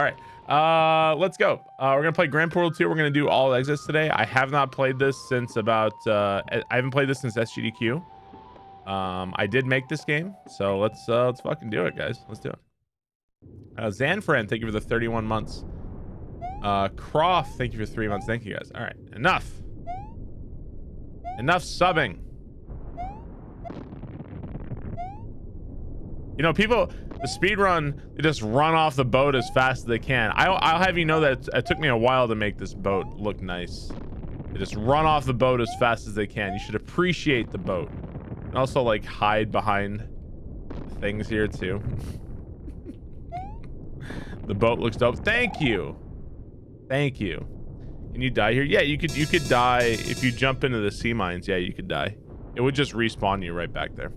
All right. Let's go. We're gonna play Grand Poo World 2. We're gonna do all exits today. I have not played this since about I haven't played this since SGDQ. I did make this game, so let's fucking do it, guys. Let's do it. Zanfran, thank you for the 31 months. Croft, thank you for 3 months. Thank you, guys. All right, enough subbing. You know, people, the speedrun, they just run off the boat as fast as they can. I'll have you know that it took me a while to make this boat look nice. They just run off the boat as fast as they can. You should appreciate the boat. And also, like, hide behind things here, too. The boat looks dope. Thank you. Thank you. Can you die here? Yeah, you could die if you jump into the sea mines. Yeah, you could die. It would just respawn you right back there.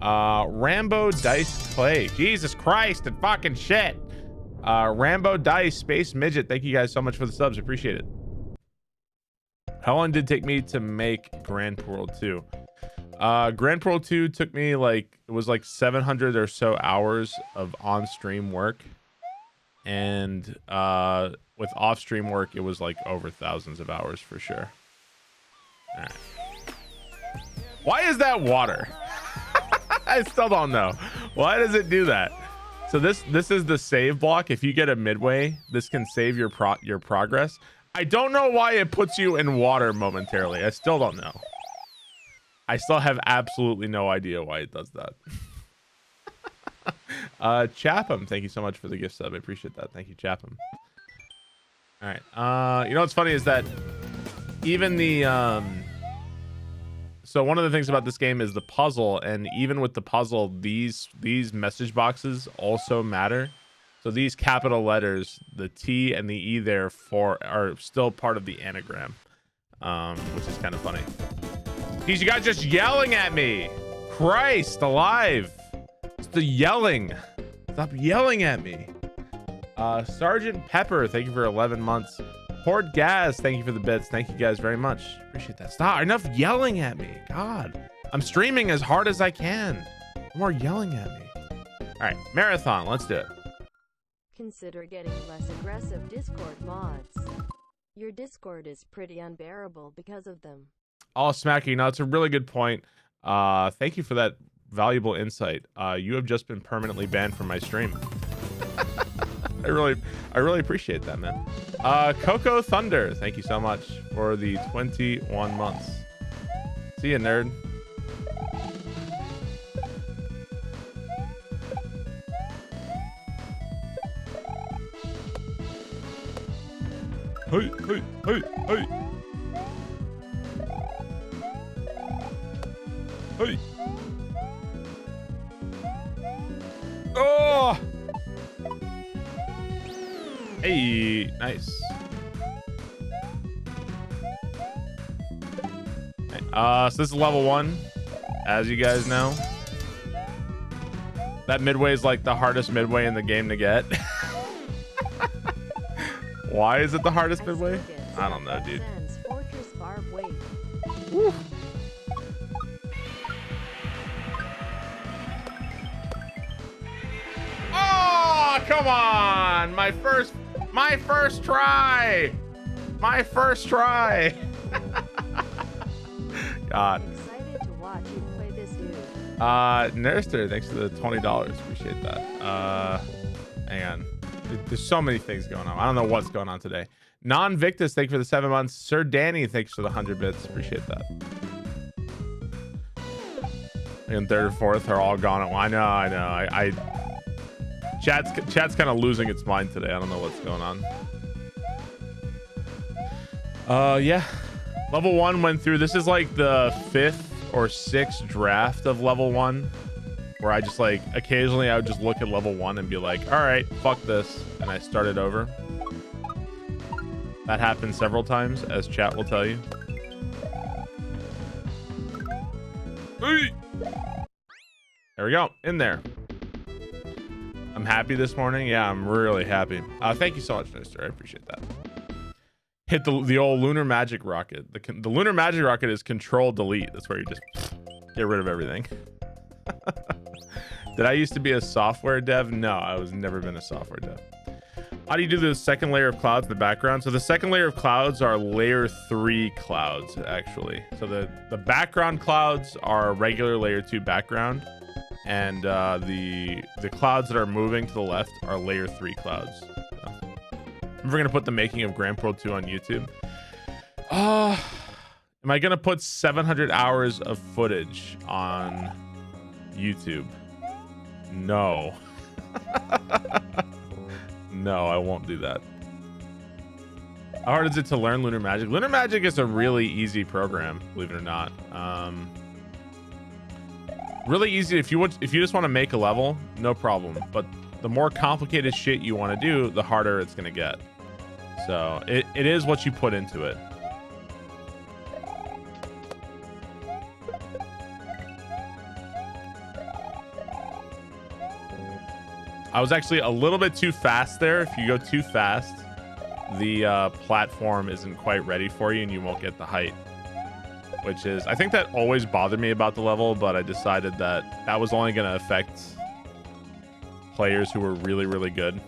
Rambo Dice Clay. Jesus Christ and fucking shit. Rambo Dice Space Midget. Thank you guys so much for the subs. Appreciate it. How long did it take me to make Grand Poo World 2? Grand Poo World 2 took me like, it was like 700 or so hours of on-stream work. And with off-stream work, it was like over thousands of hours for sure. All right. Why is that water? I still don't know. Why does it do that? So this is the save block. If you get a midway, this can save your progress. I don't know why it puts you in water momentarily. I still don't know. I still have absolutely no idea why it does that. Chapham, thank you so much for the gift sub. I appreciate that. Thank you, Chapham. All right. You know what's funny is that even the so one of the things about this game is the puzzle, and even with the puzzle, these message boxes also matter. So these capital letters, the T and the E there are still part of the anagram, which is kind of funny. Geez, you guys just yelling at me. Christ alive. It's the yelling. Stop yelling at me. Sergeant Pepper, thank you for 11 months. Horde Gaz, thank you for the bits. Thank you guys very much. Appreciate that. Stop. Enough yelling at me. God. I'm streaming as hard as I can. No more yelling at me. All right. Marathon. Let's do it. Consider getting less aggressive Discord mods. Your Discord is pretty unbearable because of them. Oh, Smacky. No, it's a really good point. Thank you for that valuable insight. You have just been permanently banned from my stream. I really appreciate that, man. Coco Thunder, thank you so much for the 21 months. See ya, nerd. Hey, hey, hey, hey. Hey. Oh! Hey, nice. So this is level 1, as you guys know. That midway is like the hardest midway in the game to get. Why is it the hardest midway? I don't know, dude. Woo. Oh, come on! My first try. My first try. God. I'm excited to watch you play this dude. Nerster, thanks for the $20. Appreciate that. Hang on. There's so many things going on. I don't know what's going on today. Non-Victus, thank you for the 7 months. Sir Danny, thanks for the 100 bits. Appreciate that. And third or fourth are all gone. I know. Chat's kind of losing its mind today. I don't know what's going on. Yeah. Level 1 went through. This is like the 5th or 6th draft of level 1, where I just like occasionally I would just look at level 1 and be like, all right, fuck this, and I started over. That happened several times, as chat will tell you. Hey! There we go, in there. I'm happy this morning. Yeah, I'm really happy. Thank you so much, Mister. I appreciate that. Hit the old lunar magic rocket. The lunar magic rocket is control delete. That's where you just get rid of everything. Did I used to be a software dev? No, I was never been a software dev. How do you do the second layer of clouds in the background? So the second layer of clouds are layer 3 clouds, actually. So the background clouds are regular layer 2 background, and the clouds that are moving to the left are layer 3 clouds. So, we're gonna put the making of Grand Poo World 2 on YouTube. Am I gonna put 700 hours of footage on YouTube? No. No, I won't do that. How hard is it to learn Lunar Magic? Lunar Magic is a really easy program, believe it or not. Really easy if you just want to make a level, no problem. But the more complicated shit you want to do, the harder it's gonna get. So it is what you put into it. I was actually a little bit too fast there. If you go too fast, the platform isn't quite ready for you and you won't get the height, which is, I think that always bothered me about the level, but I decided that that was only going to affect players who were really, really good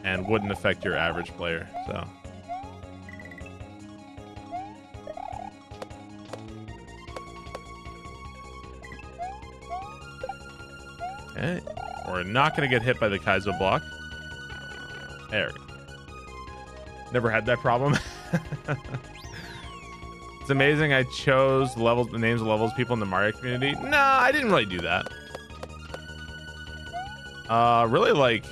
and wouldn't affect your average player. So okay. We're not going to get hit by the Kaizo block. There. Never had that problem. It's amazing I chose the names of levels people in the Mario community. No, I didn't really do that. Really, like,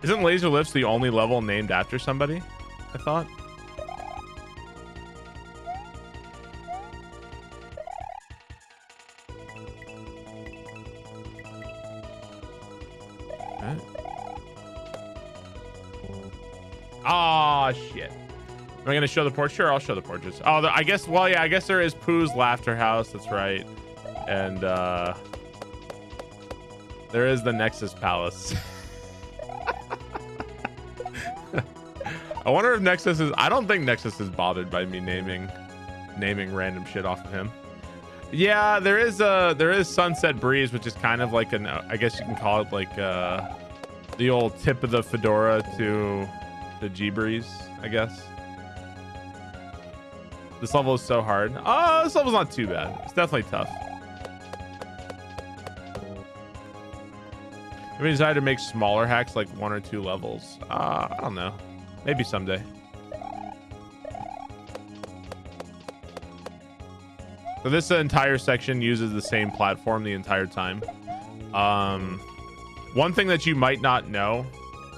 isn't Laser Lifts the only level named after somebody? I thought. Oh shit. Am I gonna show the portrait? Sure, I'll show the portraits. Oh, I guess, well, yeah, I guess there is Pooh's Laughter House. That's right. And there is the Nexus Palace. I wonder if Nexus is, I don't think Nexus is bothered by me naming random shit off of him. Yeah, there is Sunset Breeze, which is kind of like I guess you can call it like the old tip of the fedora to the G-Breeze, I guess. This level is so hard. Oh, this level's not too bad. It's definitely tough. Have you decided to make smaller hacks, like 1 or 2 levels? I don't know. Maybe someday. So this entire section uses the same platform the entire time. One thing that you might not know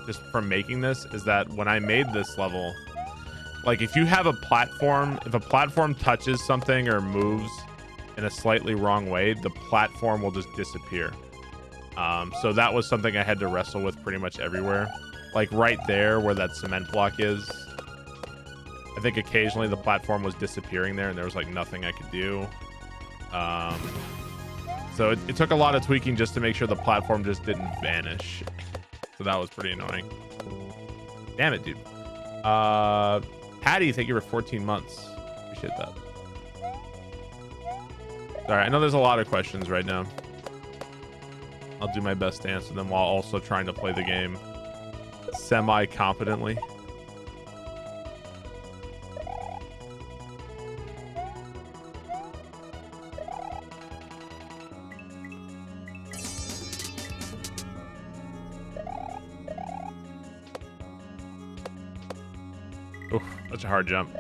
just from making this is that when I made this level, like if you have a platform, if a platform touches something or moves in a slightly wrong way, the platform will just disappear. So that was something I had to wrestle with pretty much everywhere. Like right there where that cement block is, I think occasionally the platform was disappearing there and there was like nothing I could do. So it took a lot of tweaking just to make sure the platform just didn't vanish. So that was pretty annoying. Damn it, dude. Patty, thank you for 14 months. Appreciate that. All right, I know there's a lot of questions right now. I'll do my best to answer them while also trying to play the game semi-competently. Oof, that's a hard jump.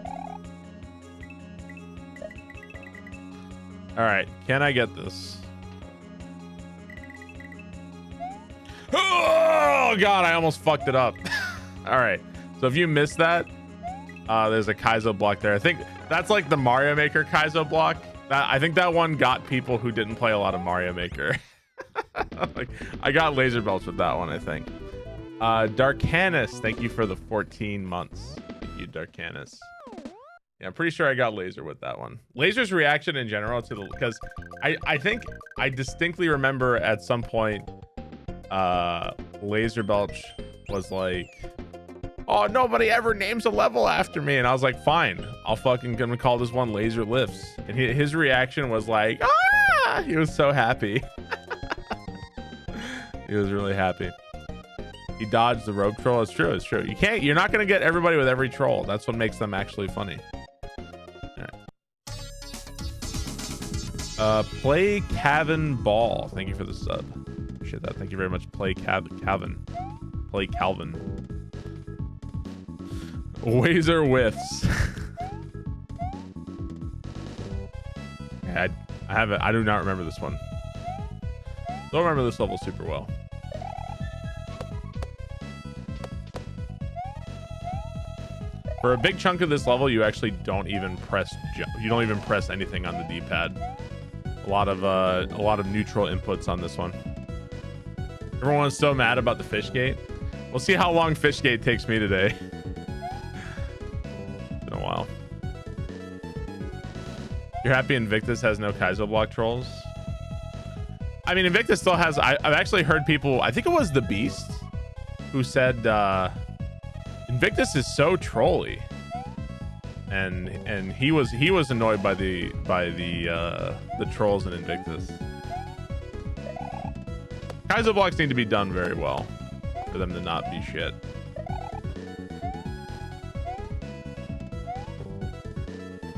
All right, can I get this? Oh god, I almost fucked it up. All right, so if you missed that, there's a Kaizo block there. I think that's like the Mario Maker Kaizo block. I think that one got people who didn't play a lot of Mario Maker. Like, I got laser belts with that one, I think. Darkanus, thank you for the 14 months. Thank you, Darkanus. Yeah, I'm pretty sure I got laser with that one. Laser's reaction in general to the, because I think I distinctly remember at some point Laser Belch was like, oh, nobody ever names a level after me, and I was like, fine, I'll fucking gonna call this one Laser Lifts. And his reaction was like, ah, he was so happy. He He was really happy. He dodged the rogue troll. It's true. It's true. You're not going to get everybody with every troll. That's what makes them actually funny. All right. Play Calvin Ball. Thank you for the sub. Appreciate that. Thank you very much. Play Calvin. Play Calvin. Wazer whiffs. I do not remember this one. Don't remember this level super well. For a big chunk of this level, you actually don't even press jump. You don't even press anything on the D-pad. A lot of neutral inputs on this one. Everyone's so mad about the fish gate. We'll see how long fish gate takes me today. It's been a while. You're happy Invictus has no Kaizo block trolls? I mean, Invictus still has. I've actually heard people. I think it was the Beast who said Invictus is so trolly, and he was annoyed by the trolls in Invictus. Kaizo blocks need to be done very well for them to not be shit.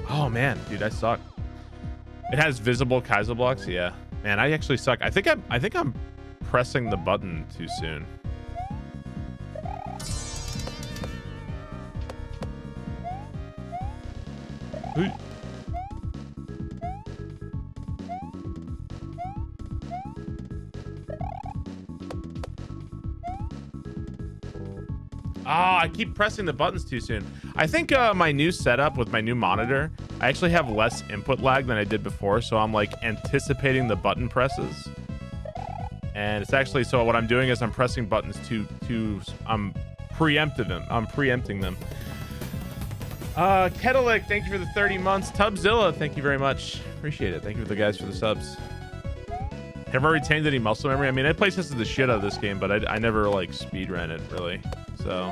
Oh man, dude, I suck. It has visible Kaizo blocks. Yeah, man, I actually suck. I think I'm pressing the button too soon. I keep pressing the buttons too soon. I think my new setup with my new monitor, I actually have less input lag than I did before, so I'm like anticipating the button presses. And it's actually, so what I'm doing is I'm pressing buttons I'm preempting them. Kettleick, thank you for the 30 months. Tubzilla, thank you very much. Appreciate it. Thank you for the guys for the subs. Have I retained any muscle memory? I mean, I play tested the shit out of this game, but I never like speedrun it really. So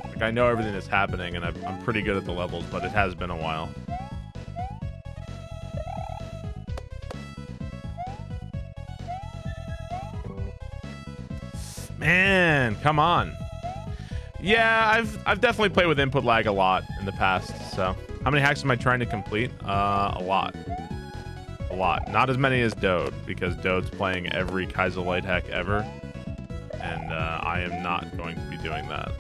like, I know everything that's happening, and I'm pretty good at the levels, but it has been a while. Man, come on. Yeah, I've definitely played with input lag a lot in the past. So how many hacks am I trying to complete? A lot. Not as many as Dode, because Dode's playing every Kaizo light hack ever, and I am not going to be doing that.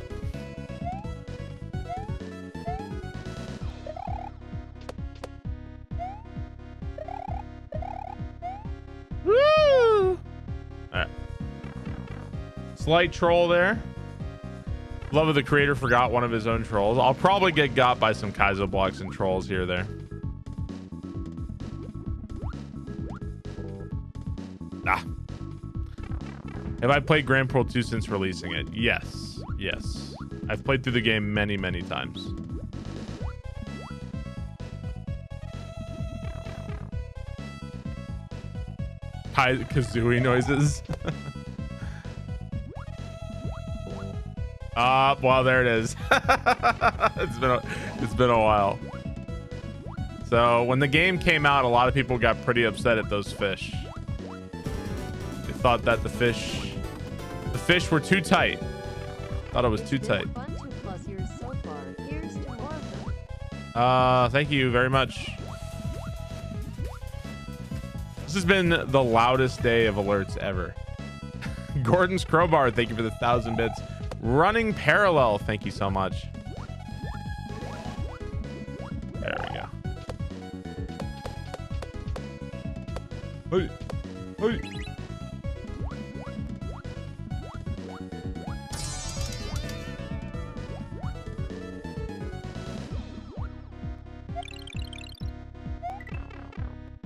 Woo! All right. Slight troll there. Love of the creator forgot one of his own trolls. I'll probably get got by some Kaizo blocks and trolls here or there. Have I played Grand Poo World 2 since releasing it? Yes. Yes. I've played through the game many, many times. Hi, kazooie noises. Well, there it is. It's been a while. So when the game came out, a lot of people got pretty upset at those fish. They thought that the fish were too tight. Thought it was too tight. Thank you very much. This has been the loudest day of alerts ever. Gordon's Crowbar, thank you for the 1,000 bits. Running Parallel, thank you so much. There we go. Hey. Hey.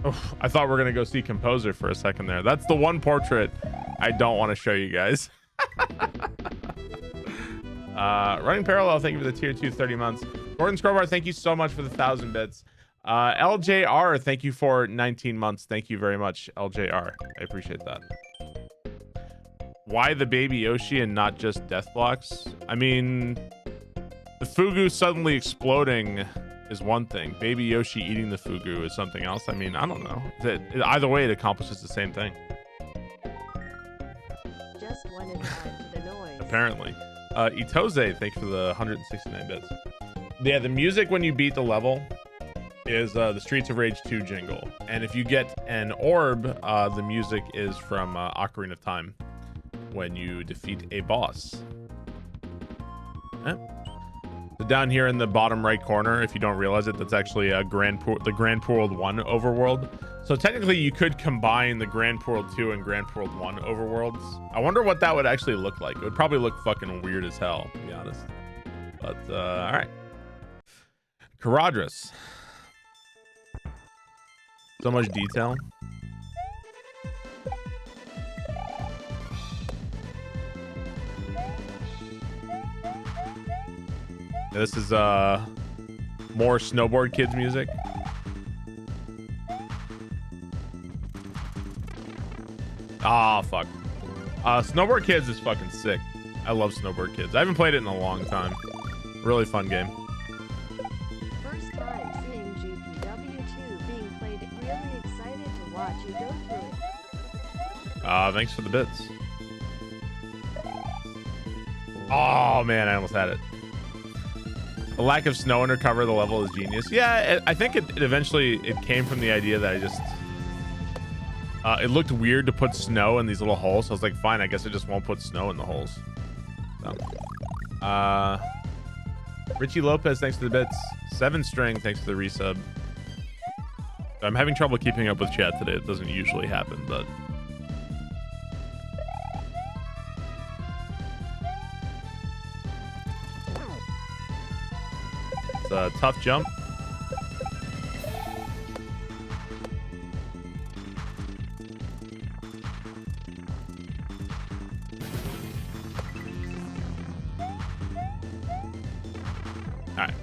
Oh, I thought we were gonna go see Composer for a second there. That's the one portrait I don't want to show you guys. Running Parallel, thank you for the tier 2 30 months. Gordon's Crowbar, thank you so much for the 1,000 bits. LJR, thank you for 19 months. Thank you very much, LJR. I appreciate that. Why the baby Yoshi and not just death blocks? I mean, the Fugu suddenly exploding is one thing. Baby Yoshi eating the Fugu is something else. I mean, I don't know. Either way, it accomplishes the same thing. just one and five to the noise. Apparently. Itoze, thanks for the 169 bits. Yeah, the music when you beat the level is the Streets of Rage 2 jingle. And if you get an orb, the music is from Ocarina of Time when you defeat a boss. So down here in the bottom right corner, if you don't realize it, that's actually the Grand Poo World 1 Overworld. So technically you could combine the Grand Poo World 2 and Grand Poo World 1 Overworlds. I wonder what that would actually look like. It would probably look fucking weird as hell, to be honest. But all right. Caradras. So much detail. This is more Snowboard Kids music. Ah, fuck. Snowboard Kids is fucking sick. I love Snowboard Kids. I haven't played it in a long time. Really fun game. First time seeing GPW2 being played. Really excited to watch you go through it. Thanks for the bits. Oh man, I almost had it. The lack of snow undercover the level is genius. Yeah, I think it eventually came from the idea that I just it looked weird to put snow in these little holes, so I was like, fine, I guess I just won't put snow in the holes. So, Richie Lopez, thanks for the bits. 7 String, thanks for the resub. I'm having trouble keeping up with chat today. It doesn't usually happen, but it's a tough jump. All right,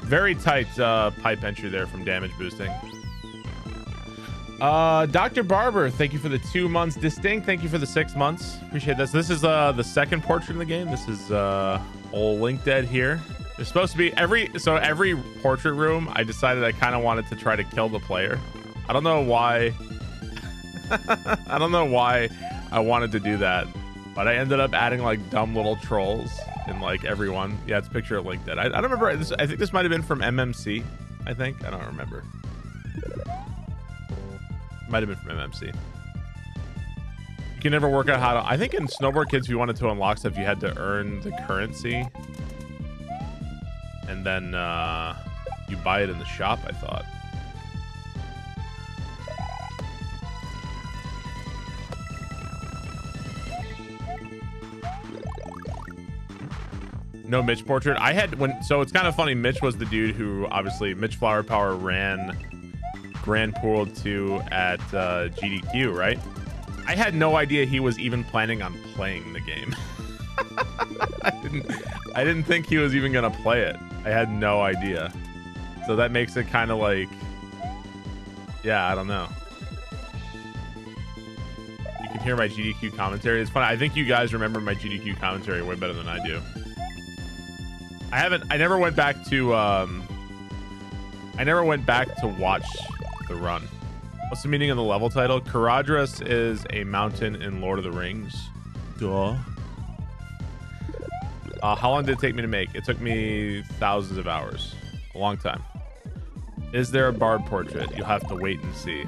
very tight pipe entry there from damage boosting. Dr. Barber, thank you for the 2 months. Distinct, thank you for the 6 months. Appreciate this. This is the second portrait in the game. This is old Link Dead here. There's supposed to be every portrait room. I decided I kind of wanted to try to kill the player. I don't know why. I don't know why I wanted to do that, but I ended up adding like dumb little trolls in like everyone. Yeah, it's a picture of Link Dead. I don't remember this. I think this might have been from MMC. I think, I don't remember. Might have been from MMC. You can never work out how to. I think in Snowboard Kids, if you wanted to unlock stuff, you had to earn the currency, and then you buy it in the shop, I thought. No Mitch portrait. I had so it's kind of funny. Mitch was the dude who obviously Mitch Flower Power ran Grand Poo World 2 at GDQ, right? I had no idea he was even planning on playing the game. I didn't think he was even gonna play it. I had no idea. So that makes it kind of like, yeah, I don't know. You can hear my GDQ commentary. It's funny. I think you guys remember my GDQ commentary way better than I do. I never went back to watch the run. What's the meaning of the level title? Caradras is a mountain in Lord of the Rings. Duh. How long did it take me to make? It took me thousands of hours. A long time. Is there a Barb portrait? You'll have to wait and see.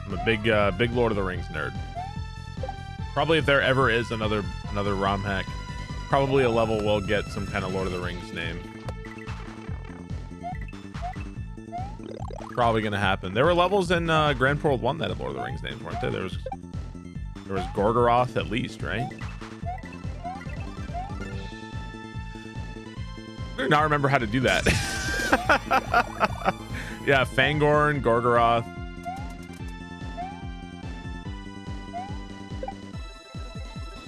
I'm a big Lord of the Rings nerd. Probably if there ever is another ROM hack, probably a level will get some kind of Lord of the Rings name. Probably gonna happen. There were levels in Grand Poo World 1 that had Lord of the Rings names, weren't there? There was Gorgoroth at least, right? I do not remember how to do that. Yeah, Fangorn, Gorgoroth.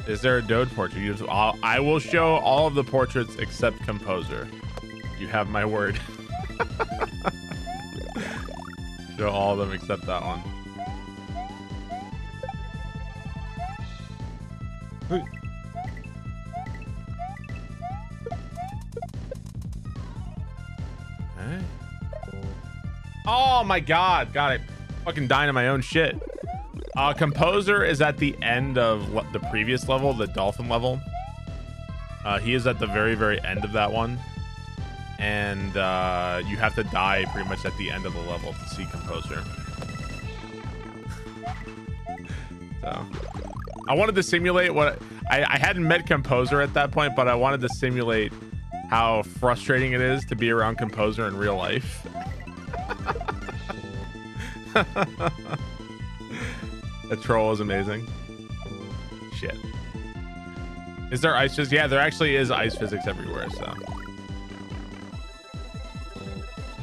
Is there a Dode portrait? I will show all of the portraits except Composer. You have my word. Show all of them except that one. Oh my god, got it. Fucking dying in my own shit. Composer is at the end of the previous level, the dolphin level. He is at the very, very end of that one. And you have to die pretty much at the end of the level to see Composer. So I wanted to simulate what I hadn't met Composer at that point, but I wanted to simulate how frustrating it is to be around Composer in real life. The troll is amazing. Shit. Is there ice physics? Yeah, there actually is ice physics everywhere, so.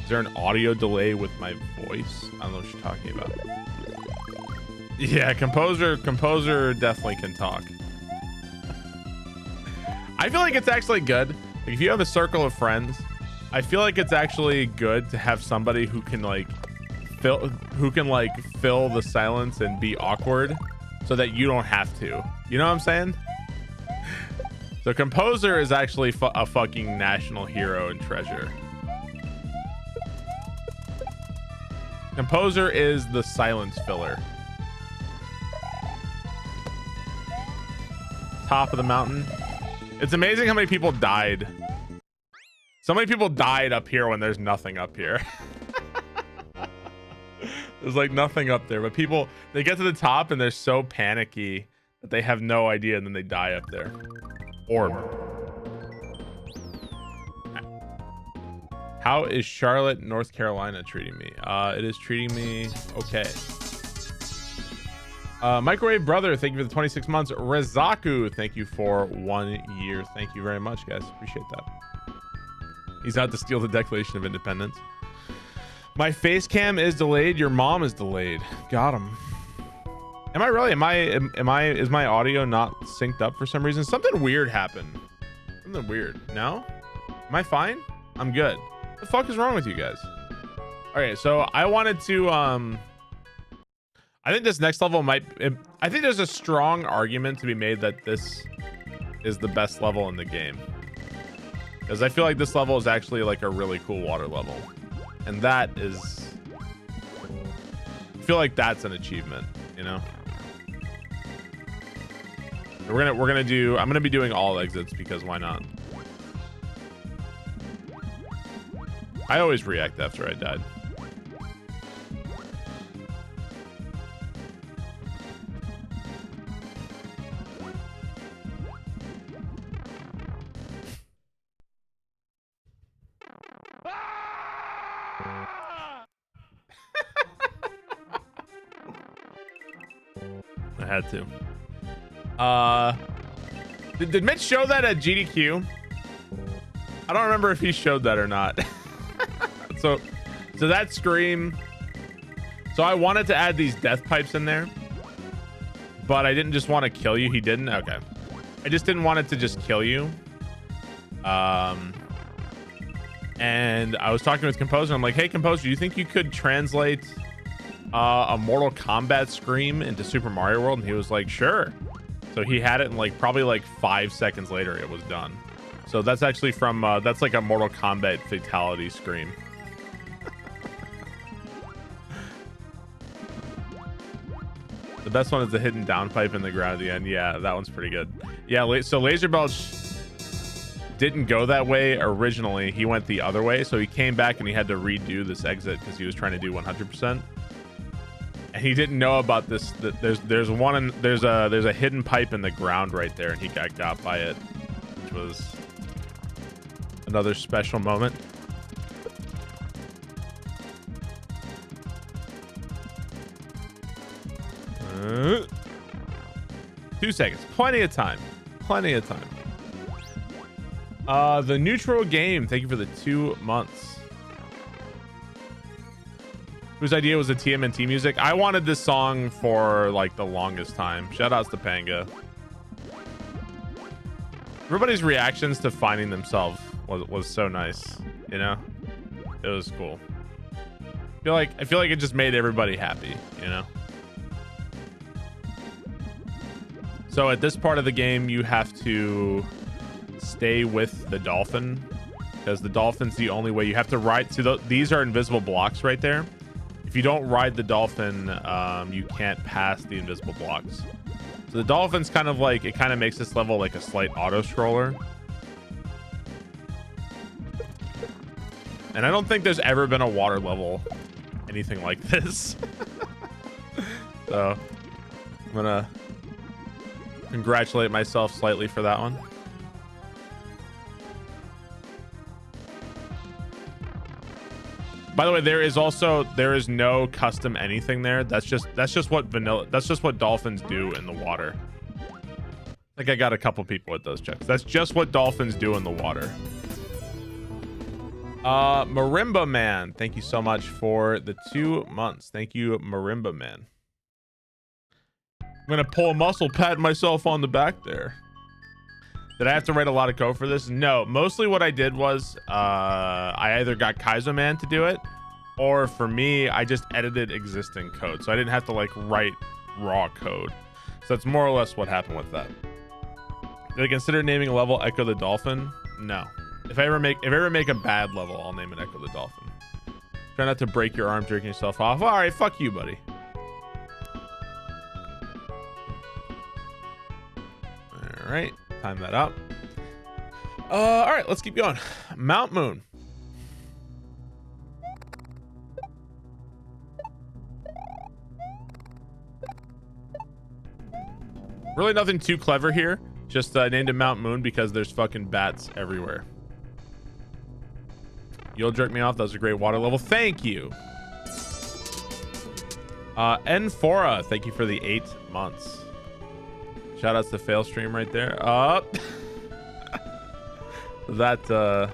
Is there an audio delay with my voice? I don't know what you're talking about. Yeah, Composer definitely can talk. I feel like it's actually good. Like, if you have a circle of friends, I feel like it's actually good to have somebody who can fill the silence and be awkward so that you don't have to. You know what I'm saying? So Composer is actually a fucking national hero and treasure. Composer is the silence filler. Top of the mountain. It's amazing how many people died. So many people died up here when there's nothing up here. There's like nothing up there, but people, they get to the top and they're so panicky that they have no idea, and then they die up there. Orb. How is Charlotte, North Carolina treating me? It is treating me okay. Microwave Brother, thank you for the 26 months. Rezaku, thank you for 1 year. Thank you very much, guys. Appreciate that. He's out to steal the Declaration of Independence. My face cam is delayed. Your mom is delayed. Got him. Am I really? Is my audio not synced up for some reason? Something weird happened. Something weird. No? Am I fine? I'm good. What the fuck is wrong with you guys? Okay, so I wanted to, I think this next level I think there's a strong argument to be made that this is the best level in the game. Because I feel like this level is actually like a really cool water level. And that is, I feel like that's an achievement, you know? I'm gonna be doing all exits because why not? I always react after I died. I had to. Did Mitch show that at GDQ? I don't remember if he showed that or not. so that scream. So I wanted to add these death pipes in there, but I didn't just want to kill you. He didn't. Okay. I just didn't want it to just kill you. And I was talking with Composer. I'm like, hey, Composer, do you think you could translate a Mortal Kombat scream into Super Mario World? And he was like, sure. So he had it, and probably 5 seconds later it was done. So that's actually from that's like a Mortal Kombat fatality scream. The best one is the hidden downpipe in the ground at the end. Yeah, that one's pretty good. Yeah, so Laser Belch didn't go that way originally. He went the other way, so he came back and he had to redo this exit because he was trying to do 100%. And he didn't know about this. There's a hidden pipe in the ground right there, and he got by it, which was another special moment. Uh, 2 seconds, plenty of time. The neutral game, thank you for the 2 months. Whose idea was the TMNT music? I wanted this song for the longest time. Shout outs to Panga. Everybody's reactions to finding themselves was so nice, you know? It was cool. I feel like it just made everybody happy, you know? So at this part of the game, you have to stay with the dolphin, because the dolphin's the only way. You have to ride. See, these are invisible blocks right there. if you don't ride the dolphin, you can't pass the invisible blocks. So the dolphin's kind of like, it kind of makes this level like a slight auto scroller. And I don't think there's ever been a water level anything like this. So I'm gonna congratulate myself slightly for that one. By the way, there is no custom anything there. That's just what dolphins do in the water. I think I got a couple people with those checks. That's just what dolphins do in the water. Marimba Man, thank you so much for the 2 months. Thank you, Marimba Man. I'm gonna pull a muscle, pat myself on the back there. Did I have to write a lot of code for this? No, mostly what I did was I either got Kaizo Man to do it, or for me, I just edited existing code. So I didn't have to like write raw code. So that's more or less what happened with that. Did I consider naming a level Echo the Dolphin? No. If I ever make a bad level, I'll name it Echo the Dolphin. Try not to break your arm jerking yourself off. All right, fuck you, buddy. All right. Time that out. All right, let's keep going. Mount Moon. Really nothing too clever here. Just named it Mount Moon because there's fucking bats everywhere. You'll jerk me off. That was a great water level. Thank you. Nfora, thank you for the 8 months. Shout outs to fail stream right there. That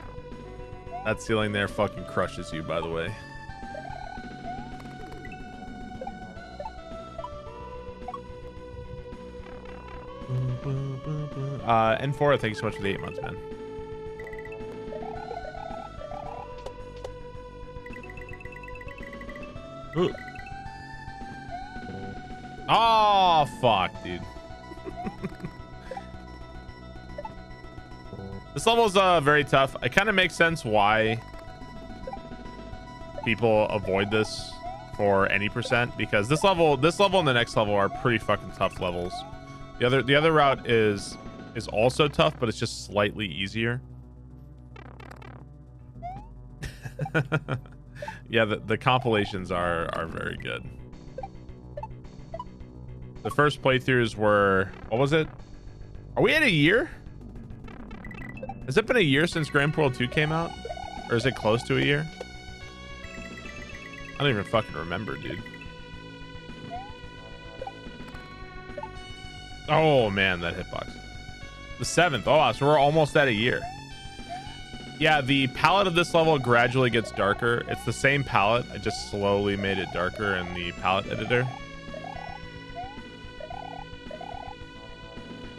ceiling there fucking crushes you, by the way. N4, thank you so much for the 8 months, man. Ooh. Oh, fuck, dude. This level's very tough. It kind of makes sense why people avoid this for any percent, because this level and the next level are pretty fucking tough levels. The other route is also tough, but it's just slightly easier. Yeah, the compilations are very good. The first playthroughs were, what was it? Are we at a year? Has it been a year since Grand Poo World 2 came out? Or is it close to a year? I don't even fucking remember, dude. Oh man, that hitbox. The 7th. Oh, so we're almost at a year. Yeah, the palette of this level gradually gets darker. It's the same palette. I just slowly made it darker in the palette editor.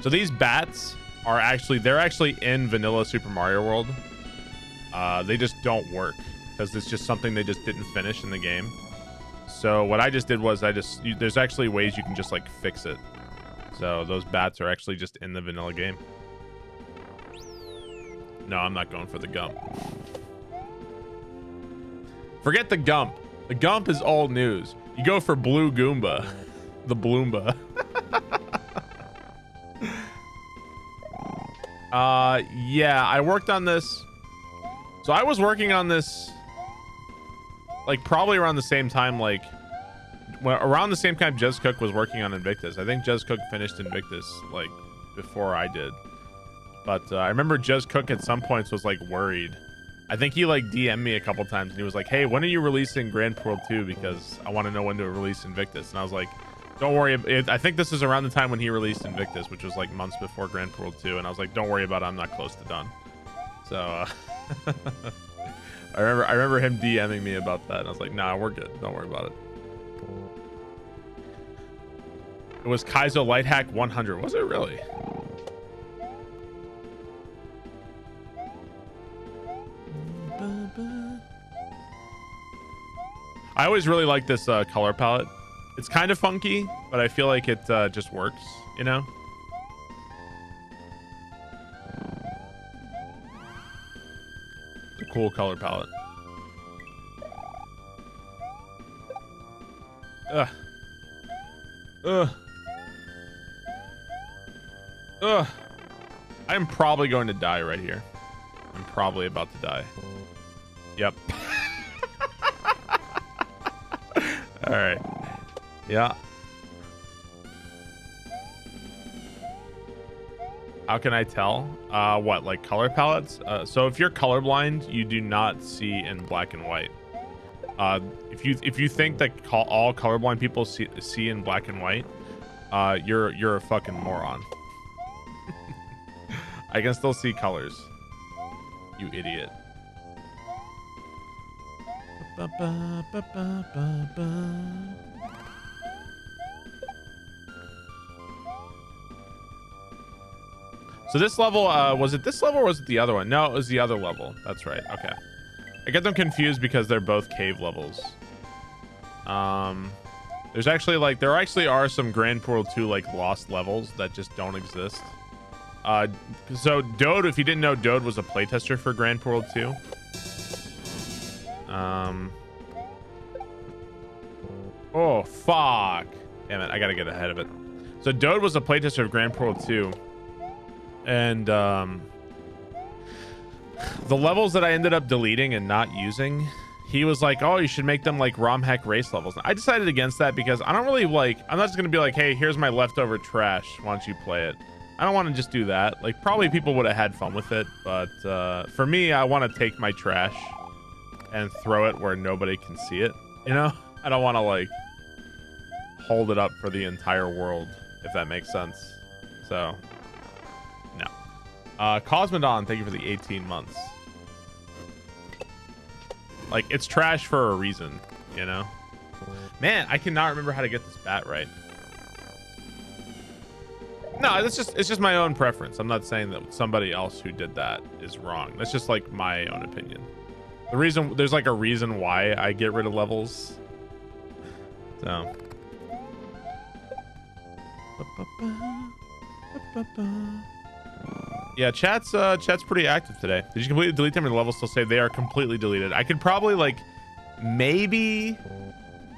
So these bats are they're actually in vanilla Super Mario World. They just don't work because it's just something they just didn't finish in the game. So what I just did was there's actually ways you can just like fix it. So those bats are actually just in the vanilla game. No, I'm not going for the Gump. Forget the Gump. The Gump is old news. You go for Blue Goomba. The Bloomba. Yeah, I worked on this. So I was working on this like probably around the same time, like around the same time Jez Cook was working on Invictus. I think Jez Cook finished Invictus like before I did. But I remember Jez Cook at some points was like worried. I think he like DM'd me a couple times and he was like, hey, when are you releasing Grand Poo World 2? Because I want to know when to release Invictus. And I was like, don't worry. I think this is around the time when he released Invictus, which was like months before Grand Poo World 2. And I was like, don't worry about it. I'm not close to done. So I remember him DMing me about that. And I was like, nah, we're good. Don't worry about it. It was Kaizo Light Hack 100. Was it really? I always really like this color palette. It's kind of funky, but I feel like it just works, you know? It's a cool color palette. Ugh. Ugh. Ugh. I'm probably going to die right here. I'm probably about to die. Yep. All right. Yeah. How can I tell? What, like color palettes? So if you're colorblind, you do not see in black and white. If you think that all colorblind people see in black and white, you're a fucking moron. I can still see colors. You idiot. So this level, was it this level or was it the other one? No, it was the other level. That's right. Okay. I get them confused because they're both cave levels. There's actually like, there actually are some Grand Poo World 2 like lost levels that just don't exist. So Dode, if you didn't know, Dode was a playtester for Grand Poo World 2. Oh, fuck. Damn it, I gotta get ahead of it. So Dode was a playtester of Grand Poo World 2. And the levels that I ended up deleting and not using, he was like, oh, you should make them like ROM hack race levels. I decided against that because I don't really like, I'm not just gonna be like, hey, here's my leftover trash, why don't you play it? I don't want to just do that. Like, probably people would have had fun with it, but for me, I want to take my trash and throw it where nobody can see it, you know? I don't want to like hold it up for the entire world, if that makes sense. So no. Cosmodon, thank you for the 18 months. Like, it's trash for a reason, you know? Man, I cannot remember how to get this bat right. No, it's just my own preference. I'm not saying that somebody else who did that is wrong. That's just like my own opinion. The reason, there's like a reason why I get rid of levels. So. Yeah, chat's pretty active today. Did you completely delete them, or the levels still say they are completely deleted? I could probably like maybe.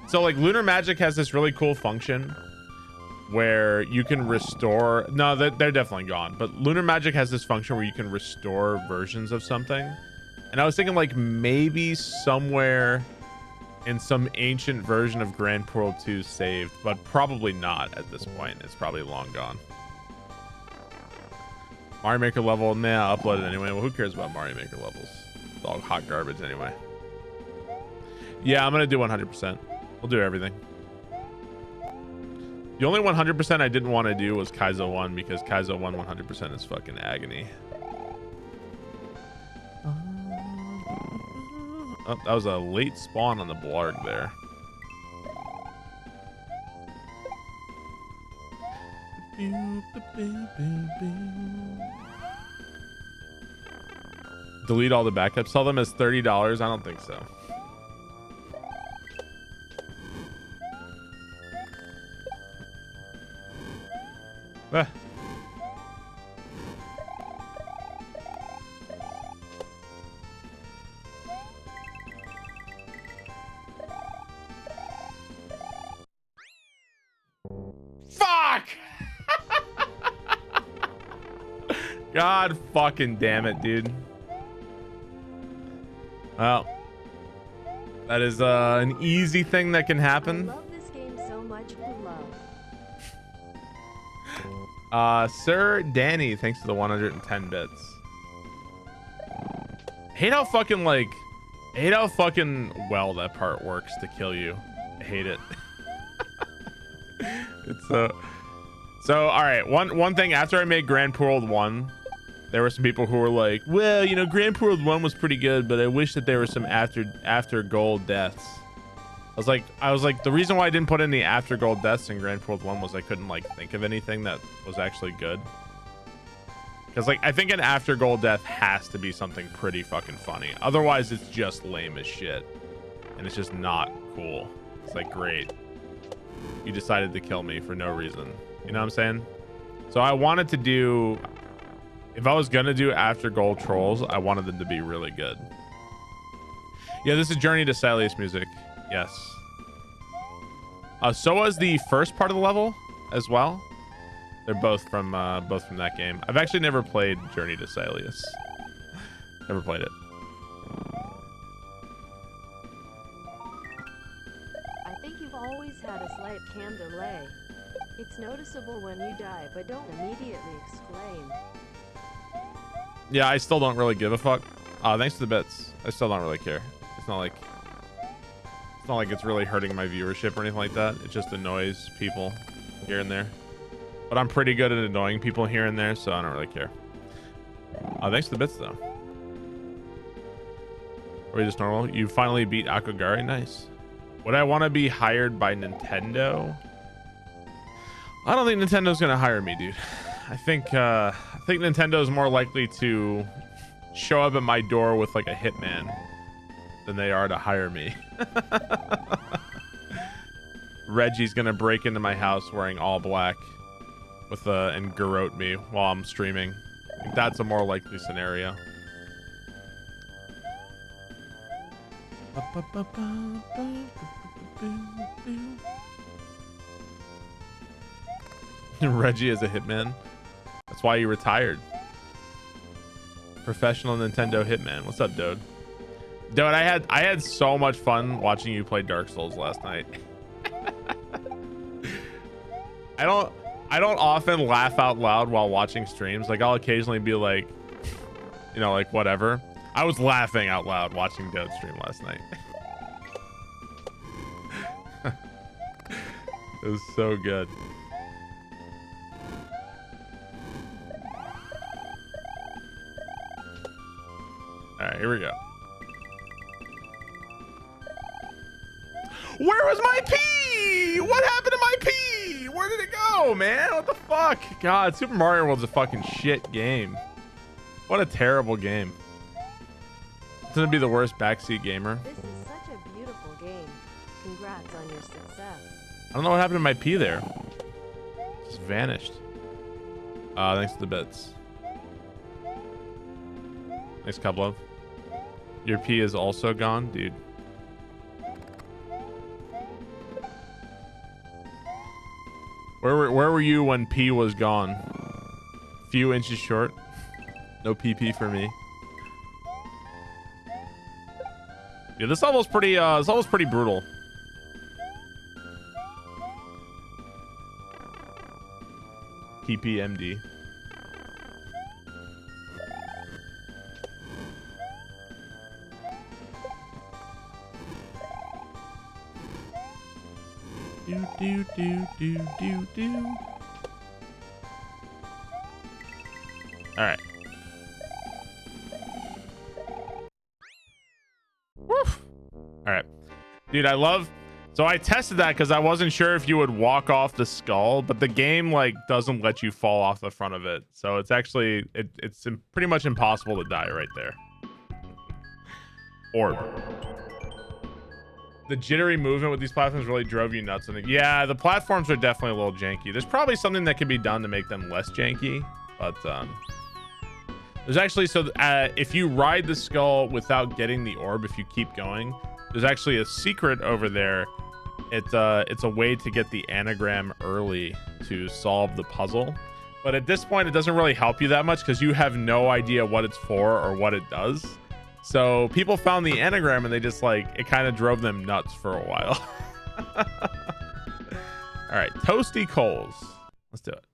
So like Lunar Magic has this really cool function where you can restore. No, they're definitely gone. But Lunar Magic has this function where you can restore versions of something. And I was thinking like maybe somewhere in some ancient version of Grand Poo World 2 saved, but probably not at this point. It's probably long gone. Mario Maker level, nah, upload it anyway. Well, who cares about Mario Maker levels? It's all hot garbage anyway. Yeah, I'm gonna do 100%. We'll do everything. The only 100% I didn't want to do was Kaizo 1 because Kaizo 1 100% is fucking agony. Oh, that was a late spawn on the blarg there. Delete all the backups. Sell them as $30. I don't think so. Ah. Fuck! God fucking damn it, dude. Well, that is an easy thing that can happen. I love this game so much. Love. Sir Danny, thanks for the 110 bits. Hate how fucking well that part works to kill you. I hate it. It's so all right. One thing, after I made Grand Poo World 1, there were some people who were like, well, you know, Grand Poo World 1 was pretty good, but I wish that there were some after gold deaths. I was like, the reason why I didn't put in the after gold deaths in Grand Poo World 1 was I couldn't like think of anything that was actually good. Because like, I think an after gold death has to be something pretty fucking funny. Otherwise, it's just lame as shit. And it's just not cool. It's like, great. You decided to kill me for no reason. You know what I'm saying? So I wanted to do, if I was gonna do after gold trolls, I wanted them to be really good. Yeah, this is Journey to Silius music. Yes. So was the first part of the level as well. They're both from that game. I've actually never played Journey to Silius. Never played it. I think you've always had a slight cam delay. It's noticeable when you die, but don't immediately exclaim. Yeah, I still don't really give a fuck. Thanks to the bits. I still don't really care. It's not like it's really hurting my viewership or anything like that. It just annoys people here and there. But I'm pretty good at annoying people here and there, so I don't really care. Thanks to the bits though. Are we just normal? You finally beat Akagari. Nice. Would I want to be hired by Nintendo? I don't think Nintendo's gonna hire me, dude. I think Nintendo's more likely to show up at my door with like a hitman than they are to hire me. Reggie's gonna break into my house wearing all black with and garrote me while I'm streaming. I think that's a more likely scenario. Reggie is a hitman. That's why he retired. Professional Nintendo hitman. What's up, dude? Dude, I had so much fun watching you play Dark Souls last night. I don't often laugh out loud while watching streams. Like I'll occasionally be like, you know, like whatever. I was laughing out loud watching Dode stream last night. It was so good. All right, here we go. Where was my pee? What happened to my pee? Where did it go, man? What the fuck? God, Super Mario World's a fucking shit game. What a terrible game. It's gonna be the worst backseat gamer. This is such a beautiful game. Congrats on your success. I don't know what happened to my pee there. Just vanished. Thanks to the bits. Thanks, Cublove. Your pee is also gone, dude. Where were you when pee was gone? Few inches short. No PP for me. Yeah, this level's pretty brutal. PPMD. Do. All right. Woof. All right, dude. So I tested that because I wasn't sure if you would walk off the skull, but the game like doesn't let you fall off the front of it. So it's actually it's pretty much impossible to die right there. Orb. The jittery movement with these platforms really drove you nuts. And yeah, the platforms are definitely a little janky. There's probably something that can be done to make them less janky, but there's actually if you ride the skull without getting the orb, if you keep going, there's actually a secret over there. It's a way to get the anagram early to solve the puzzle. But at this point, it doesn't really help you that much because you have no idea what it's for or what it does. So people found the anagram and they just it kind of drove them nuts for a while. All right, Toasty Coals. Let's do it.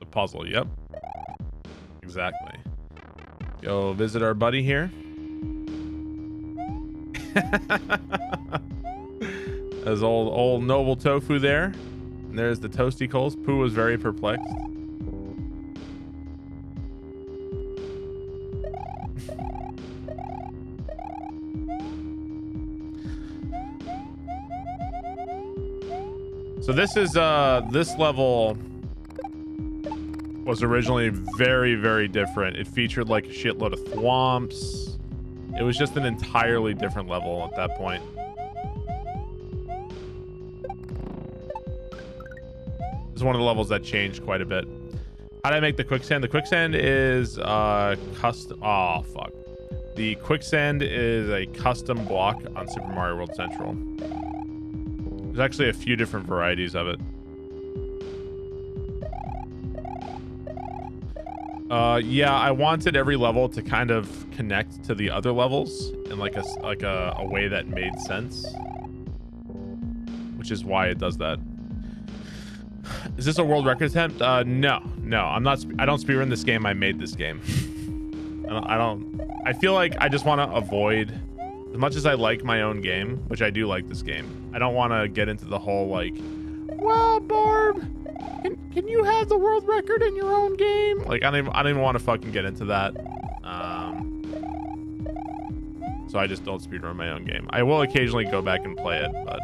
The puzzle, yep. Exactly. Go visit our buddy here. There's old noble tofu there. And there's the Toasty Coals. Pooh was very perplexed. So this is this level was originally very, very different. It featured like a shitload of thwomps. It was just an entirely different level at that point. This is one of the levels that changed quite a bit. How did I make the quicksand? The quicksand is custom. Oh fuck. The quicksand is a custom block on Super Mario World Central. There's actually a few different varieties of it. Yeah, I wanted every level to kind of connect to the other levels in like a way that made sense, which is why it does that. Is this a world record attempt? No, I'm not. I don't speedrun this game. I made this game. I feel like I just want to avoid, as much as I like my own game, which I do like this game, I don't want to get into the whole like, well, Barb, can you have the world record in your own game? Like, I don't even want to fucking get into that. So I just don't speedrun my own game. I will occasionally go back and play it, but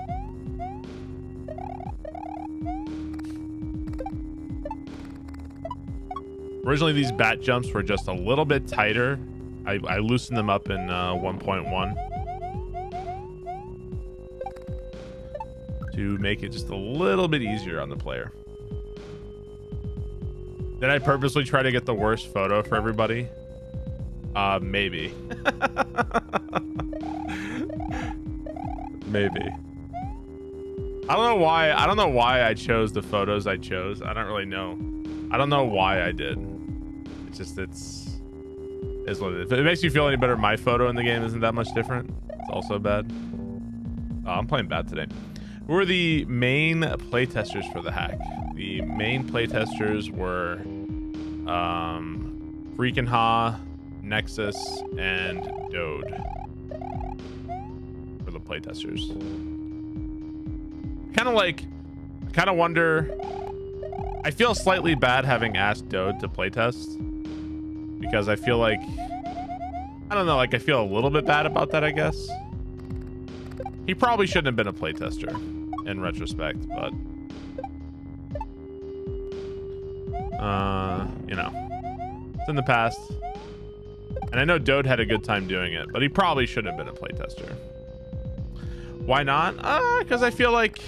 originally these bat jumps were just a little bit tighter. I loosened them up in 1.1 to make it just a little bit easier on the player. Did I purposely try to get the worst photo for everybody? Maybe. Maybe. I don't know why I chose the photos I chose. I don't really know. I don't know why I did. It's just, it's what it is. If it makes you feel any better, my photo in the game isn't that much different. It's also bad. Oh, I'm playing bad today. Who are the main playtesters for the hack? The main playtesters were Freakin' Ha, Nexus, and Dode for the playtesters. Kind of wonder. I feel slightly bad having asked Dode to playtest because I feel like, I don't know, like I feel a little bit bad about that, I guess. He probably shouldn't have been a playtester in retrospect, but you know, it's in the past. And I know Dode had a good time doing it, but he probably shouldn't have been a playtester. Why not? Because I feel like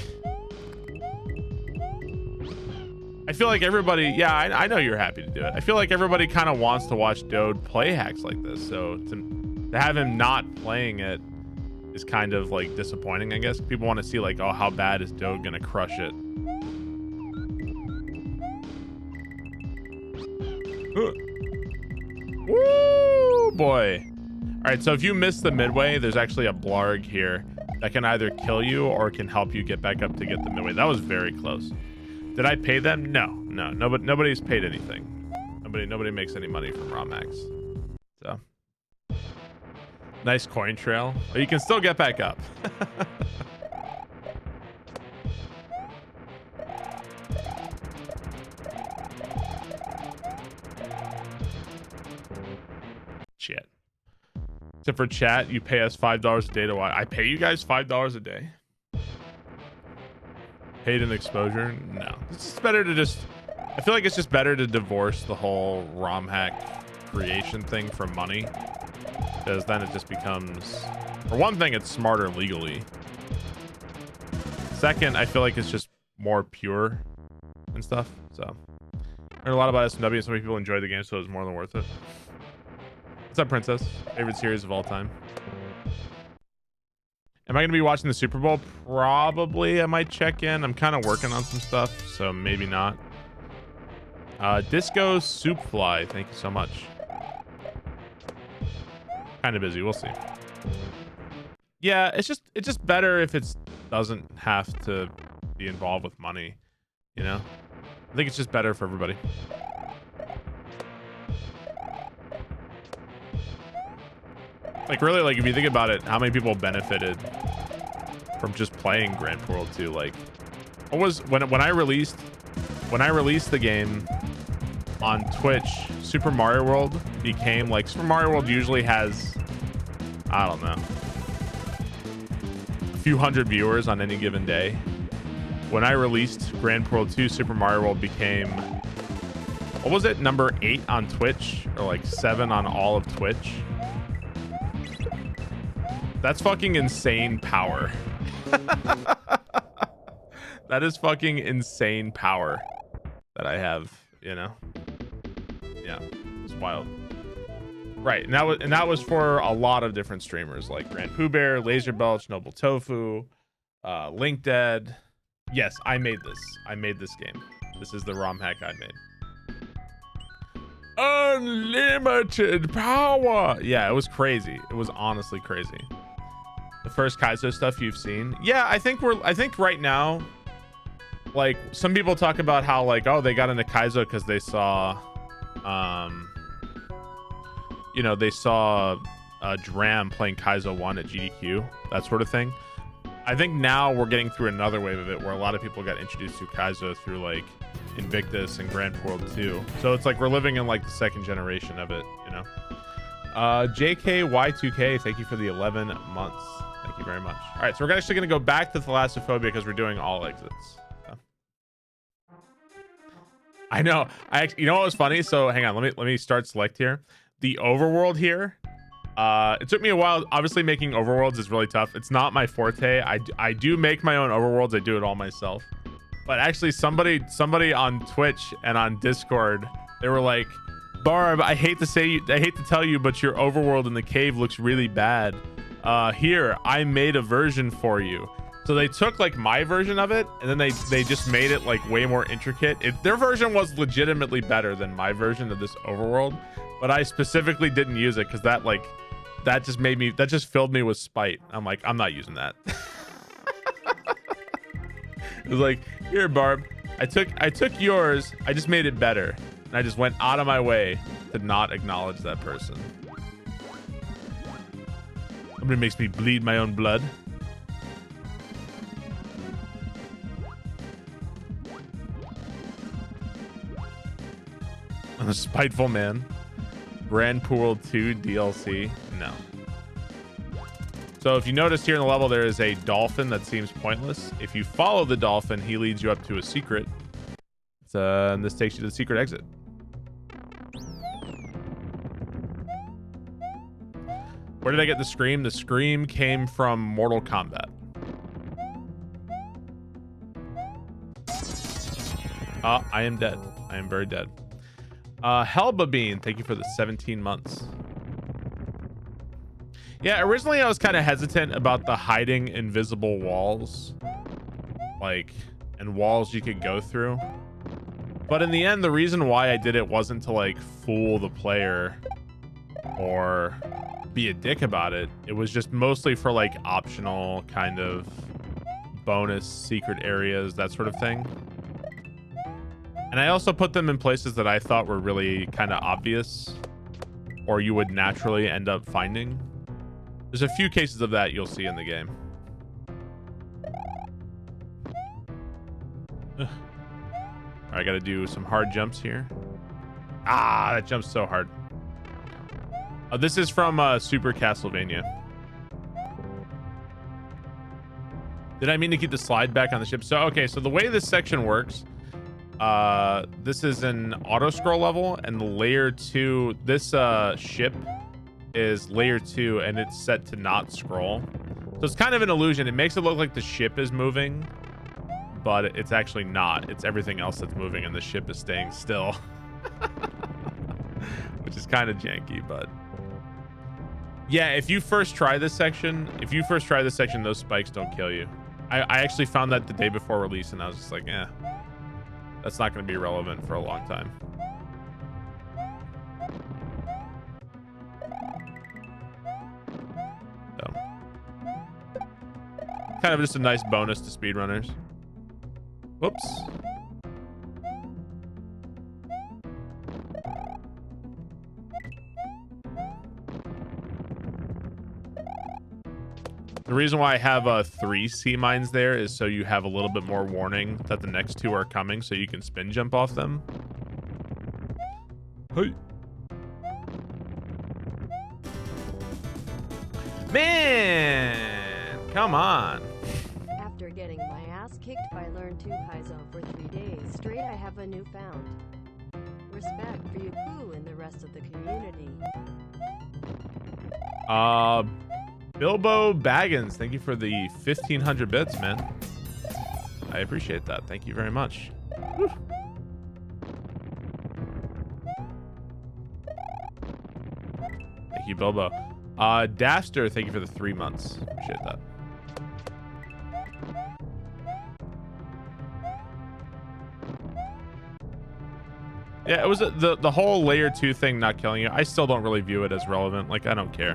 everybody, yeah, I know you're happy to do it. I feel like everybody kind of wants to watch Dode play hacks like this. So to have him not playing it is kind of like disappointing, I guess. People want to see like, oh, how bad is Dode gonna crush it? Woo, boy. All right, so if you miss the midway, there's actually a blarg here that can either kill you or can help you get back up to get the midway. That was very close. Did I pay them? No, but nobody's paid anything. Nobody makes any money from ROM hacks. So nice coin trail. But you can still get back up. Shit. Except for chat, you pay us $5 a day to watch. I pay you guys $5 a day. Paid in exposure? No. It's just better to just, I feel like it's just better to divorce the whole ROM hack creation thing from money, because then it just becomes, for one thing, it's smarter legally. Second, I feel like it's just more pure and stuff. So I learned a lot about SMW and so many people enjoy the game, so it's more than worth it. What's up, Princess? Favorite series of all time. Am I going to be watching the Super Bowl? Probably. I might check in. I'm kind of working on some stuff, so maybe not. Disco Soupfly, thank you so much. Kind of busy. We'll see. Yeah, it's just better if it doesn't have to be involved with money, you know? I think it's just better for everybody. Like, really, like, if you think about it, how many people benefited from just playing Grand Poo World 2? Like, what was, when I released the game on Twitch, Super Mario World became, like, Super Mario World usually has, I don't know, a few hundred viewers on any given day. When I released Grand Poo World 2, Super Mario World became, what was it, number 8 on Twitch, or like 7 on all of Twitch. That's fucking insane power. That is fucking insane power that I have, you know? Yeah, it's wild. Right, and that was for a lot of different streamers like Grand Poo Bear, Laser Belch, Noble Tofu, Link Dead. Yes, I made this. I made this game. This is the ROM hack I made. Unlimited power. Yeah, it was crazy. It was honestly crazy. The first Kaizo stuff you've seen. Yeah, I think right now, like, some people talk about how, like, oh, they got into Kaizo because they saw you know, they saw Dram playing Kaizo 1 at GDQ, that sort of thing. I think now we're getting through another wave of it where a lot of people got introduced to Kaizo through like Invictus and Grand Poo World 2. So it's like we're living in like the second generation of it, you know. JKY2K, thank you for the 11 months. Thank you very much. All right, so we're actually going to go back to Thalassophobia because we're doing all exits. So. I know. You know what was funny? So hang on, let me start select here. The Overworld here. It took me a while. Obviously, making overworlds is really tough. It's not my forte. I do make my own overworlds. I do it all myself. But actually, somebody on Twitch and on Discord, they were like, "Barb, I hate to tell you, but your overworld in the cave looks really bad. Here, I made a version for you." So they took like my version of it, and then they just made it like way more intricate. Their version was legitimately better than my version of this overworld, but I specifically didn't use it because that just filled me with spite. I'm like, I'm not using that. It was like, here, Barb, I took yours, I just made it better, and I just went out of my way to not acknowledge that person. Somebody makes me bleed my own blood. I'm a spiteful man. Grand Poo World 2 DLC? No. So if you notice here in the level, there is a dolphin that seems pointless. If you follow the dolphin, he leads you up to a secret. And this takes you to the secret exit. Where did I get the scream? The scream came from Mortal Kombat. I am dead. I am very dead. Helba Bean, thank you for the 17 months. Yeah, originally I was kind of hesitant about the hiding invisible walls, like, and walls you could go through. But in the end, the reason why I did it wasn't to like fool the player or be a dick about it. It was just mostly for like optional kind of bonus secret areas, that sort of thing. And I also put them in places that I thought were really kind of obvious or you would naturally end up finding. There's a few cases of that you'll see in the game. All right, I got to do some hard jumps here. Ah, that jump's so hard. This is from Super Castlevania. Did I mean to keep the slide back on the ship? So, okay, so the way this section works, this is an auto scroll level, and the layer 2, this ship is layer 2, and it's set to not scroll. So it's kind of an illusion. It makes it look like the ship is moving, but it's actually not. It's everything else that's moving, and the ship is staying still. Which is kind of janky, but yeah, if you first try this section, those spikes don't kill you. I actually found that the day before release, and I was just like, eh, that's not going to be relevant for a long time. So, kind of just a nice bonus to speedrunners. Whoops. The reason why I have 3 sea mines there is so you have a little bit more warning that the next 2 are coming, so you can spin jump off them. Hey. Man, come on. After getting my ass kicked by Learn 2 Kaizo for 3 days straight, I have a newfound respect for you, Pooh, and the rest of the community. Bilbo Baggins, thank you for the 1,500 bits, man. I appreciate that. Thank you very much. Whew. you, Bilbo. Daster, thank you for the 3 months. Appreciate that. Yeah, it was the whole layer 2 thing not killing you. I still don't really view it as relevant. Like, I don't care.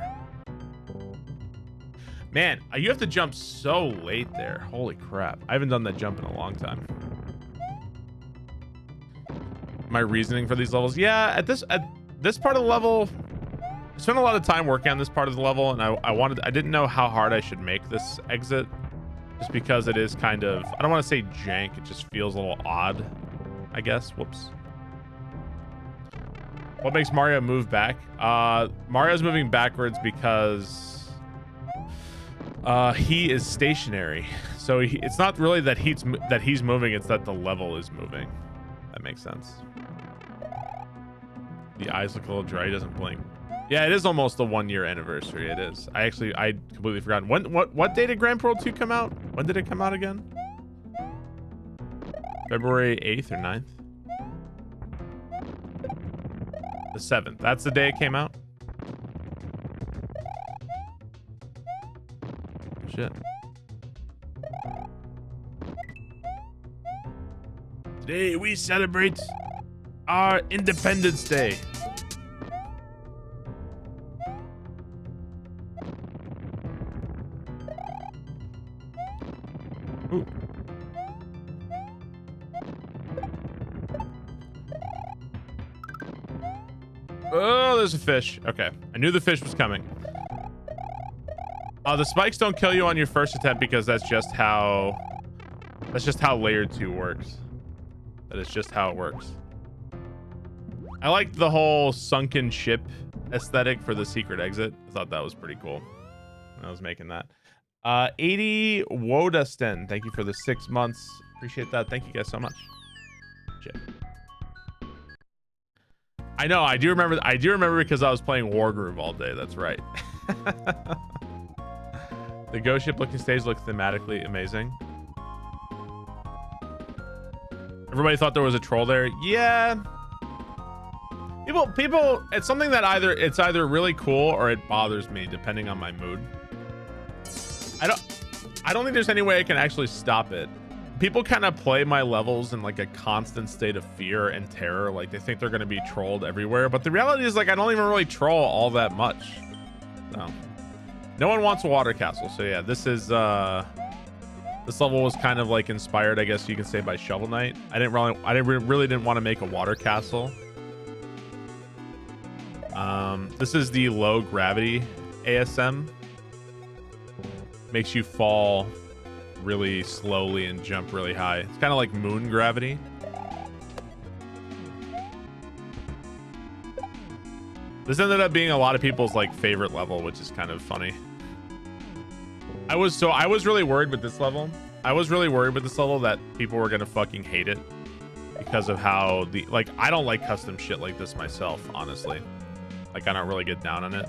Man, you have to jump so late there. Holy crap. I haven't done that jump in a long time. My reasoning for these levels. Yeah, at this part of the level, I spent a lot of time working on this part of the level, and I didn't know how hard I should make this exit, just because it is kind of, I don't want to say jank, it just feels a little odd, I guess. Whoops. What makes Mario move back? Mario's moving backwards because he is stationary. So it's not really that he's moving, it's that the level is moving. That makes sense. The eyes look a little dry. He doesn't blink. Yeah, it is almost the 1-year anniversary. It is. I completely forgot. What day did Grand Poo World 2 come out? When did it come out again? February 8th or 9th? The 7th. That's the day it came out? Shit. Today we celebrate our Independence Day. Ooh. Oh, there's a fish. Okay. I knew the fish was coming. The spikes don't kill you on your first attempt because that's just how layer 2 works. That is just how it works. I liked the whole sunken ship aesthetic for the secret exit. I thought that was pretty cool when I was making that. 80 Wodasten, thank you for the 6 months. Appreciate that. Thank you guys so much. Shit. I know, I do remember because I was playing Wargroove all day. That's right. The ghost ship looking stage looks thematically amazing. Everybody thought there was a troll there. Yeah. People, it's something that it's either really cool or it bothers me depending on my mood. I don't think there's any way I can actually stop it. People kind of play my levels in like a constant state of fear and terror. Like they think they're going to be trolled everywhere. But the reality is like, I don't even really troll all that much. So no one wants a water castle. So yeah, this is, this level was kind of like inspired, I guess you can say, by Shovel Knight. I really didn't want to make a water castle. This is the low gravity ASM. Makes you fall really slowly and jump really high. It's kind of like moon gravity. This ended up being a lot of people's like favorite level, which is kind of funny. I was really worried with this level. I was really worried with this level that people were gonna fucking hate it because of how I don't like custom shit like this myself, honestly. Like I don't really get down on it.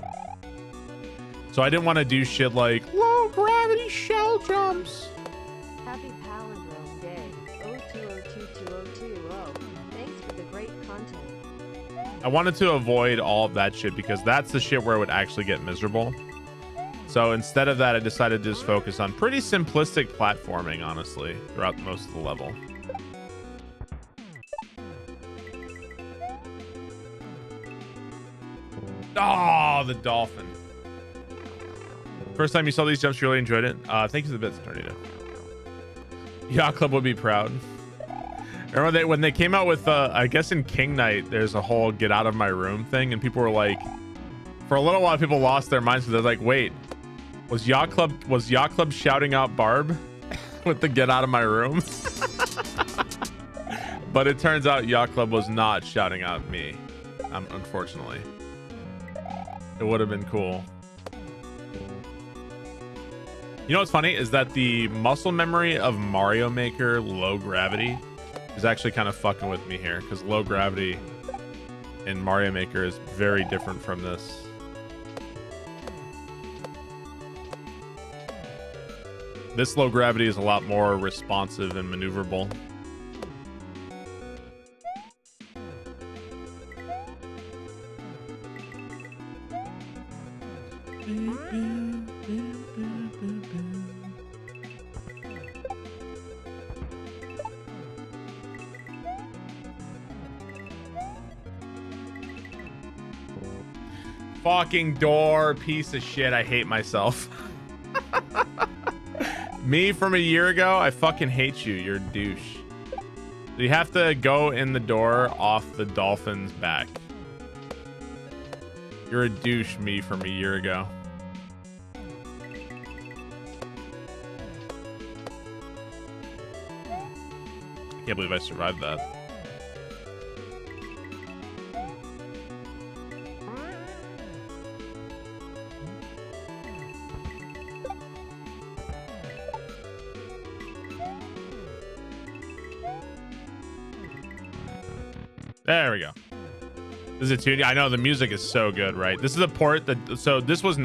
So I didn't want to do shit like low gravity shell jumps. Happy Palindrome Day. 0202220. Thanks for the great content. I wanted to avoid all of that shit because that's the shit where it would actually get miserable. So instead of that, I decided to just focus on pretty simplistic platforming, honestly, throughout most of the level. Oh, the dolphin. First time you saw these jumps, you really enjoyed it. Thank you for the bits, Tornado. Yacht Club would be proud. Remember when they came out with, I guess in King Knight, there's a whole get out of my room thing, and people were like, for a little while, people lost their minds because they're like, wait, was Yacht Club shouting out Barb with the get out of my room? But it turns out Yacht Club was not shouting out me, unfortunately. It would have been cool. You know what's funny is that the muscle memory of Mario Maker low gravity is actually kind of fucking with me here, because low gravity in Mario Maker is very different from this. This low gravity is a lot more responsive and maneuverable. Fucking door, piece of shit. I hate myself. Me from a year ago, I fucking hate you. You're a douche. You have to go in the door off the dolphin's back. You're a douche, me from a year ago. Can't believe I survived that. There we go. This is a tune. I know the music is so good, right? This is a port that, so this is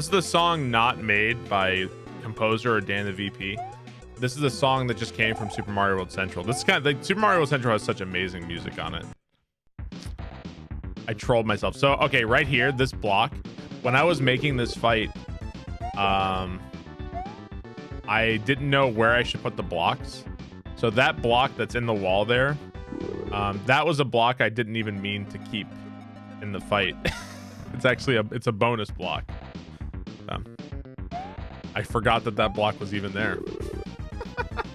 the song not made by composer or Dan the VP. This is a song that just came from Super Mario World Central. This is kind of like Super Mario World Central has such amazing music on it. I trolled myself. So, okay, right here, this block, when I was making this fight, I didn't know where I should put the blocks. So that block that's in the wall there, that was a block I didn't even mean to keep in the fight. It's actually it's a bonus block. I forgot that block was even there.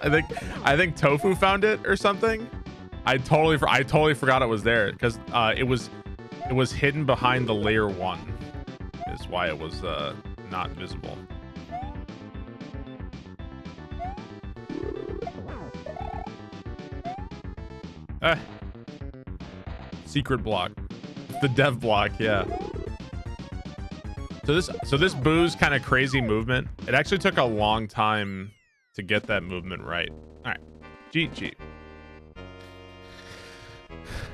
I think Tofu found it or something. I totally forgot it was there because it was hidden behind the layer 1 is why it was not visible. Secret block. The dev block, yeah. So this Boo's kind of crazy movement. It actually took a long time to get that movement right. All right, GG.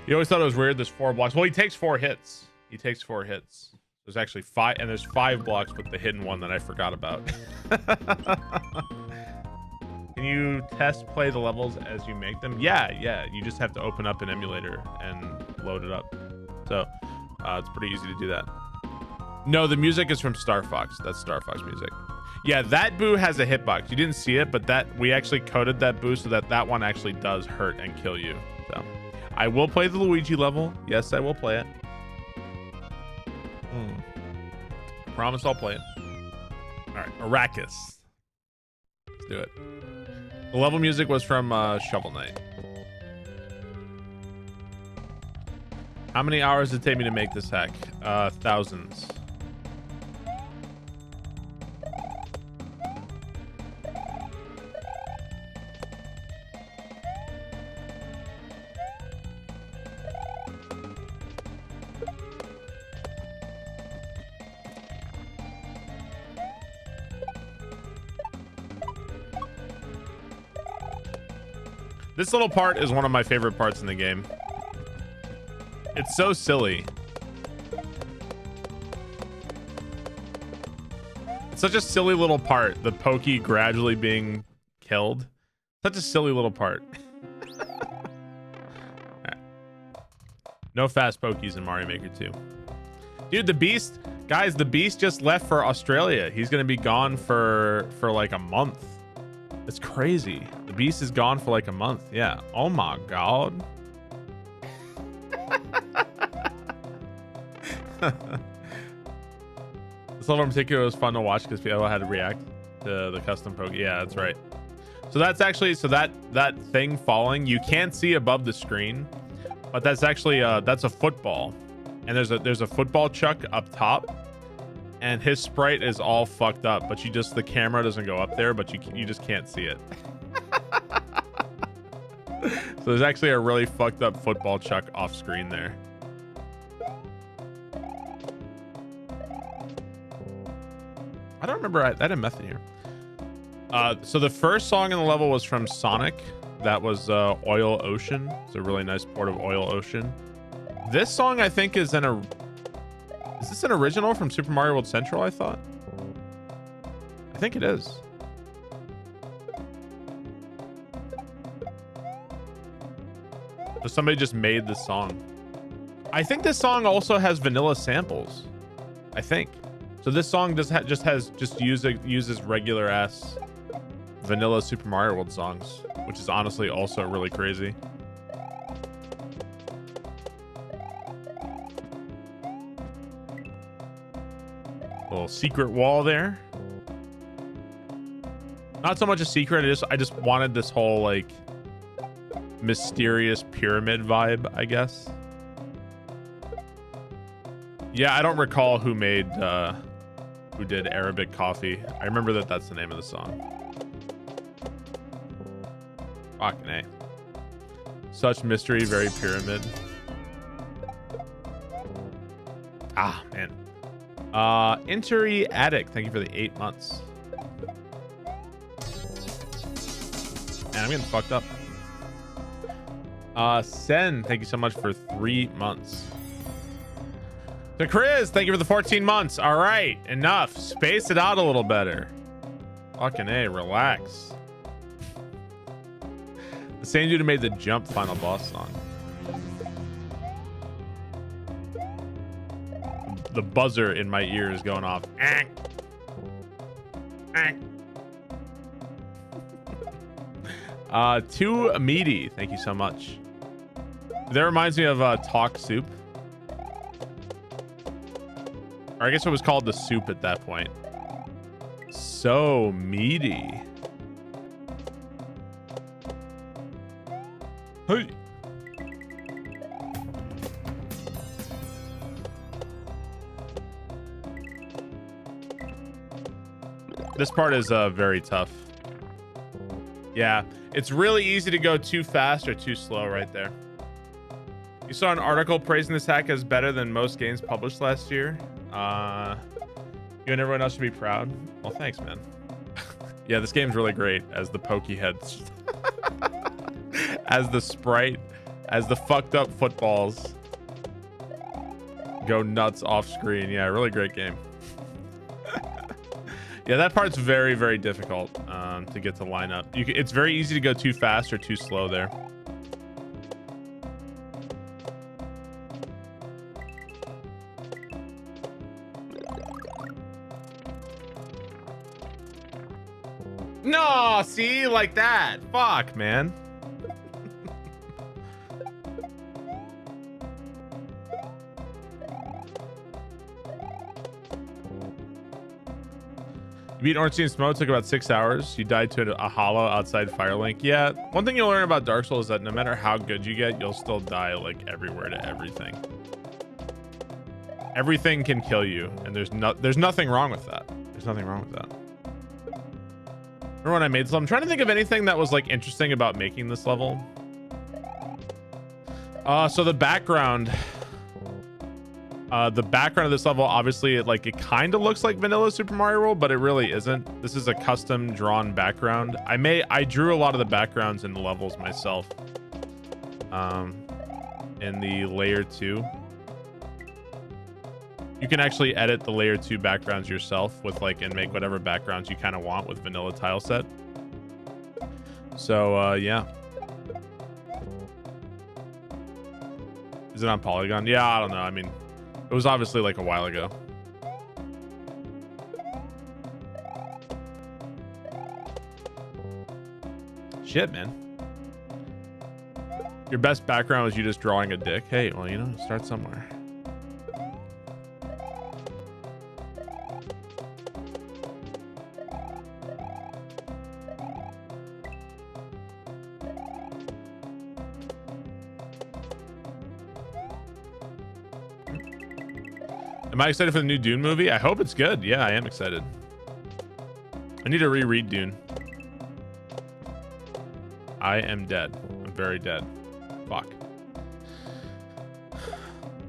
You always thought it was weird. There's 4 blocks. Well, he takes 4 hits. He takes 4 hits. There's actually 5, and there's 5 blocks with the hidden one that I forgot about. Can you test play the levels as you make them? Yeah. You just have to open up an emulator and load it up. So it's pretty easy to do that. No, the music is from Star Fox. That's Star Fox music. Yeah, that Boo has a hitbox. You didn't see it, but we actually coded that Boo so that one actually does hurt and kill you. So I will play the Luigi level. Yes, I will play it. Promise I'll play it. All right, Arrakis. Let's do it. The level music was from Shovel Knight. How many hours did it take me to make this hack? Thousands. This little part is one of my favorite parts in the game. It's so silly. It's such a silly little part. The Pokey gradually being killed. Such a silly little part. Right. No fast Pokeys in Mario Maker 2. Dude, the Beast, guys, the Beast just left for Australia. He's gonna be gone for like a month. It's crazy. The Beast is gone for like a month. Yeah. Oh my god. This level in particular was fun to watch because people had to react to the custom Pokey. Yeah, that's right. So that's actually that thing falling. You can't see above the screen, but that's actually that's a football, and there's a football chuck up top. And his sprite is all fucked up, but the camera doesn't go up there, but you just can't see it. So there's actually a really fucked up football chuck off screen there. I don't remember. I had a method here. So the first song in the level was from Sonic. That was Oil Ocean. It's a really nice port of Oil Ocean. This song I think is Is this an original from Super Mario World Central, I thought? I think it is. So somebody just made this song. I think this song also has vanilla samples. I think. So this song uses regular ass vanilla Super Mario World songs, which is honestly also really crazy. Little secret wall there. Not so much a secret. I just wanted this whole like mysterious pyramid vibe, I guess. Yeah, I don't recall who did Arabic Coffee. I remember that that's the name of the song. Fucking A. Such mystery, very pyramid. Ah, man. Intery Addict, thank you for the 8 months. Man, I'm getting fucked up. Sen, thank you so much for 3 months. To Chris, thank you for the 14 months. All right, enough. Space it out a little better. Fucking A, relax. The same dude who made the Jump final boss song. The buzzer in my ear is going off. Too meaty, thank you so much. That reminds me of Talk Soup. Or I guess it was called the soup at that point. So meaty. Hey. This part is very tough. Yeah, it's really easy to go too fast or too slow right there. You saw an article praising this hack as better than most games published last year. You and everyone else should be proud. Well, thanks, man. Yeah, this game's really great as the Pokey heads. As the sprite, as the fucked up footballs go nuts off screen. Yeah, really great game. Yeah, that part's very, very difficult to get to line up. It's very easy to go too fast or too slow there. No, see, like that. Fuck, man. You beat Ornstein and Smoke, took about 6 hours. You died to a hollow outside Firelink. Yeah, one thing you'll learn about Dark Souls is that no matter how good you get, you'll still die like everywhere to everything. Everything can kill you, and there's nothing wrong with that. There's nothing wrong with that. Remember when I made this level? I'm trying to think of anything that was like interesting about making this level. So the background of this level, obviously it kind of looks like vanilla Super Mario World, but it really isn't. This is a custom drawn background. I drew a lot of the backgrounds in the levels myself. In the layer 2. You can actually edit the layer 2 backgrounds yourself with and make whatever backgrounds you kind of want with vanilla tile set. So yeah. Is it on Polygon? Yeah, I don't know. I mean, it was obviously like a while ago. Shit, man. Your best background was you just drawing a dick. Hey, well, you know, start somewhere. Am I excited for the new Dune movie? I hope it's good. Yeah, I am excited. I need to reread Dune. I am dead. I'm very dead. Fuck.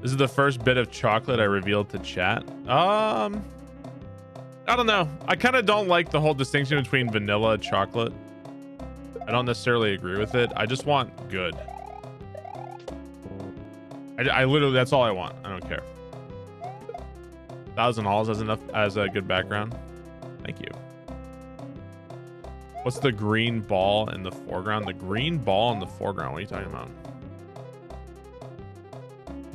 This is the first bit of chocolate I revealed to chat. I don't know. I kind of don't like the whole distinction between vanilla and chocolate. I don't necessarily agree with it. I just want good. I literally, that's all I want. I don't care. 1,000 halls as a good background. Thank you. What's the green ball in the foreground? The green ball in the foreground. What are you talking about?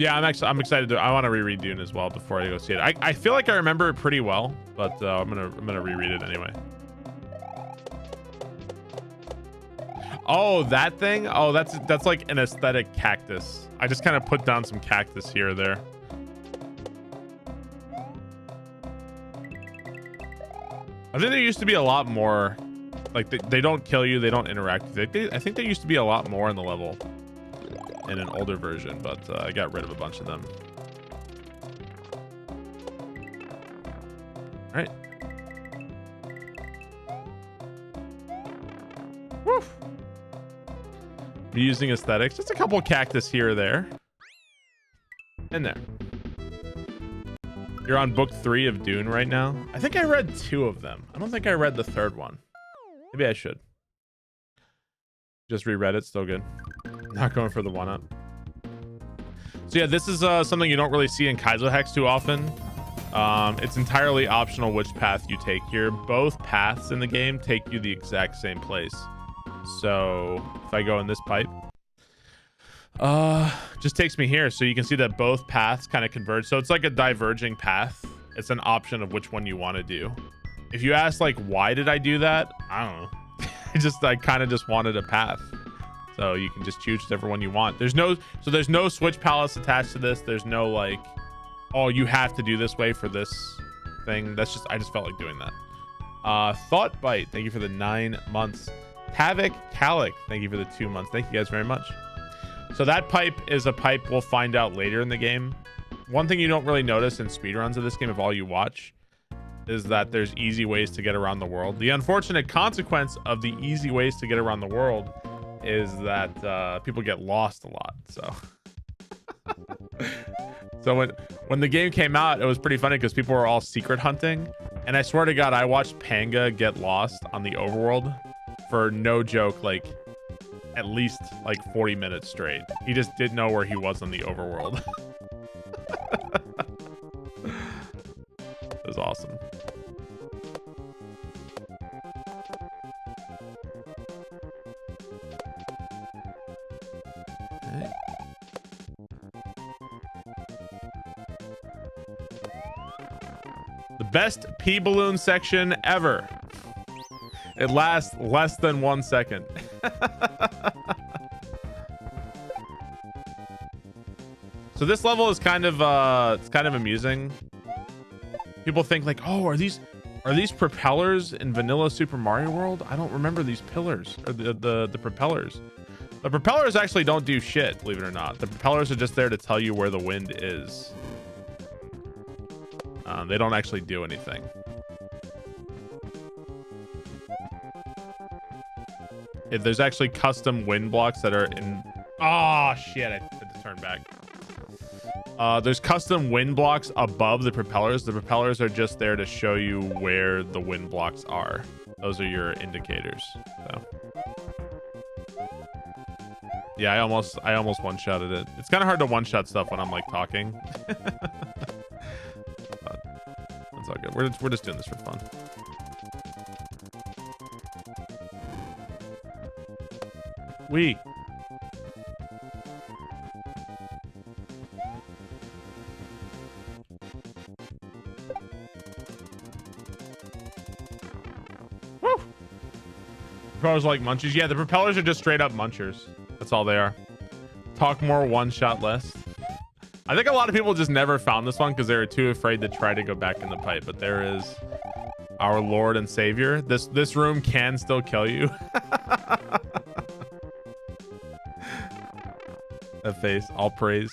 Yeah, I'm excited to. I want to reread Dune as well before I go see it. I feel like I remember it pretty well, but I'm gonna reread it anyway. Oh, that thing. Oh, that's like an aesthetic cactus. I just kind of put down some cactus here or there. I think there used to be a lot more. Like they don't kill you, they don't interact with you. I think there used to be a lot more in the level in an older version, but I got rid of a bunch of them. All right. Woo. Using aesthetics, just a couple cactus here or there. In there. You're on book 3 of Dune right now. I think I read 2 of them. I don't think I read the 3rd one. Maybe I should. Just reread it, still good. Not going for the 1-up. So yeah, this is something you don't really see in Kaizo Hex too often. It's entirely optional which path you take here. Both paths in the game take you the exact same place. So if I go in this pipe, just takes me here. So you can see that both paths kind of converge. So it's like a diverging path. It's an option of which one you want to do. If you ask like, why did I do that? I don't know. I kind of just wanted a path. So you can just choose whichever one you want. There's no switch palace attached to this. There's no like, oh, you have to do this way for this thing. I just felt like doing that. Thought Bite, thank you for the 9 months. Havoc Calic, thank you for the 2 months. Thank you guys very much. So that pipe is a pipe we'll find out later in the game. One thing you don't really notice in speedruns of this game, if all you watch, is that there's easy ways to get around the world. The unfortunate consequence of the easy ways to get around the world is that people get lost a lot. So when the game came out, it was pretty funny because people were all secret hunting, and I swear to God, I watched Panga get lost on the Overworld for no joke, like at least like 40 minutes straight. He just didn't know where he was on the Overworld. It was awesome. Okay. The best pea balloon section ever. It lasts less than 1 second. So this level is kind of it's kind of amusing. People think like, oh, are these propellers in vanilla Super Mario World? I don't remember these pillars or the propellers. The propellers actually don't do shit, believe it or not. The propellers are just there to tell you where the wind is. They don't actually do anything. There's actually custom wind blocks that are in... Oh, shit. I had to turn back. There's custom wind blocks above the propellers. The propellers are just there to show you where the wind blocks are. Those are your indicators. So. Yeah, I almost one-shotted it. It's kind of hard to one-shot stuff when I'm like talking. But that's all good. We're just doing this for fun. We. Woo! Propellers like munchers. Yeah, the propellers are just straight up munchers. That's all they are. Talk more, one shot less. I think a lot of people just never found this one because they were too afraid to try to go back in the pipe. But there is our Lord and Savior. This room can still kill you. That face, all praise.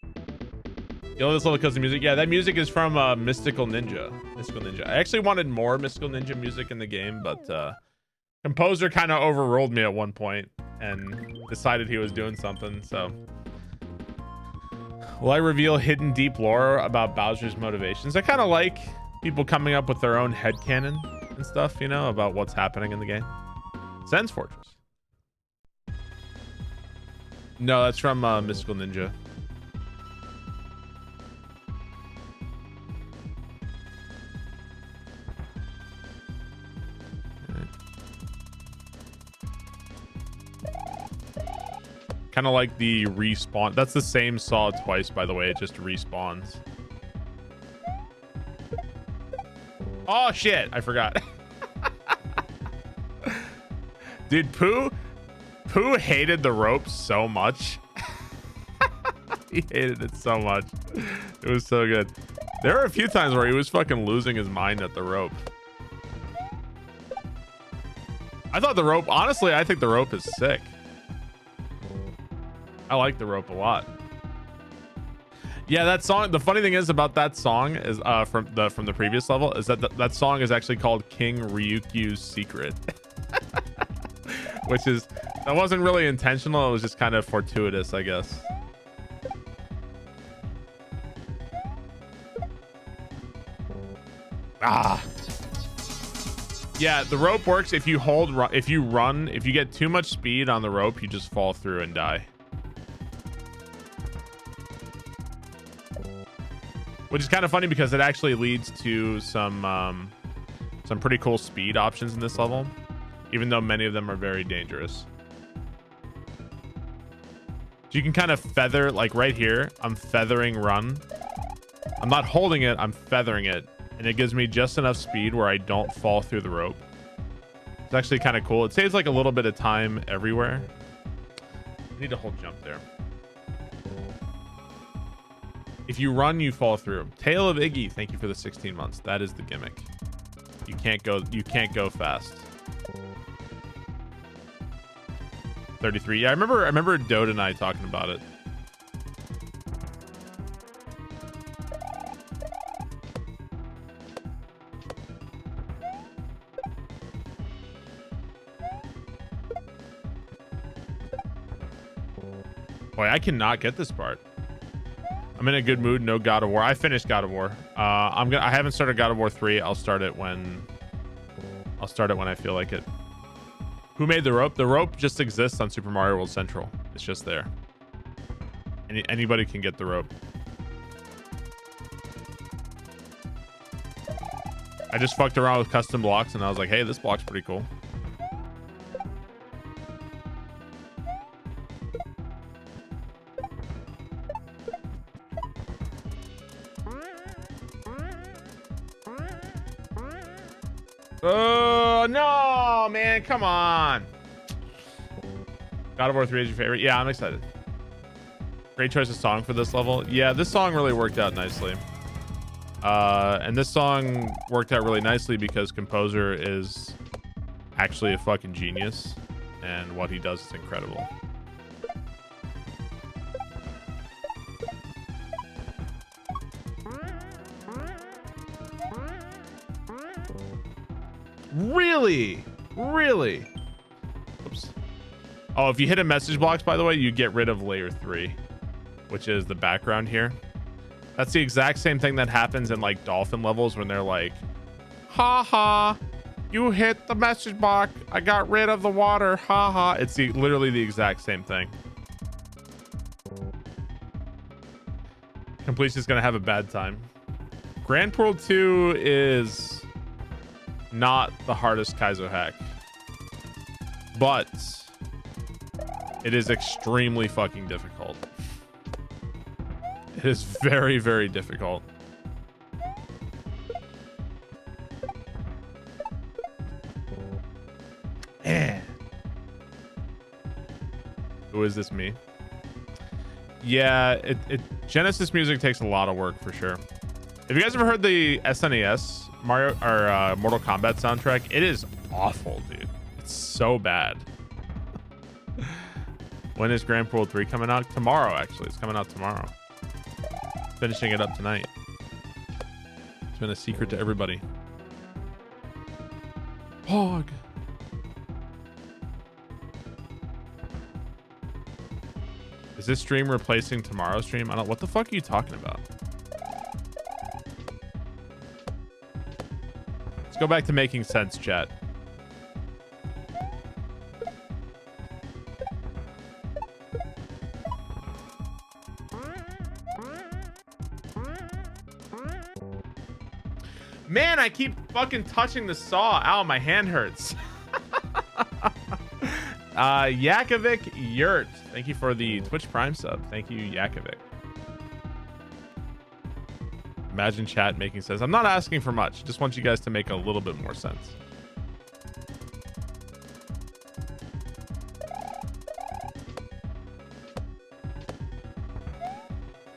You love this little cousin music. Yeah, that music is from Mystical Ninja. I actually wanted more Mystical Ninja music in the game, but composer kind of overruled me at one point and decided he was doing something. So, will I reveal hidden deep lore about Bowser's motivations? I kind of like people coming up with their own headcanon and stuff, you know, about what's happening in the game. Sen's Fortress. No, that's from Mystical Ninja. Kind kind of like the respawn. That's the same saw twice, by the way. It just respawns. Oh shit, I forgot. Dude, Pooh hated the rope so much. He hated it so much. It was so good. There were a few times where he was fucking losing his mind at the rope. I thought the rope, honestly, I think the rope is sick. I like the rope a lot. Yeah, that song, the funny thing is about that song is from the previous level is that that song is actually called King Ryukyu's Secret. Which is, that wasn't really intentional, it was just kind of fortuitous, I guess. Ah. Yeah, the rope works if you hold, if you run, if you get too much speed on the rope, you just fall through and die. Which is kind of funny because it actually leads to some pretty cool speed options in this level, even though many of them are very dangerous. So you can kind of feather, like right here, I'm feathering run. I'm not holding it, I'm feathering it. And it gives me just enough speed where I don't fall through the rope. It's actually kind of cool. It saves like a little bit of time everywhere. I need to hold jump there. If you run, you fall through. Tale of Iggy, thank you for the 16 months. That is the gimmick. You can't go fast. 33. Yeah, I remember Dode and I talking about it. Boy, I cannot get this part. I'm in a good mood. No God of War. I finished God of War. I haven't started God of War 3. I'll start it when I feel like it. Who made the rope? The rope just exists on Super Mario World Central. It's just there. Anybody can get the rope. I just fucked around with custom blocks and I was like, hey, this block's pretty cool. Oh, no, man. Come on. God of War 3 is your favorite? Yeah, I'm excited. Great choice of song for this level. Yeah, this song really worked out nicely. And this song worked out really nicely because composer is actually a fucking genius. And what he does is incredible. Really? Really? Oops. Oh, if you hit a message box, by the way, you get rid of layer 3, which is the background here. That's the exact same thing that happens in like dolphin levels when they're like, ha ha, you hit the message box. I got rid of the water. Ha ha. It's literally the exact same thing. Completion's gonna have a bad time. Grand Poo World 2 is not the hardest Kaizo hack, but it is extremely fucking difficult. It is very, very difficult. Man. Who is this, me? Yeah, Genesis music takes a lot of work for sure. Have you guys ever heard the SNES Mario or Mortal Kombat soundtrack? It is awful, dude. It's so bad. When is Grand Poo World 3 coming out? Tomorrow, actually. It's coming out tomorrow. Finishing it up tonight. It's been a secret to everybody. Pog. Is this stream replacing tomorrow's stream? I don't. What the fuck are you talking about? Let's go back to making sense, chat. Man, I keep fucking touching the saw. Ow, my hand hurts. Yakovic Yurt, thank you for the Twitch Prime sub. Thank you, Yakovic. Imagine chat making sense. I'm not asking for much. Just want you guys to make a little bit more sense.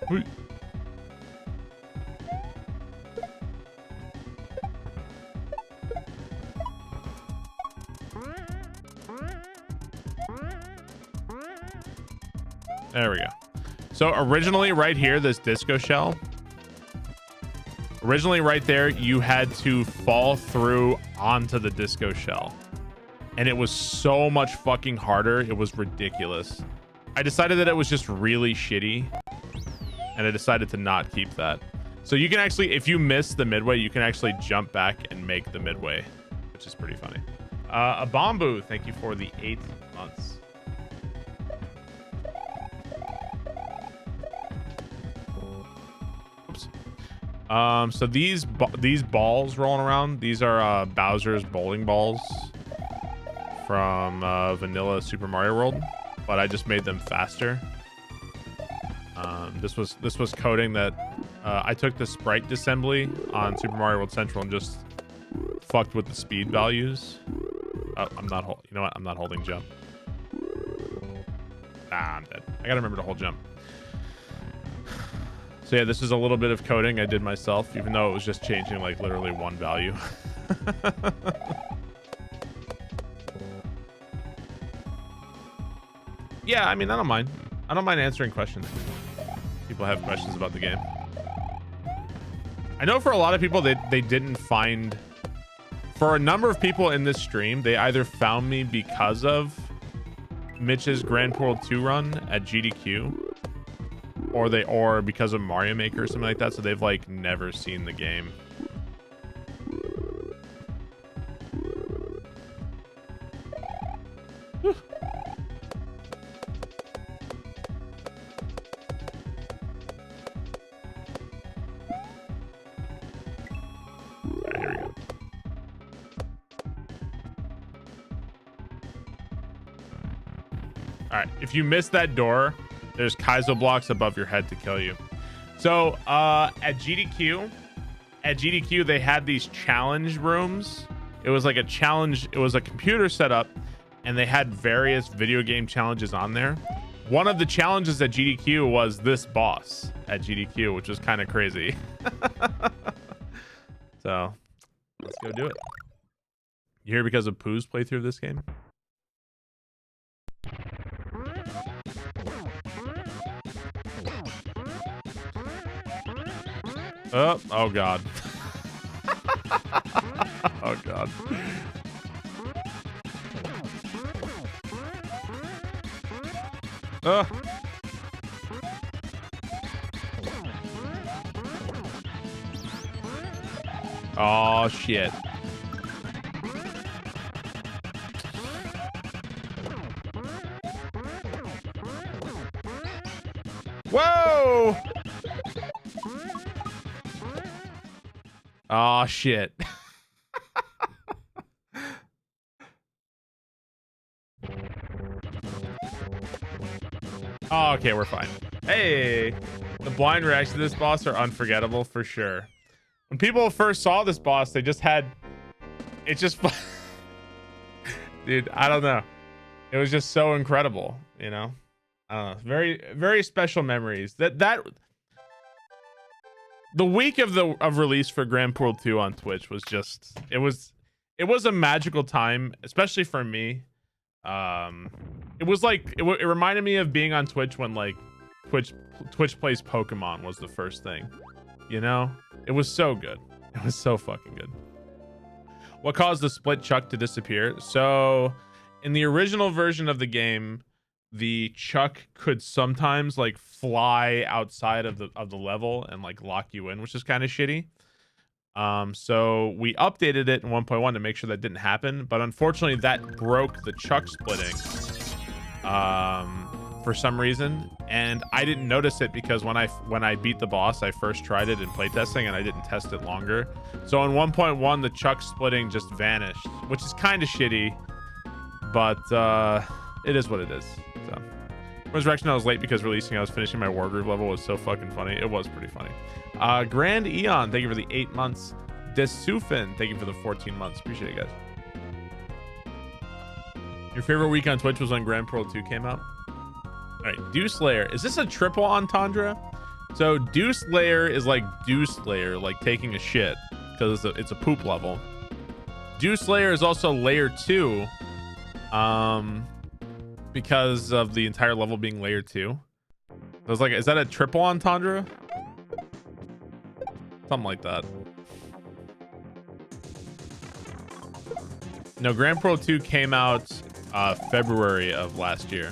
Wait. There we go. So originally right here, this disco shell, originally right there, you had to fall through onto the disco shell. And it was so much fucking harder. It was ridiculous. I decided that it was just really shitty. And I decided to not keep that. So you can actually, if you miss the midway, you can actually jump back and make the midway, which is pretty funny. A Bamboo, thank you for the 8 months. So these balls rolling around, these are Bowser's bowling balls from vanilla Super Mario World, but I just made them faster. This was coding that I took the sprite assembly on Super Mario World Central and just fucked with the speed values. Oh, I'm not you know what? I'm not holding jump. Ah, I'm dead. I gotta remember to hold jump. So yeah, this is a little bit of coding I did myself, even though it was just changing like literally one value. Yeah, I mean, I don't mind. I don't mind answering questions. People have questions about the game. I know for a lot of people, they didn't find... For a number of people in this stream, they either found me because of Mitch's Grand Poo World 2 run at GDQ, or because of Mario Maker or something like that, so they've like never seen the game. Alright, here we go. Alright, if you miss that door, there's Kaizo blocks above your head to kill you. So at GDQ, they had these challenge rooms. It was like a challenge. It was a computer setup, and they had various video game challenges on there. One of the challenges at GDQ was this boss at GDQ, which was kind of crazy. So let's go do it. You here because of Pooh's playthrough of this game? Oh god. Oh god. Oh shit. Whoa! Oh shit. Oh, okay, we're fine. Hey, the blind reactions to this boss are unforgettable for sure. When people first saw this boss, they just had... It's just... Dude, I don't know. It was just so incredible, you know? I don't know. Very, very special memories. The week of release for Grand Poo World 2 on Twitch was just... It was a magical time, especially for me. It was like... It reminded me of being on Twitch when, like, Twitch plays Pokemon was the first thing. You know? It was so good. It was so fucking good. What caused the split chuck to disappear? So, in the original version of the game, the chuck could sometimes like fly outside of the level and like lock you in, which is kind of shitty. So we updated it in 1.1 to make sure that didn't happen, but unfortunately that broke the chuck splitting for some reason, and I didn't notice it because when I beat the boss, I first tried it in playtesting and I didn't test it longer. So in 1.1 the chuck splitting just vanished, which is kind of shitty, but it is what it is. So Resurrection, I was late because releasing, I was finishing my Wargroove level, was so fucking funny. It was pretty funny. Grand Eon, thank you for the 8 months. Desufin, thank you for the 14 months. Appreciate it, guys. Your favorite week on Twitch was when Grand Poo World 2 came out? All right, Deuce Layer. Is this a triple entendre? So Deuce Layer is like Deuce Layer, like taking a shit, because it's a poop level. Deuce Layer is also layer 2, because of the entire level being layer 2. So I was like, is that a triple entendre? Something like that. No, Grand Poo World 2 came out February of last year.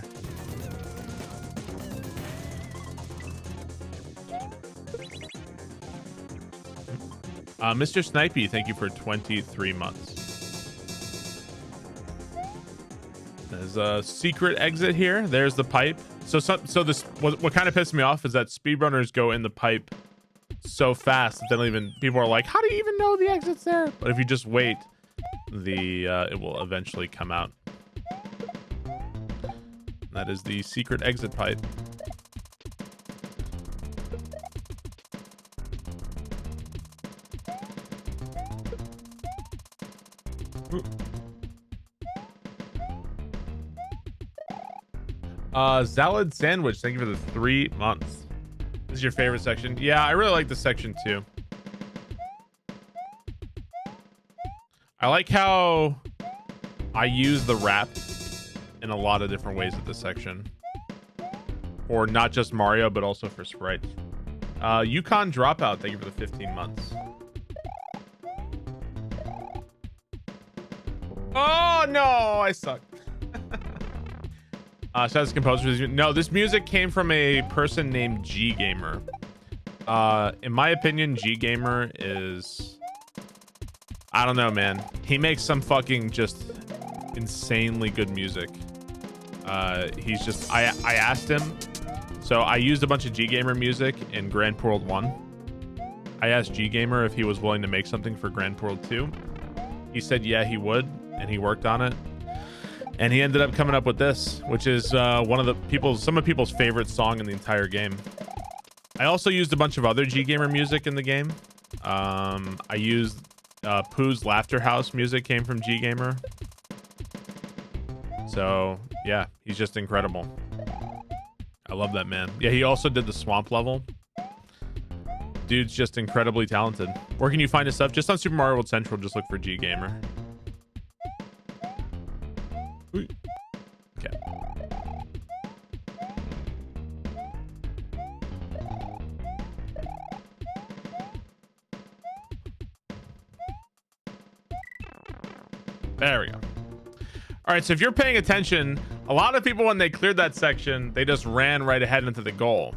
Mr. Snipey, thank you for 23 months. There's a secret exit here. There's the pipe. So this what kind of pissed me off is that speedrunners go in the pipe so fast that they don't even, people are like, how do you even know the exit's there? But if you just wait, it will eventually come out. That is the secret exit pipe. Salad Sandwich, thank you for the 3 months. This is your favorite section? Yeah, I really like this section too. I like how I use the rap in a lot of different ways at this section. For not just Mario, but also for sprites. Yukon Dropout, thank you for the 15 months. Oh no, I suck. Shout out to composers. No, this music came from a person named G Gamer. In my opinion, G Gamer is, I don't know, man. He makes some fucking just insanely good music. He's just, I asked him. So I used a bunch of G Gamer music in Grand Poo World 1. I asked G Gamer if he was willing to make something for Grand Poo World 2. He said, yeah, he would. And he worked on it. And he ended up coming up with this, which is some of people's favorite song in the entire game. I also used a bunch of other G Gamer music in the game. I used Pooh's Laughter House music came from G Gamer. So yeah, he's just incredible. I love that man. Yeah, he also did the swamp level. Dude's just incredibly talented. Where can you find his stuff? Just on Super Mario World Central, just look for G Gamer. Okay. There we go. All right, so if you're paying attention, a lot of people, when they cleared that section, they just ran right ahead into the goal.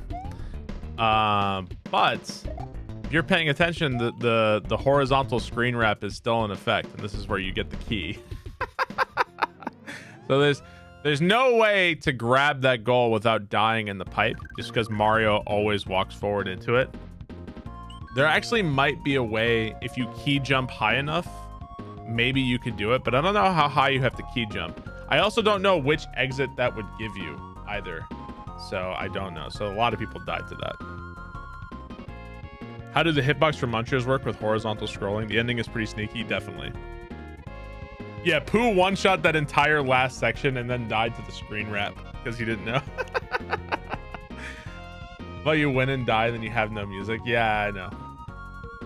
But if you're paying attention, the horizontal screen wrap is still in effect, and this is where you get the key. So there's no way to grab that goal without dying in the pipe, just because Mario always walks forward into it. There actually might be a way, if you key jump high enough, maybe you could do it, but I don't know how high you have to key jump. I also don't know which exit that would give you either, so I don't know. So a lot of people died to that. How do the hitbox for munchers work with horizontal scrolling? The ending is pretty sneaky, definitely. Yeah, Pooh one-shot that entire last section and then died to the screen wrap because he didn't know. Well, you win and die, then you have no music. Yeah, I know.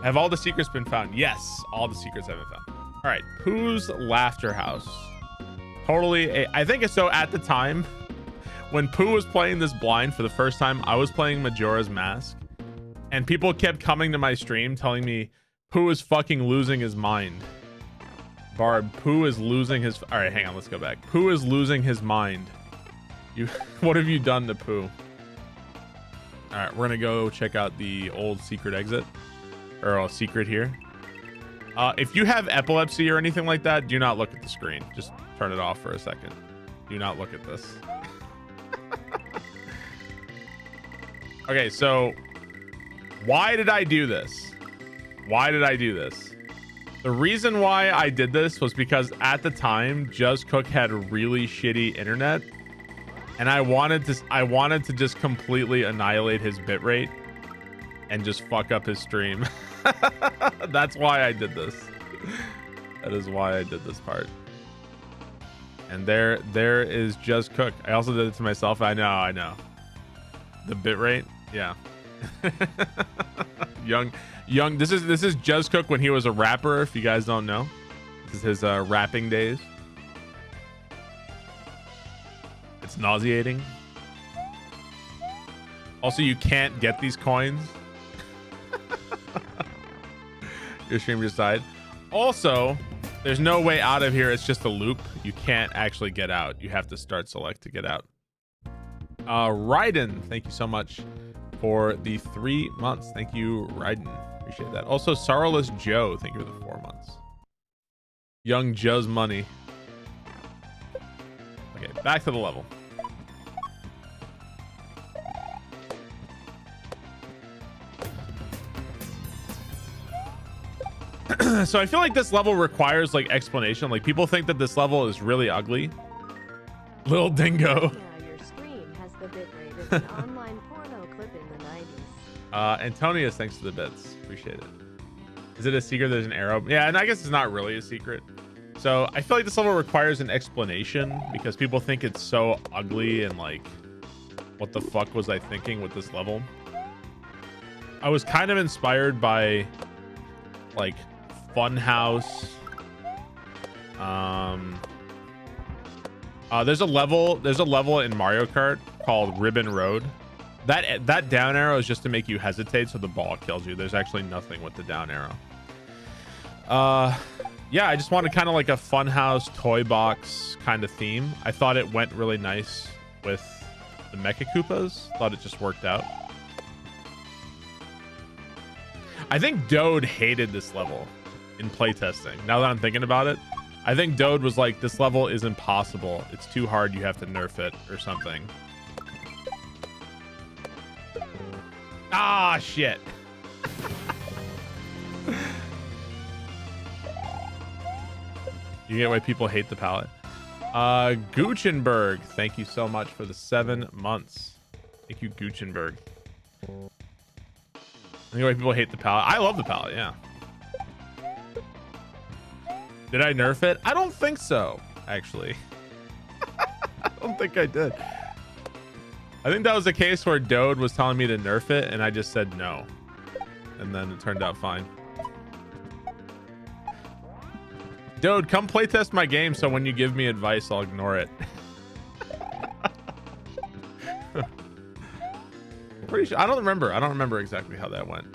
Have all the secrets been found? Yes, all the secrets have been found. All right, Pooh's Laughter House. Totally, I think it's so at the time, when Pooh was playing this blind for the first time, I was playing Majora's Mask. And people kept coming to my stream telling me, Pooh is fucking losing his mind. Barb, Pooh is losing his... All right, hang on, let's go back. Pooh is losing his mind. What have you done to Pooh? All right, we're gonna go check out the old secret exit. Or a secret here. If you have epilepsy or anything like that, do not look at the screen. Just turn it off for a second. Do not look at this. Okay, so... why did I do this? Why did I do this? The reason why I did this was because at the time, Just Cook had really shitty internet and I wanted to just completely annihilate his bitrate and just fuck up his stream. That's why I did this. That is why I did this part. And there is Just Cook. I also did it to myself. I know. The bitrate, yeah. young. This is Just Cook when he was a rapper. If you guys don't know, this is his rapping days. It's nauseating. Also, you can't get these coins. Your stream just died. Also, there's no way out of here. It's just a loop. You can't actually get out. You have to start select to get out. Ryden, thank you so much for the 3 months. Thank you, Ryden. Appreciate that. Also, Sorrowless Joe, thank you for the 4 months. Young Joe's money. Okay, back to the level. So I feel like this level requires like explanation. Like people think that this level is really ugly. Little dingo. Yeah, your screen has the bitrate of an online porno clip in the 90s. Antonius, thanks for the bits. Appreciate it. Is it a secret? There's an arrow. Yeah, and I guess it's not really a secret. So I feel like this level requires an explanation because people think it's so ugly and like, what the fuck was I thinking with this level? I was kind of inspired by like Funhouse. There's a level in Mario Kart called Ribbon Road. That down arrow is just to make you hesitate so the ball kills you. There's actually nothing with the down arrow. Yeah, I just wanted kind of like a Funhouse toy box kind of theme. I thought it went really nice with the Mecha Koopas. Thought it just worked out. I think Dode hated this level in playtesting. Now that I'm thinking about it, I think Dode was like, this level is impossible. It's too hard. You have to nerf it or something. Ah, shit. You get why people hate the palette. Guchenberg, thank you so much for the 7 months. Thank you, Guchenberg. I think why people hate the palette. I love the palette, yeah. Did I nerf it? I don't think so, actually. I don't think I did. I think that was a case where Dode was telling me to nerf it, and I just said no. And then it turned out fine. Dode, come playtest my game so when you give me advice, I'll ignore it. Pretty sure. I don't remember exactly how that went.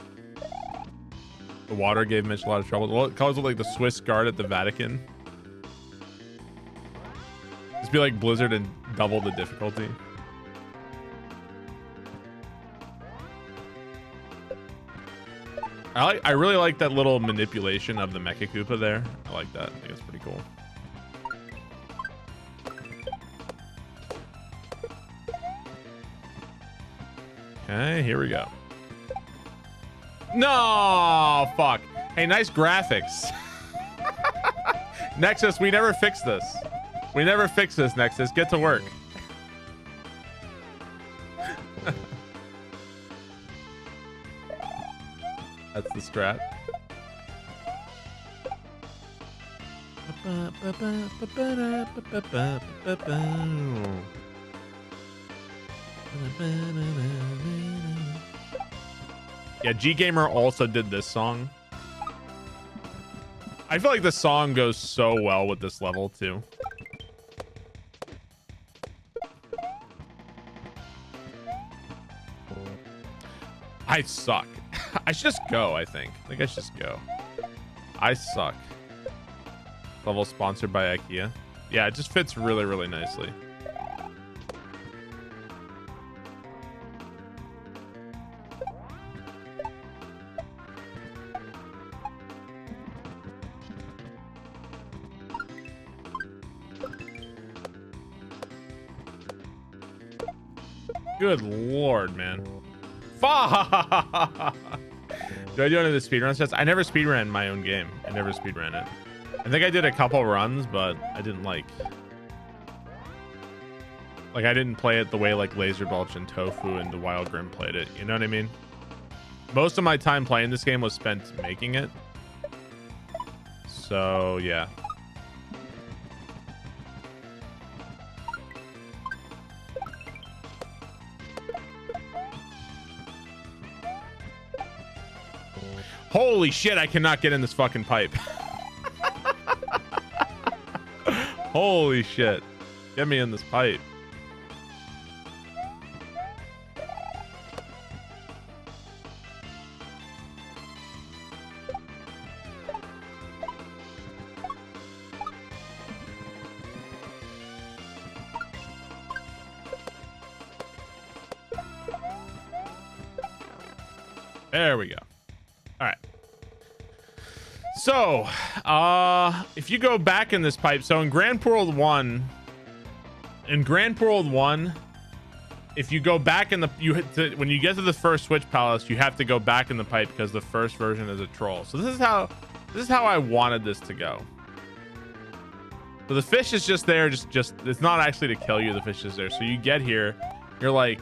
The water gave Mitch a lot of trouble. The colors look like the Swiss Guard at the Vatican. Just be like Blizzard and double the difficulty. I really like that little manipulation of the Mecha Koopa there. I like that. I think it's pretty cool. Okay, here we go. No, fuck. Hey, nice graphics. Nexus, we never fixed this. We never fixed this, Nexus. Get to work. That's the strat. Yeah, G Gamer also did this song. I feel like the song goes so well with this level too. I suck. I should just go, I think. I should just go. I suck. Level sponsored by IKEA. Yeah, it just fits really, really nicely. Good lord, man. Fuck! Do I do any of the speedrun sets? I never speedran my own game. I never speedran it. I think I did a couple runs, but I didn't like. Like I didn't play it the way like Laser Belch and Tofu and the Wild Grim played it. You know what I mean? Most of my time playing this game was spent making it. So yeah. Holy shit, I cannot get in this fucking pipe. Holy shit. Get me in this pipe. There we go. All right. So, if you go back in this pipe, so in Grand Poo World 1, if you go back in the, when you get to the first Switch Palace, you have to go back in the pipe because the first version is a troll. So this is how I wanted this to go. So the fish is just there, just it's not actually to kill you. The fish is there. So you get here, you're like,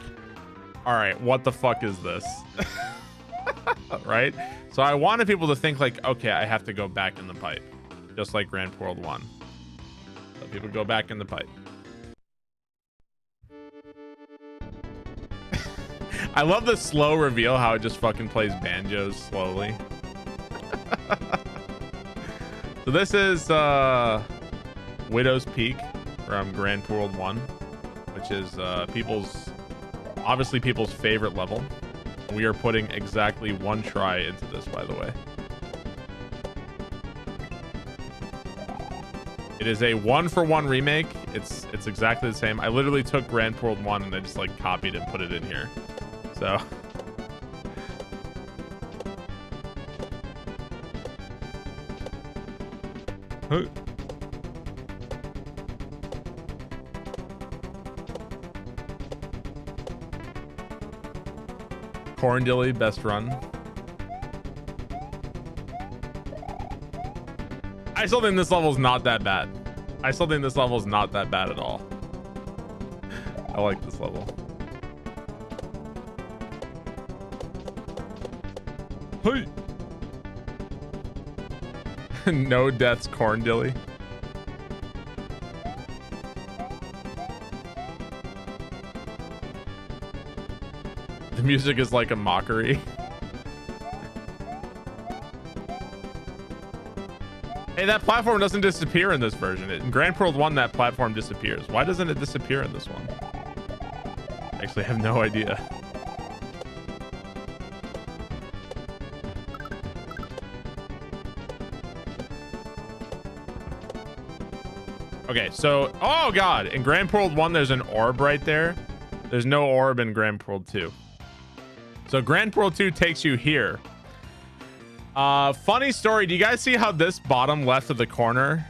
all right, what the fuck is this? Right? So I wanted people to think like, okay, I have to go back in the pipe, just like Grand Poo World 1. So people go back in the pipe. I love the slow reveal, how it just fucking plays banjos slowly. So this is Widow's Peak from Grand Poo World 1, which is obviously people's favorite level. We are putting exactly one try into this, by the way. It is a 1-for-1 remake. It's exactly the same. I literally took Grand Poo World 1 and I just like copied and put it in here. So Corndilly, best run. I still think this level is not that bad. I still think this level is not that bad at all. I like this level. Hey. No deaths, Corndilly. The music is like a mockery. Hey, that platform doesn't disappear in this version. In Grand Poo World 1, that platform disappears. Why doesn't it disappear in this one? Actually, I have no idea. Okay, so, oh god, in Grand Poo World 1, there's an orb right there. There's no orb in Grand Poo World 2. So Grand Poo World 2 takes you here. Funny story. Do you guys see how this bottom left of the corner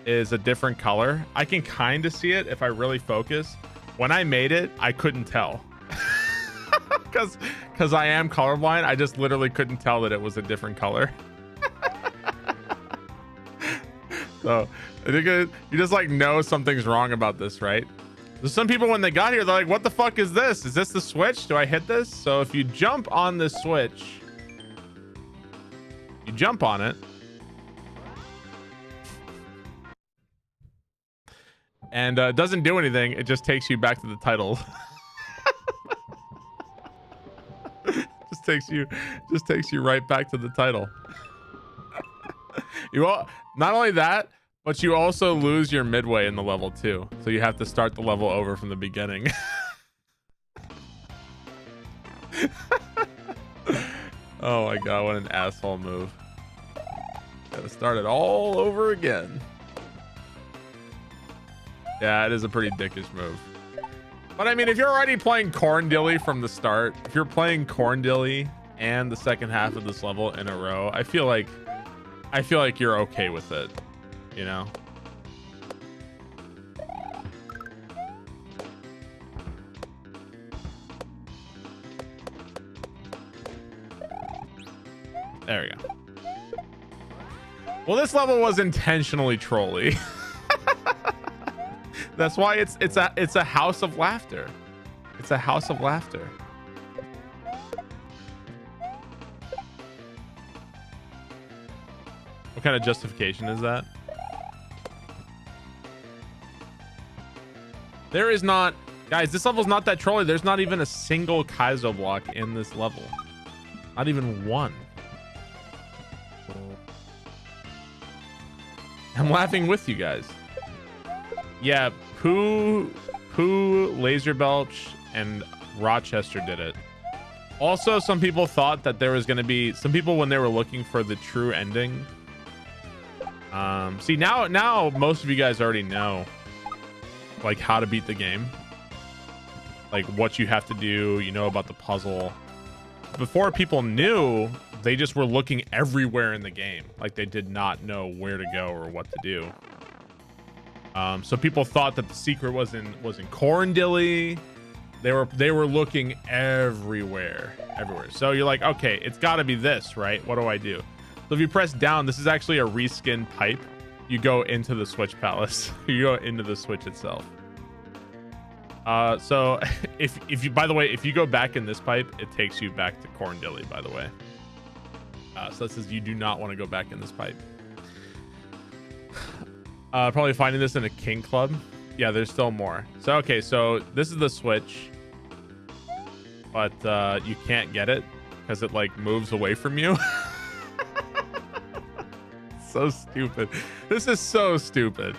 is a different color? I can kind of see it if I really focus. When I made it, I couldn't tell. Because I am colorblind. I just literally couldn't tell that it was a different color. So I think you just like know something's wrong about this, right? So some people, when they got here, they're like, what the fuck is this? Is this the switch? Do I hit this? So if you jump on this switch, you jump on it, and it doesn't do anything. It just takes you back to the title. just takes you right back to the title. You all, not only that, but you also lose your midway in the level too. So you have to start the level over from the beginning. Oh my god, what an asshole move. Gotta start it all over again. Yeah, it is a pretty dickish move. But I mean, if you're already playing Corndilly from the start, if you're playing Corndilly and the second half of this level in a row, I feel like you're okay with it, you know? There we go. Well, this level was intentionally trolly. That's why it's a house of laughter. It's a house of laughter. What kind of justification is that? There is not, guys, this level's not that trolly. There's not even a single Kaizo block in this level. Not even one. I'm laughing with you guys. Yeah, Pooh, Laser Belch, and Rochester did it. Also, some people thought that there was going to be some people when they were looking for the true ending. See, now most of you guys already know like how to beat the game, like what you have to do, you know, about the puzzle. Before people knew, they just were looking everywhere in the game. Like they did not know where to go or what to do. So people thought that the secret was in Corndilly. They were looking everywhere. So you're like, okay, it's got to be this, right? What do I do? So if you press down, this is actually a reskin pipe. You go into the Switch Palace. You go into the Switch itself. So if you, by the way, if you go back in this pipe, it takes you back to Corndilly, by the way. So that says you do not want to go back in this pipe. Probably finding this in a King Club. Yeah, there's still more. So, okay, so this is the Switch, but you can't get it because it like moves away from you. So stupid. This is so stupid.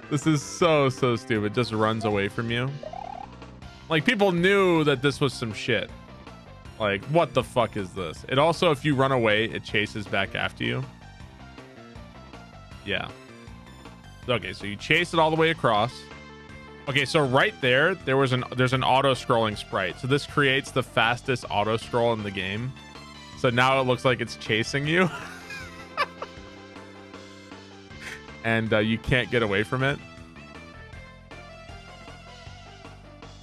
This is so stupid. Just runs away from you. Like people knew that this was some shit. Like what the fuck is this? It also, if you run away, it chases back after you. Yeah. Okay, so you chase it all the way across. Okay, so right there's an auto scrolling sprite. So this creates the fastest auto scroll in the game. So now it looks like it's chasing you. And you can't get away from it.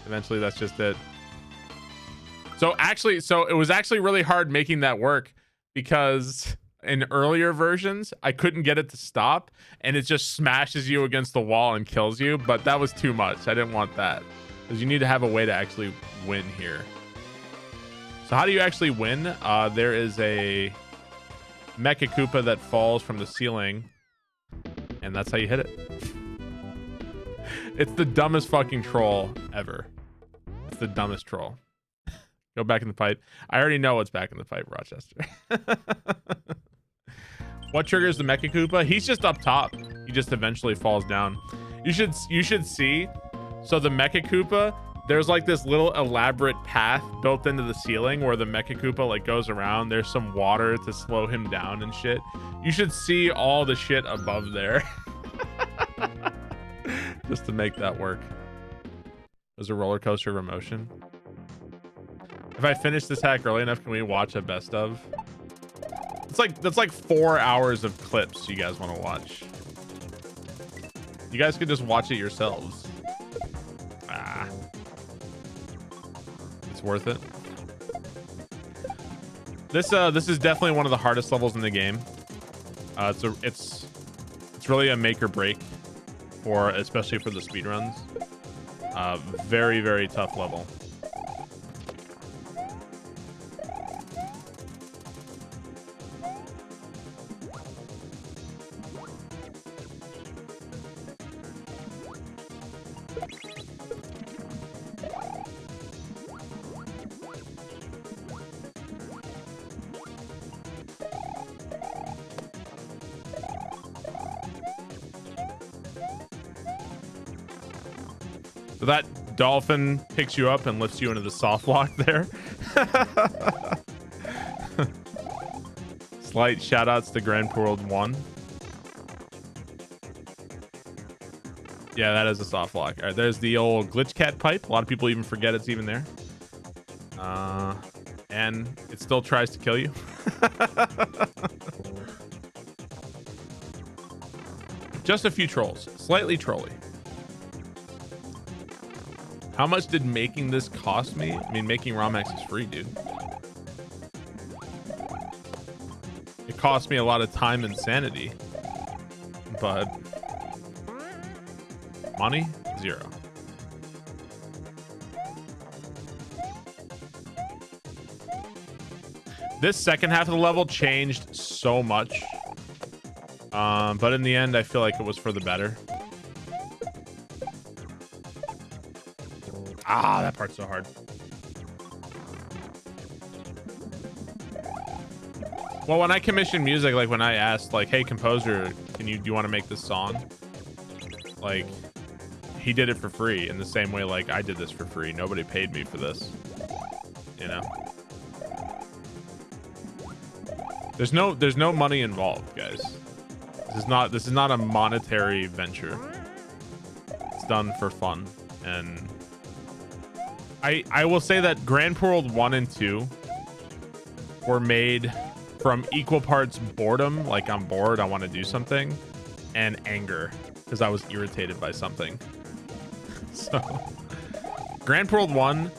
Eventually, that's just it. So it was actually really hard making that work because in earlier versions, I couldn't get it to stop and it just smashes you against the wall and kills you. But that was too much. I didn't want that because you need to have a way to actually win here. So how do you actually win? There is a Mecha Koopa that falls from the ceiling. And that's how you hit it. It's the dumbest fucking troll ever. It's the dumbest troll. Go back in the pipe. I already know what's back in the pipe, Rochester. What triggers the Mecha Koopa? He's just up top. He just eventually falls down. You should see. So the Mecha Koopa, there's like this little elaborate path built into the ceiling where the Mecha Koopa like goes around. There's some water to slow him down and shit. You should see all the shit above there. Just to make that work. There's a roller coaster of emotion. If I finish this hack early enough, can we watch a best of? That's like 4 hours of clips you guys want to watch. You guys could just watch it yourselves. It's worth it. This is definitely one of the hardest levels in the game. It's really a make or break especially for the speedruns. Very, very tough level. So that dolphin picks you up and lifts you into the soft lock there. Slight shout outs to Grand Poo World 1. Yeah, that is a soft lock. All right, there's the old glitch cat pipe. A lot of people even forget it's even there. And it still tries to kill you. Just a few trolls. Slightly trolly. How much did making this cost me? I mean, making ROMX is free, dude. It cost me a lot of time and sanity. But money? 0. This second half of the level changed so much. But in the end, I feel like it was for the better. Ah, that part's so hard. Well, when I commissioned music, like when I asked, like, hey, composer, do you want to make this song? Like, he did it for free in the same way, like, I did this for free. Nobody paid me for this. You know? There's no money involved, guys. This is not a monetary venture. It's done for fun. And I will say that Grand Poo World 1 and 2 were made from equal parts boredom, like I'm bored, I want to do something, and anger because I was irritated by something. So Grand Poo World 1,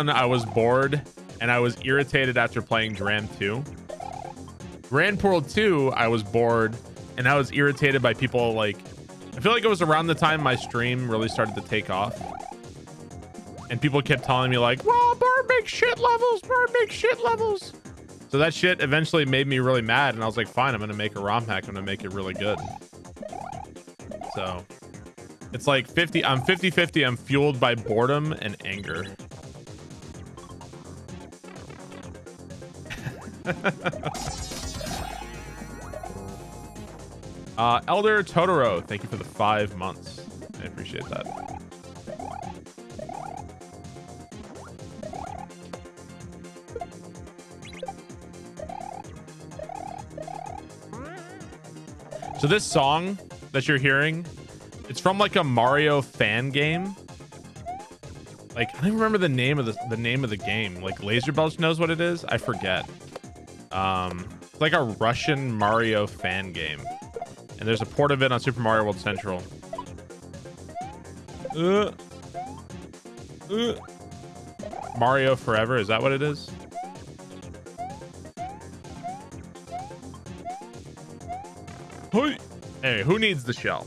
I was bored and I was irritated after playing Dram 2. Grand Poo World 2, I was bored and I was irritated by people. Like, I feel like it was around the time my stream really started to take off. And people kept telling me like, well, Barb makes shit levels, Barb makes shit levels. So that shit eventually made me really mad. And I was like, fine, I'm going to make a ROM hack. I'm going to make it really good. So it's like I'm 50-50. I'm fueled by boredom and anger. Elder Totoro, thank you for the 5 months. I appreciate that. So this song that you're hearing, it's from like a Mario fan game. Like, I don't even remember the name of the game. Like, Laser Belch knows what it is. I forget. It's like a Russian Mario fan game. And there's a port of it on Super Mario World Central. Mario Forever, is that what it is? Anyway, who needs the shell?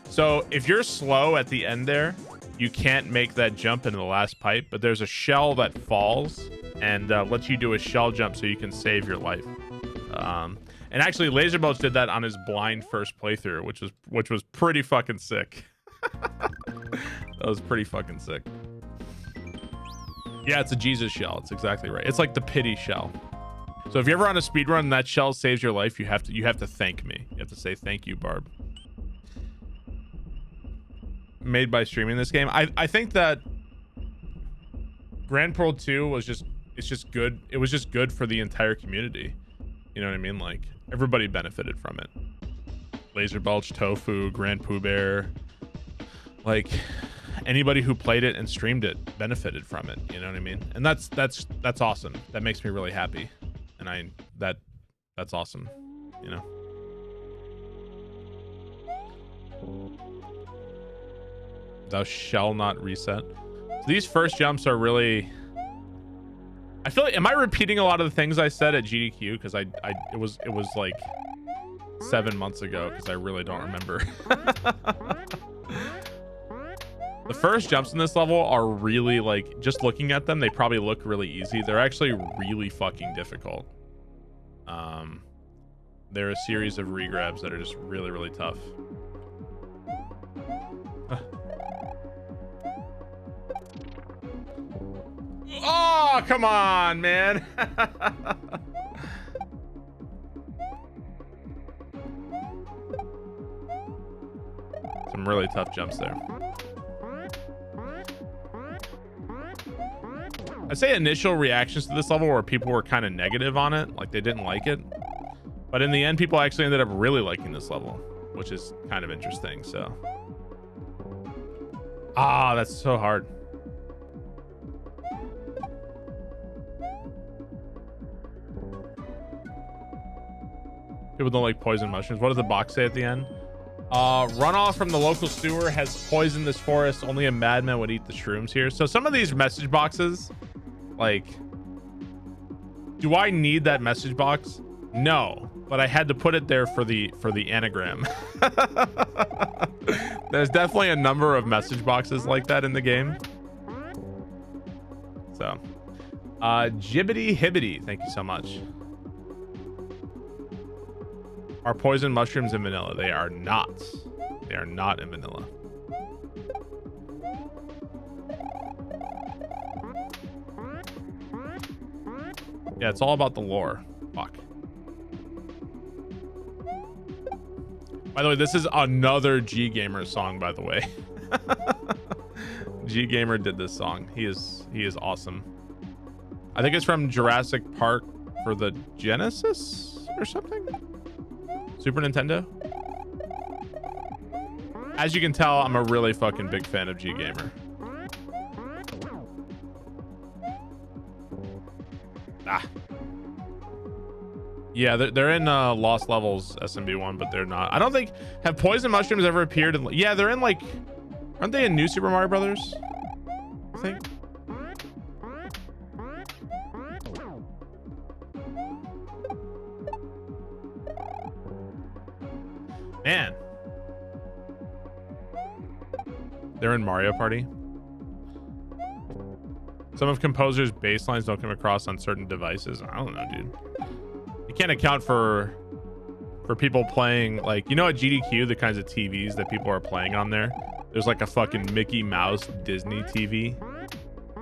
So if you're slow at the end there, you can't make that jump into the last pipe, but there's a shell that falls and lets you do a shell jump so you can save your life. And actually, Laser Belch did that on his blind first playthrough, which was pretty fucking sick. That was pretty fucking sick. Yeah, it's a Jesus shell. It's exactly right. It's like the pity shell. So if you're ever on a speedrun and that shell saves your life, you have to thank me. You have to say thank you, Barb. Made by streaming this game. I think that Grand Poo World 2 was just good. It was just good for the entire community. You know what I mean? Like, everybody benefited from it. Laser Belch, Tofu, Grand Pooh Bear. Like, anybody who played it and streamed it benefited from it. You know what I mean? And that's awesome. That makes me really happy. And that's awesome, you know. Thou shall not reset. So these first jumps are really, I feel like, am I repeating a lot of the things I said at GDQ? Because it was like 7 months ago, because I really don't remember. The first jumps in this level are really, like, just looking at them, they probably look really easy. They're actually really fucking difficult. They're a series of regrabs that are just really, really tough. Oh, come on, man. Some really tough jumps there. I'd say initial reactions to this level where people were kind of negative on it, like they didn't like it. But in the end, people actually ended up really liking this level, which is kind of interesting, so. Ah, that's so hard. People don't like poison mushrooms. What does the box say at the end? Runoff from the local sewer has poisoned this forest. Only a madman would eat the shrooms here. So some of these message boxes, like, do I need that message box? No. but I had to put it there for the anagram. There's definitely a number of message boxes like that in the game. So, Jibbity Hibbity, thank you so much. Are poison mushrooms in vanilla? They are not. They are not in vanilla. Yeah, it's all about the lore. Fuck. By the way, this is another G Gamer song, by the way. G Gamer did this song. He is awesome. I think it's from Jurassic Park for the Genesis or something. Super Nintendo. As you can tell, I'm a really fucking big fan of G Gamer. Ah. Yeah, they're in Lost Levels SMB1, but they're not. I don't think... Have poison mushrooms ever appeared in... Yeah, they're in like... Aren't they in New Super Mario Brothers? I think. Man. They're in Mario Party. Some of composers' bass lines don't come across on certain devices. I don't know, dude. You can't account for people playing, like, you know, at GDQ, the kinds of TVs that people are playing on there. There's like a fucking Mickey Mouse Disney TV.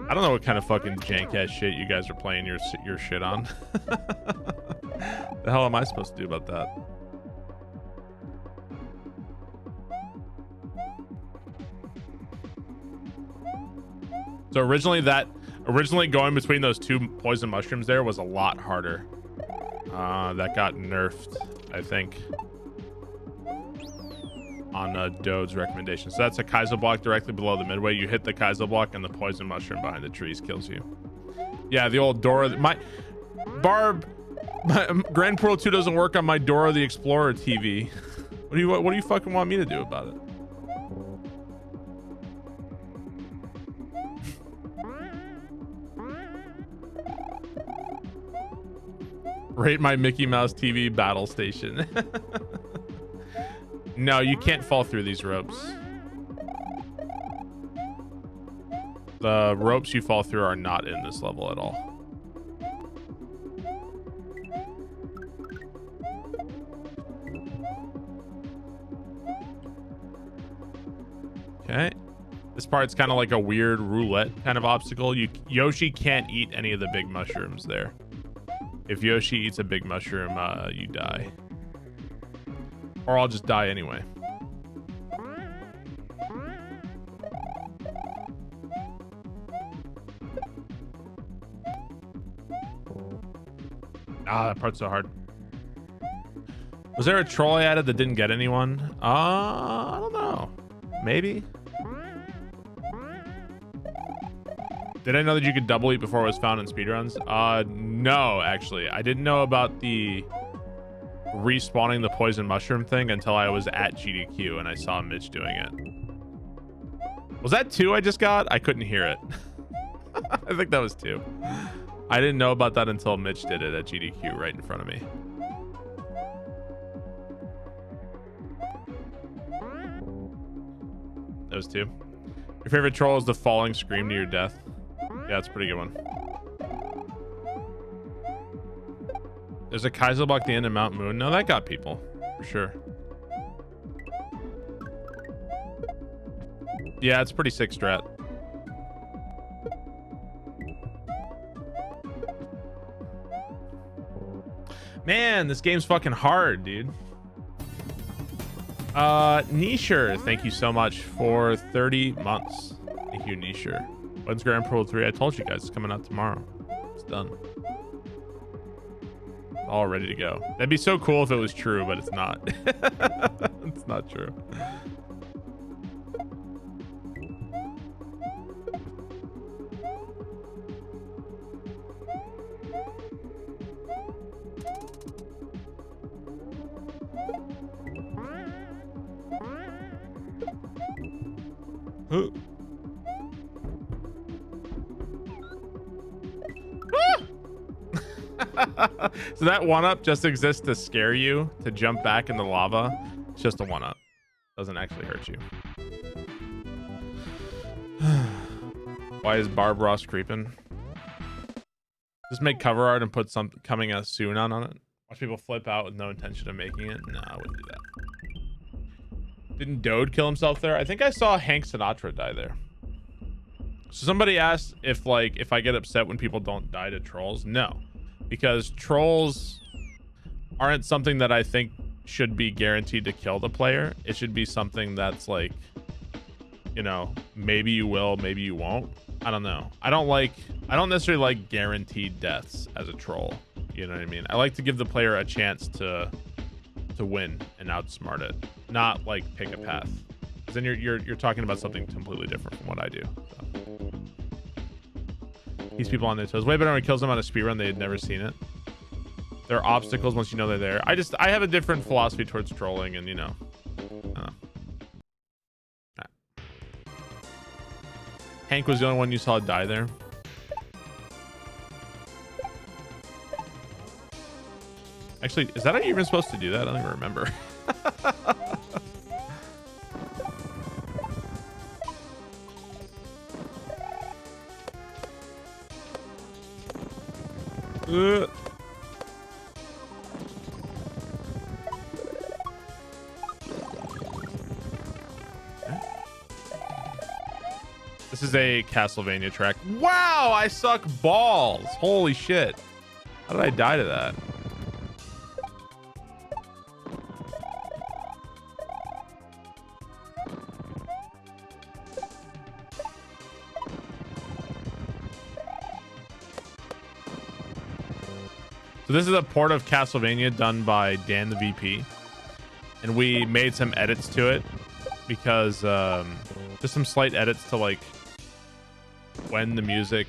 I don't know what kind of fucking jank ass shit you guys are playing your shit on. The hell am I supposed to do about that? So originally going between those two poison mushrooms there was a lot harder. That got nerfed, I think, on Dode's recommendation. So that's a Kaizo block directly below the midway. You hit the Kaizo block and the poison mushroom behind the trees kills you. Yeah, the old Dora. Barb, Grand Poo World 2 doesn't work on my Dora the Explorer TV. What do you fucking want me to do about it? Rate my Mickey Mouse TV battle station. No, you can't fall through these ropes. The ropes you fall through are not in this level at all. Okay. This part's kind of like a weird roulette kind of obstacle. Yoshi can't eat any of the big mushrooms there. If Yoshi eats a big mushroom, you die. Or I'll just die anyway. Ah, that part's so hard. Was there a troll I added that didn't get anyone? I don't know. Maybe. Did I know that you could double eat before it was found in speedruns? No, actually. I didn't know about the respawning the poison mushroom thing until I was at GDQ and I saw Mitch doing it. Was that 2 I just got? I couldn't hear it. I think that was 2. I didn't know about that until Mitch did it at GDQ right in front of me. That was 2. Your favorite troll is the falling scream to your death. Yeah, that's a pretty good one. There's a Kaizo block at the end of Mount Moon. No, that got people. For sure. Yeah, it's pretty sick strat. Man, this game's fucking hard, dude. Nisher, thank you so much for 30 months. Thank you, Nisher. When's Grand Poo World 3? I told you guys it's coming out tomorrow. It's done. It's all ready to go. That'd be so cool if it was true, but it's not. It's not true. Who? So that one up just exists to scare you, to jump back in the lava. It's just a one up. Doesn't actually hurt you. Why is Barbaros creeping? Just make cover art and put something coming as soon on it. Watch people flip out with no intention of making it. No, I wouldn't do that. Didn't Dode kill himself there? I think I saw Hank Sinatra die there. So somebody asked if I get upset when people don't die to trolls. No, because trolls aren't something that I think should be guaranteed to kill the player. It should be something that's like, you know, maybe you will, maybe you won't. I don't know. I don't necessarily like guaranteed deaths as a troll. You know what I mean? I like to give the player a chance to win and outsmart it, not like pick a path. Because then you're talking about something completely different from what I do. So. These people on their toes. Way better when it kills them on a speedrun. They had never seen it. There are obstacles once you know they're there. I have a different philosophy towards trolling, and you know. I don't know. Right. Hank was the only one you saw die there. Actually, is that how you're even supposed to do that? I don't even remember. This is a Castlevania track. Wow, I suck balls. Holy shit. How did I die to that? So this is a port of Castlevania done by Dan the VP, and we made some edits to it because just some slight edits to like when the music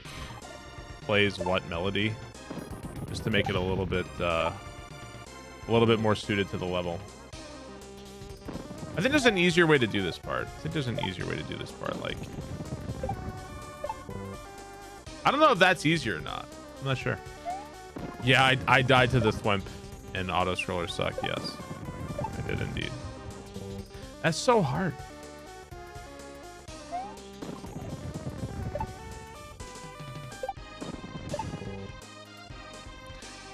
plays what melody, just to make it a little bit more suited to the level. I think there's an easier way to do this part. Like, I don't know if that's easier or not. I'm not sure. Yeah, I died to the thwimp, and auto scrollers suck. Yes, I did indeed. That's so hard.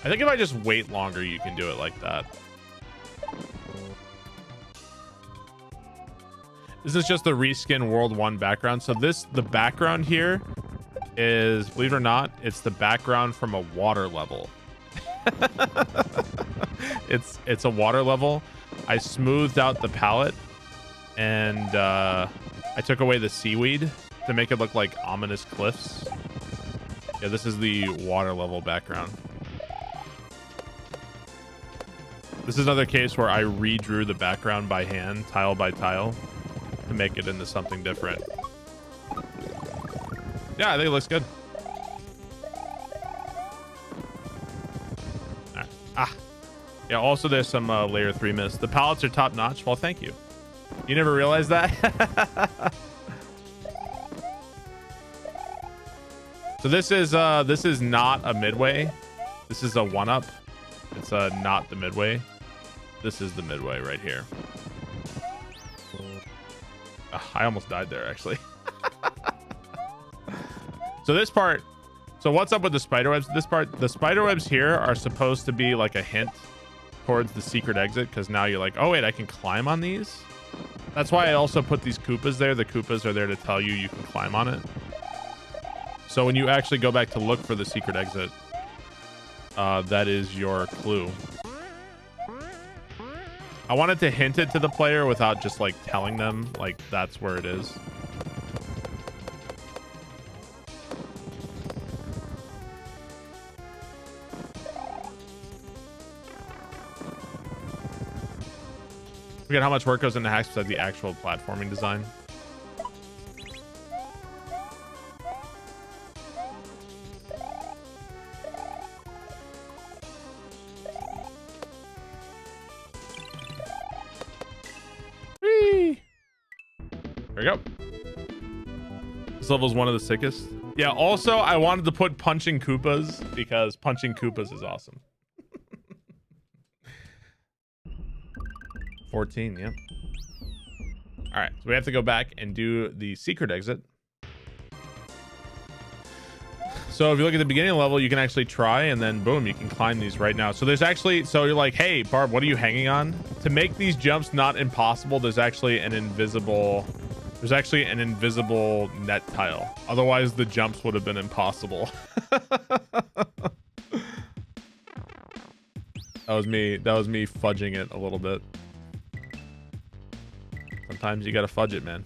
I think if I just wait longer, you can do it like that. This is just the reskin World 1 background. So the background here is, believe it or not, it's the background from a water level. It's a water level. I smoothed out the palette, and I took away the seaweed to make it look like ominous cliffs. Yeah, this is the water level background. This is another case where I redrew the background by hand, tile by tile, to make it into something different. Yeah, I think it looks good. Right. Yeah, also there's some layer 3 mist. The palettes are top notch. Well, thank you. You never realized that? So this is not a midway. This is a 1-up. It's not the midway. This is the midway right here. I almost died there, actually. So this part, so what's up with the spiderwebs? This part, the spiderwebs here are supposed to be like a hint towards the secret exit, because now you're like, oh wait, I can climb on these. That's why I also put these Koopas there. The Koopas are there to tell you can climb on it. So when you actually go back to look for the secret exit, that is your clue. I wanted to hint it to the player without just like telling them like that's where it is. Forget how much work goes into hacks besides the actual platforming design. Whee! There we go. This level is one of the sickest. Yeah, also, I wanted to put punching Koopas because punching Koopas is awesome. 14, yeah. All right, so we have to go back and do the secret exit. So if you look at the beginning of the level, you can actually try and then boom, you can climb these right now. So there's actually, so you're like, hey, Barb, what are you hanging on? To make these jumps not impossible, there's actually an invisible net tile. Otherwise, the jumps would have been impossible. That was me fudging it a little bit. Sometimes you gotta fudge it, man.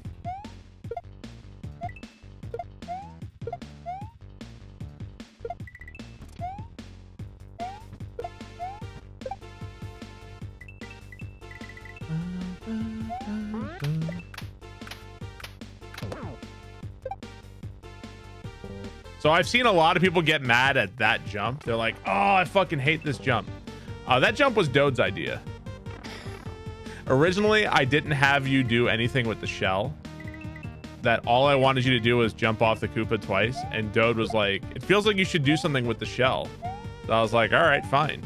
So I've seen a lot of people get mad at that jump. They're like, oh, I fucking hate this jump. That jump was Dode's idea. Originally, I didn't have you do anything with the shell. That all I wanted you to do was jump off the Koopa twice. And Dode was like, it feels like you should do something with the shell. So I was like, all right, fine.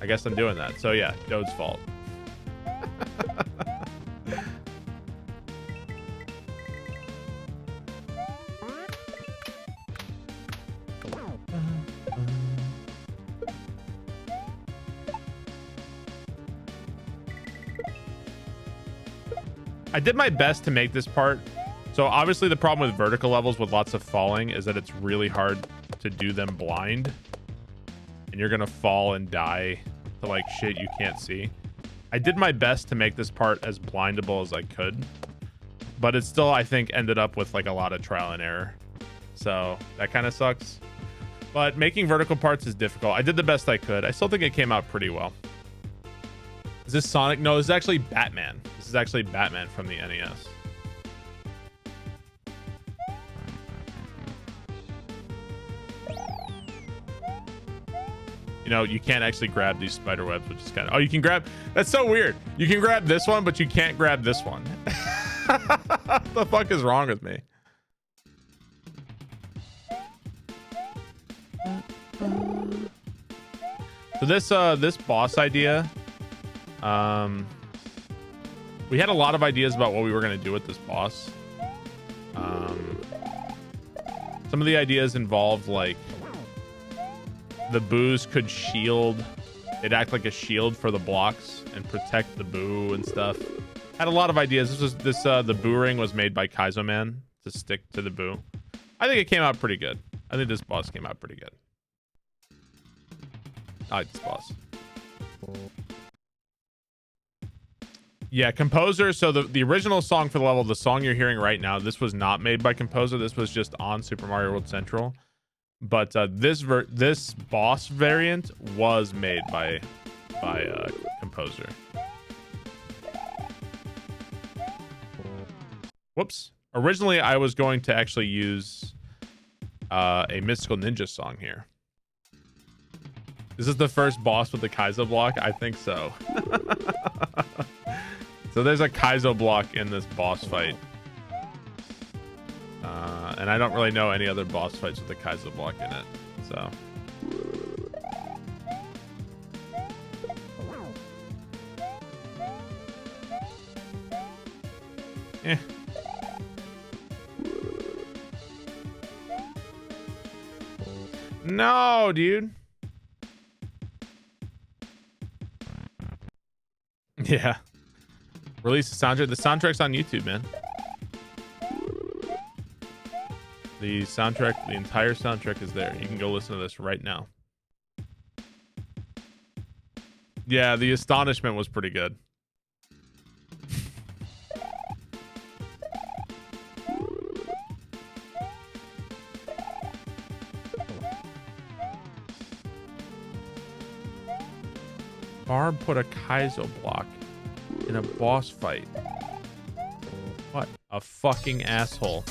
I guess I'm doing that. So yeah, Dode's fault. I did my best to make this part. So obviously the problem with vertical levels with lots of falling is that it's really hard to do them blind. And you're gonna fall and die to like shit you can't see. I did my best to make this part as blindable as I could. But it still, I think, ended up with like a lot of trial and error. So that kind of sucks. But making vertical parts is difficult. I did the best I could. I still think it came out pretty well. Is this Sonic? No, this is actually Batman. This is actually Batman from the NES. You know, you can't actually grab these spider webs, which is kind of... Oh, you can grab... That's so weird. You can grab this one, but you can't grab this one. What the fuck is wrong with me? So this boss idea... we had a lot of ideas about what we were going to do with this boss. Some of the ideas involved like the boos could shield. It'd act like a shield for the blocks and protect the boo and stuff. Had a lot of ideas. The boo ring was made by Kaizo Man to stick to the boo. I think it came out pretty good. I think this boss came out pretty good. I like this boss. Yeah, Composer. So the original song for the level, the song you're hearing right now, this was not made by Composer. This was just on Super Mario World Central. But this boss variant was made by Composer. Whoops. Originally, I was going to actually use a Mystical Ninja song here. Is this the first boss with the Kaizo block? I think so. So there's a Kaizo block in this boss fight. And I don't really know any other boss fights with a Kaizo block in it. So. Eh. No, dude. Yeah. Release the soundtrack. The soundtrack's on YouTube, man. The soundtrack, the entire soundtrack is there. You can go listen to this right now. Yeah, the astonishment was pretty good. Barb put a Kaizo block in a boss fight. What a fucking asshole.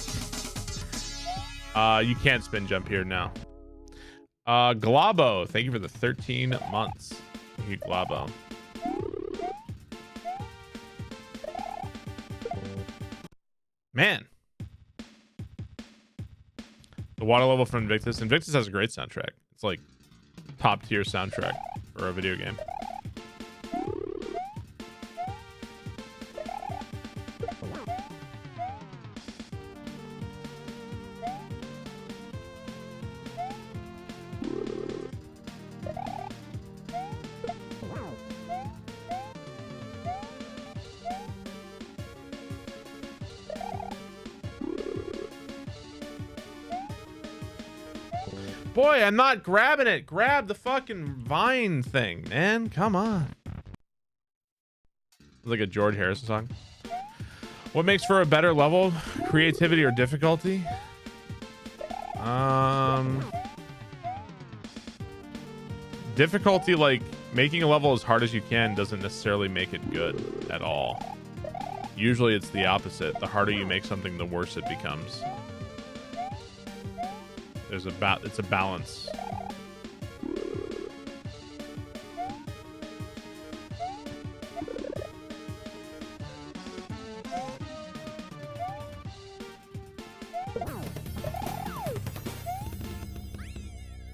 You can't spin jump here now. Glabo, thank you for the 13 months. Thank you, Glabo. Man. The water level from Invictus. Invictus has a great soundtrack. It's like top tier soundtrack for a video game. Boy, I'm not grabbing it. Grab the fucking vine thing, man. Come on. It's like a George Harrison song. What makes for a better level? Creativity or difficulty? Difficulty, like making a level as hard as you can doesn't necessarily make it good at all. Usually it's the opposite. The harder you make something, the worse it becomes. It's a balance.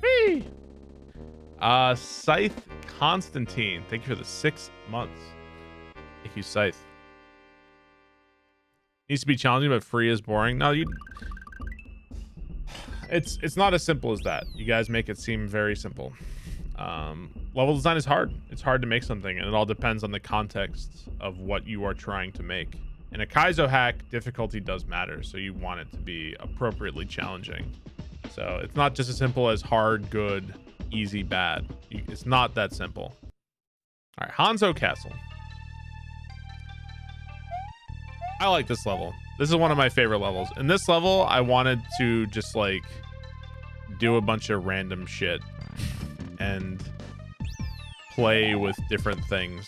Whee! Scythe Constantine, thank you for the 6 months. Thank you, Scythe. Needs to be challenging, but free is boring. No, it's not as simple as that. You guys make it seem very simple. Level design is hard. It's hard to make something, and it all depends on the context of what you are trying to make. In a Kaizo hack, difficulty does matter, so you want it to be appropriately challenging. So it's not just as simple as hard, good, easy, bad. It's not that simple. All right, Hanzo Castle. I like this level. This is one of my favorite levels. In this level, I wanted to just like do a bunch of random shit and play with different things.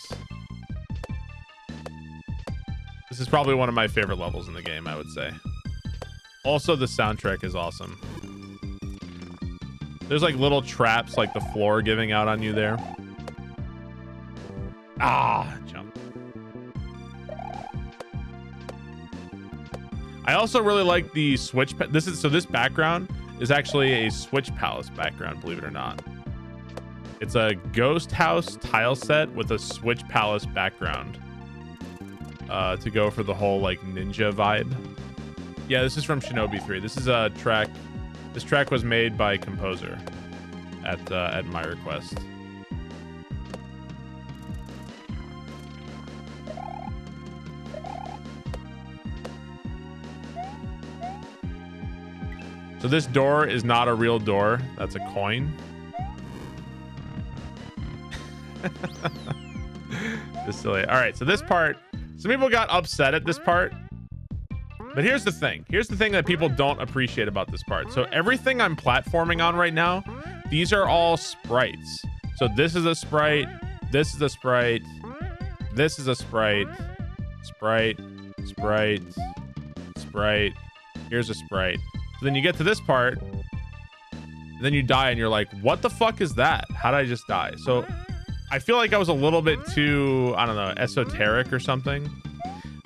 This is probably one of my favorite levels in the game, I would say. Also, the soundtrack is awesome. There's like little traps, like the floor giving out on you there. Ah, jump. I also really like the switch. This background is actually a Switch Palace background, believe it or not. It's a ghost house tile set with a Switch Palace background to go for the whole like ninja vibe. Yeah, this is from Shinobi 3. This is a track. This track was made by Composer at my request. So this door is not a real door. That's a coin. This silly. All right, so this part, some people got upset at this part. But here's the thing. Here's the thing that people don't appreciate about this part. So everything I'm platforming on right now, these are all sprites. So this is a sprite. This is a sprite. This is a sprite. Sprite. Sprite. Sprite. Here's a sprite. Then you get to this part, and then you die and you're like, what the fuck is that? How did I just die? So I feel like I was a little bit too, I don't know, esoteric or something.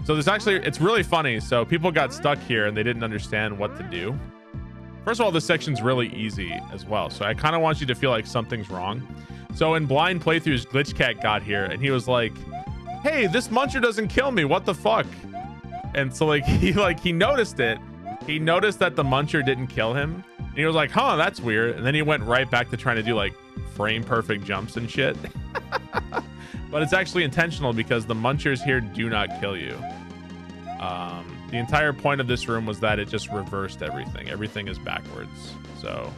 So there's actually, it's really funny. So people got stuck here and they didn't understand what to do. First of all, this section's really easy as well. So I kind of want you to feel like something's wrong. So in blind playthroughs, Glitchcat got here and he was like, hey, this muncher doesn't kill me. What the fuck? And so he noticed it. He noticed that the muncher didn't kill him. And he was like, huh, that's weird. And then he went right back to trying to do like frame perfect jumps and shit. But it's actually intentional because the munchers here do not kill you. The entire point of this room was that it just reversed everything. Everything is backwards. So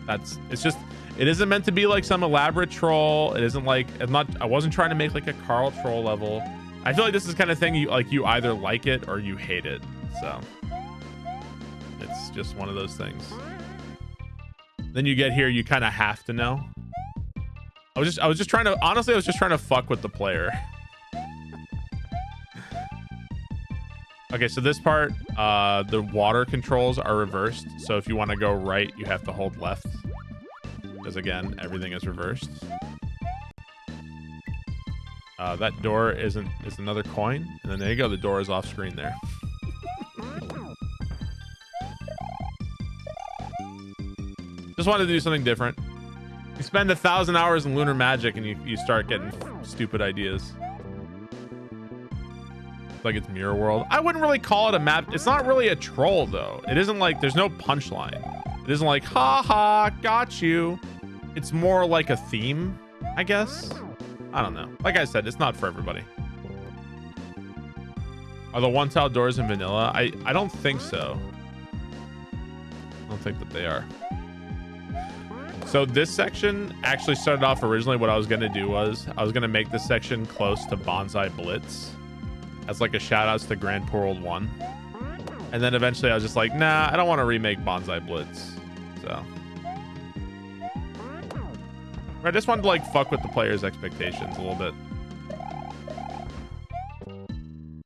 it isn't meant to be like some elaborate troll. It isn't like, I wasn't trying to make like a Carl troll level. I feel like this is the kind of thing you either like it or you hate it. So it's just one of those things. Then you get here, you kind of have to know. I was just trying to fuck with the player. Okay, so this part, the water controls are reversed. So if you want to go right, you have to hold left. Because again, everything is reversed. That door is another coin. And then there you go, the door is off screen there. Just wanted to do something different. You spend 1,000 hours in lunar magic and you start getting stupid ideas. Like it's Mirror World. I wouldn't really call it a map. It's not really a troll though. It isn't like, there's no punchline. It isn't like, ha ha, got you. It's more like a theme, I guess. I don't know. Like I said, it's not for everybody. Are the one tile doors in vanilla? I don't think so. I don't think that they are. So this section actually started off originally. What I was going to do was I was going to make this section close to Bonsai Blitz as like a shout outs to Grand Poo World 1. And then eventually I was just like, nah, I don't want to remake Bonsai Blitz. So I just wanted to like fuck with the players' expectations a little bit.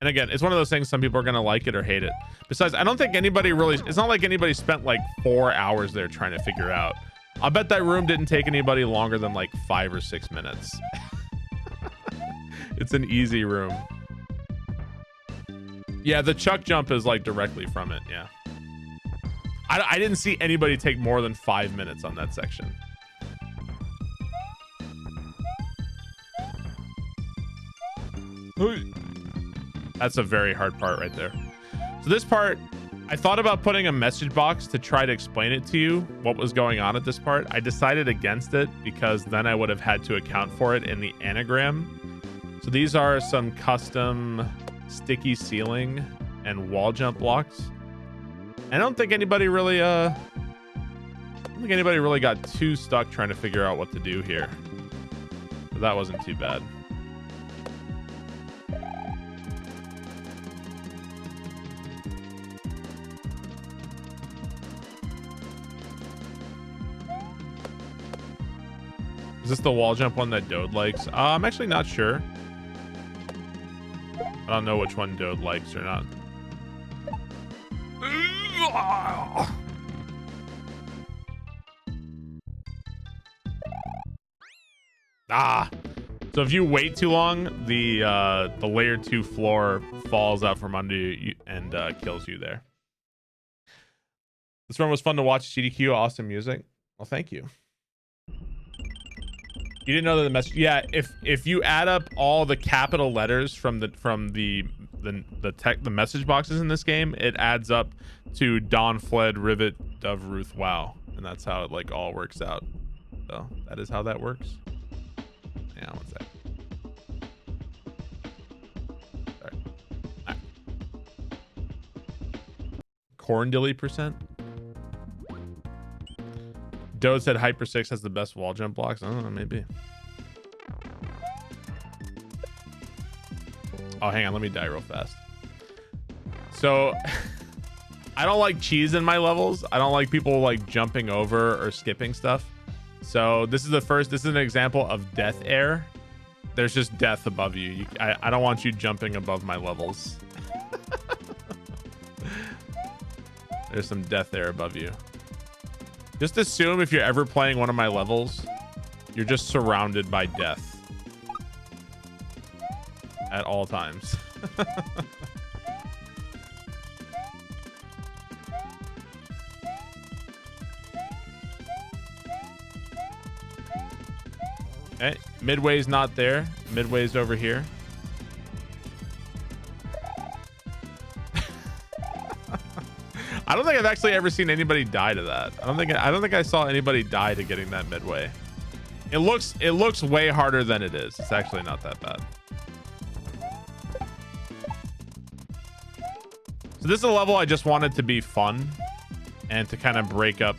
And again, it's one of those things, some people are going to like it or hate it. Besides, I don't think anybody really, it's not like anybody spent like 4 hours there trying to figure out. I bet that room didn't take anybody longer than like 5 or 6 minutes. It's an easy room. Yeah, the chuck jump is like directly from it. Yeah. I didn't see anybody take more than 5 minutes on that section. That's a very hard part right there. So this part, I thought about putting a message box to try to explain it to you, what was going on at this part. I decided against it because then I would have had to account for it in the anagram. So these are some custom sticky ceiling and wall jump blocks. I don't think anybody really got too stuck trying to figure out what to do here. So that wasn't too bad. Is this the wall jump one that Dode likes? I'm actually not sure. I don't know which one Dode likes or not. Ah. So if you wait too long, the layer 2 floor falls out from under you and kills you there. This run was fun to watch. CDQ, awesome music. Well, thank you. You didn't know that the message, yeah, if you add up all the capital letters from the message boxes in this game, it adds up to Dawn Fled, Rivet, Dove, Ruth, Wow. And that's how it like all works out. So that is how that works. Yeah, one sec. Sorry. All right. Corndilly percent. Dode said Hyper 6 has the best wall jump blocks. I don't know, maybe. Oh, hang on. Let me die real fast. So, I don't like cheese in my levels. I don't like people like jumping over or skipping stuff. So, this is an example of death air. There's just death above you. I don't want you jumping above my levels. There's some death air above you. Just assume if you're ever playing one of my levels, you're just surrounded by death at all times. Okay, midway's not there. Midway's over here. I don't think I've actually ever seen anybody die to that. I don't think I saw anybody die to getting that midway. It looks way harder than it is. It's actually not that bad. So this is a level I just wanted to be fun and to kind of break up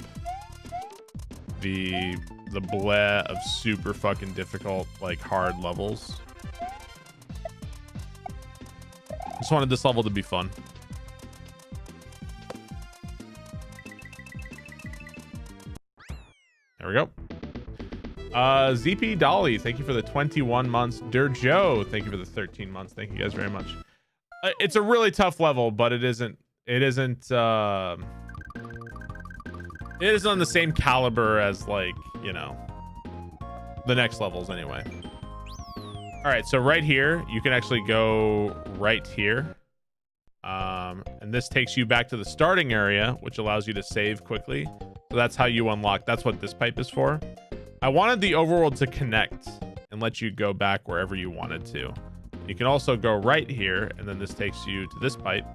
the bleh of super fucking difficult, like hard levels. Just wanted this level to be fun. There we go. ZP Dolly, thank you for the 21 months. Joe, thank you for the 13 months. Thank you guys very much. It's a really tough level, but it isn't on the same caliber as, like, you know, the next levels anyway. All right, so right here, you can actually go right here. And this takes you back to the starting area, which allows you to save quickly. So that's how you unlock. That's what this pipe is for. I wanted the overworld to connect and let you go back wherever you wanted to. You can also go right here, and then this takes you to this pipe.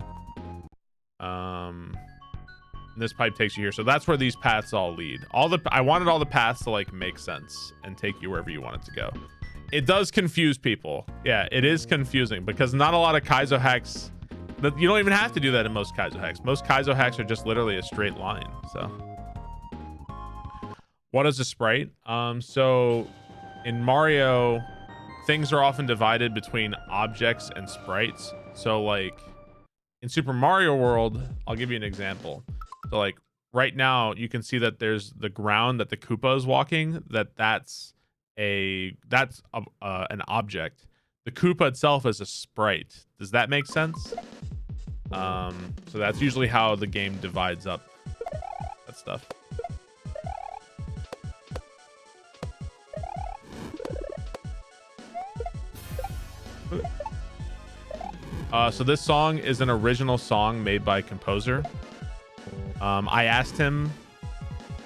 This pipe takes you here. So that's where these paths all lead. I wanted all the paths to like make sense and take you wherever you want it to go. It does confuse people. Yeah, it is confusing because not a lot of Kaizo hacks. You don't even have to do that in most Kaizo hacks. Most Kaizo hacks are just literally a straight line. So, what is a sprite? So in Mario, things are often divided between objects and sprites. So like in Super Mario World, I'll give you an example. So like right now you can see that there's the ground that the Koopa is walking, that's an object. The Koopa itself is a sprite. Does that make sense? So that's usually how the game divides up that stuff. So this song is an original song made by composer. I asked him,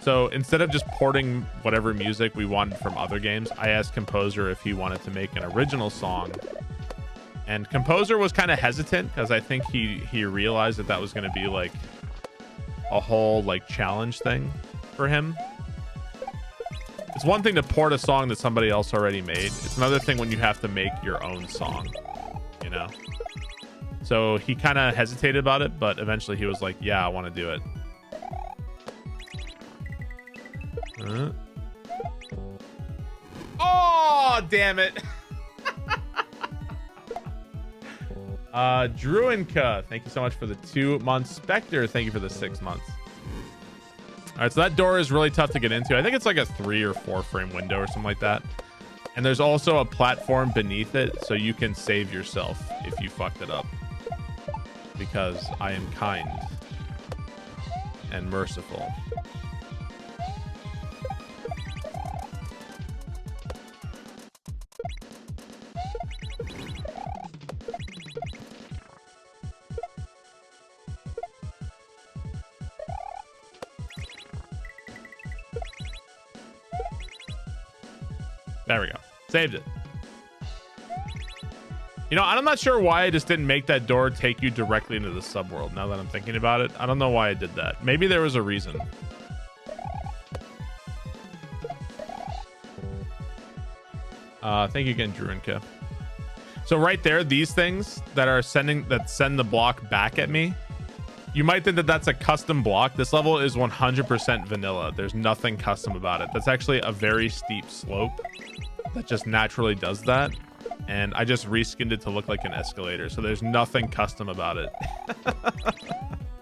so instead of just porting whatever music we wanted from other games, I asked composer if he wanted to make an original song. And composer was kind of hesitant because I think he realized that was going to be like a whole like challenge thing for him. It's one thing to port a song that somebody else already made. It's another thing when you have to make your own song, you know? So he kind of hesitated about it, but eventually he was like, yeah, I want to do it. Oh, damn it. Druinka, thank you so much for the 2 months. Spectre, thank you for the 6 months. All right, so that door is really tough to get into. I think it's like a 3 or 4 frame window or something like that. And there's also a platform beneath it, so you can save yourself if you fucked it up. Because I am kind and merciful. There we go. Saved it. You know, I'm not sure why I just didn't make that door take you directly into the subworld. Now that I'm thinking about it, I don't know why I did that. Maybe there was a reason. Thank you again, Druinka. So right there, these things that send the block back at me. You might think that that's a custom block. This level is 100% vanilla. There's nothing custom about it. That's actually a very steep slope that just naturally does that. And I just reskinned it to look like an escalator. So there's nothing custom about it.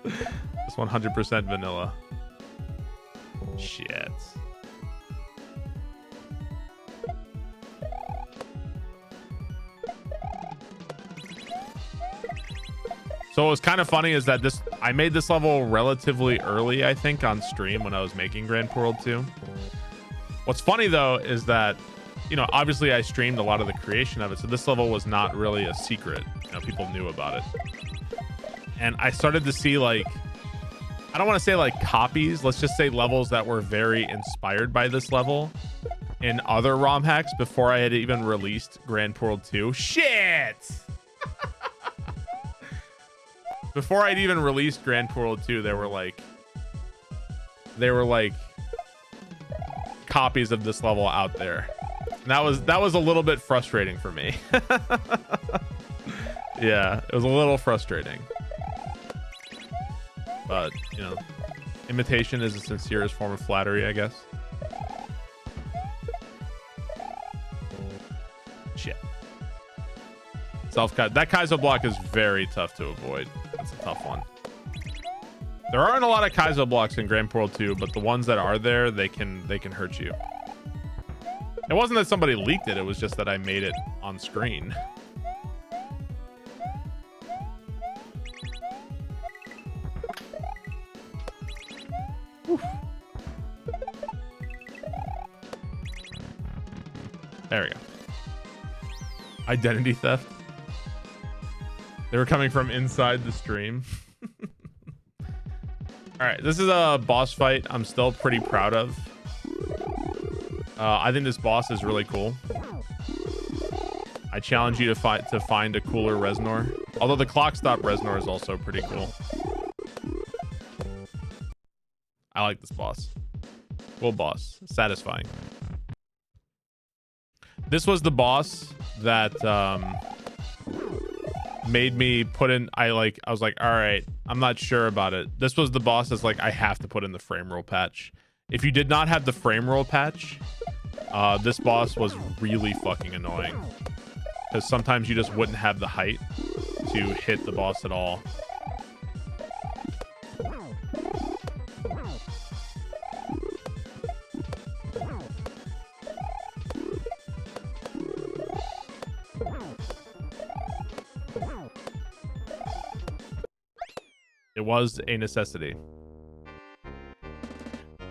It's 100% vanilla. Shit. So what was kind of funny is that I made this level relatively early, I think, on stream when I was making Grand Poo World 2. What's funny though is that, you know, obviously I streamed a lot of the creation of it, so this level was not really a secret. You know, people knew about it. And I started to see, like, I don't want to say like copies, let's just say levels that were very inspired by this level in other ROM hacks before I had even released Grand Poo World 2. Shit! Before I'd even released Grand Poo World 2, there were like copies of this level out there. And that was a little bit frustrating for me. Yeah, it was a little frustrating. But, you know, imitation is the sincerest form of flattery, I guess. Shit. Self-cut. That Kaizo block is very tough to avoid. That's a tough one. There aren't a lot of Kaizo blocks in Grand Poo World 2, but the ones that are there, they can hurt you. It wasn't that somebody leaked it, it was just that I made it on screen. Whew. There we go. Identity theft. They were coming from inside the stream. All right, this is a boss fight I'm still pretty proud of. I think this boss is really cool. I challenge you to find a cooler Reznor. Although the clock stop Reznor is also pretty cool. I like this boss. Cool boss. Satisfying. This was the boss that made me put in. I was like, all right, I'm not sure about it. This was the boss that's like, I have to put in the frame roll patch. If you did not have the frame roll patch, this boss was really fucking annoying. Because sometimes you just wouldn't have the height to hit the boss at all. It was a necessity.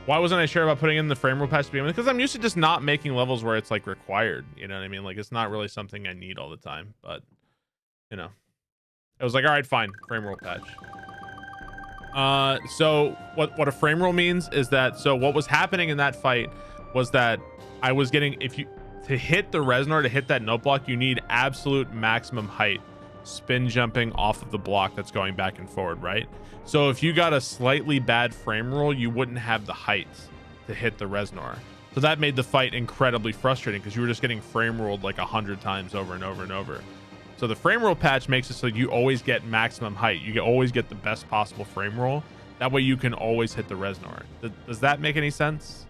Why wasn't I sure about putting in the frame rule patch to begin with? Because I'm used to just not making levels where it's like required. You know what I mean? Like it's not really something I need all the time. But you know, it was like, all right, fine, frame rule patch. So what a frame rule means is that, so what was happening in that fight was that I was getting, to hit the Reznor, to hit that note block, you need absolute maximum height spin jumping off of the block that's going back and forward, right? So if you got a slightly bad frame roll, you wouldn't have the height to hit the Reznor. So that made the fight incredibly frustrating because you were just getting frame rolled like 100 times over and over and over. So the frame roll patch makes it so you always get maximum height. You always get the best possible frame roll. That way you can always hit the Reznor. Does that make any sense?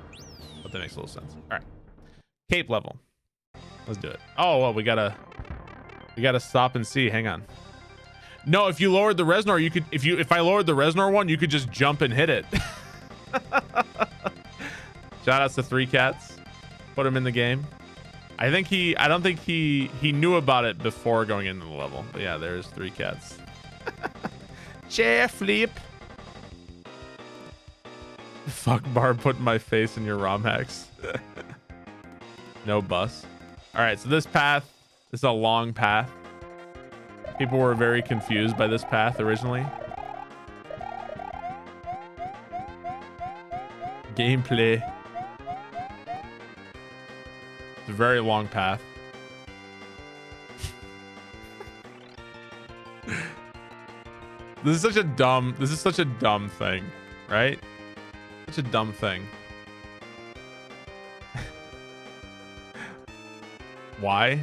But that makes a little sense. All right. Cape level. Let's do it. Oh, well, we gotta stop and see. Hang on. No, if you lowered the Reznor, you could, if I lowered the Reznor one, you could just jump and hit it. Shout outs to 3 Cats. Put him in the game. I don't think he knew about it before going into the level. But yeah, there's 3 Cats. Chair flip. Fuck Barb putting my face in your ROM hacks. No bus. All right, so this path, this is a long path. People were very confused by this path originally. Gameplay. It's a very long path. This is such a dumb thing, right? Such a dumb thing. Why?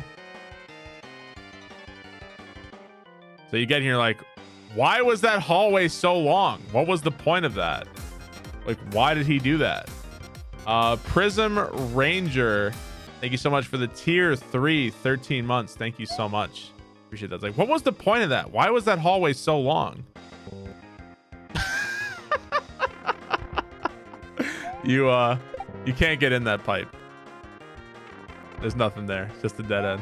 So you get here like, why was that hallway so long? What was the point of that? Like, why did he do that? Prism Ranger, thank you so much for the tier 3, 13 months. Thank you so much. Appreciate that. It's like, what was the point of that? Why was that hallway so long? You can't get in that pipe. There's nothing there. It's just a dead end.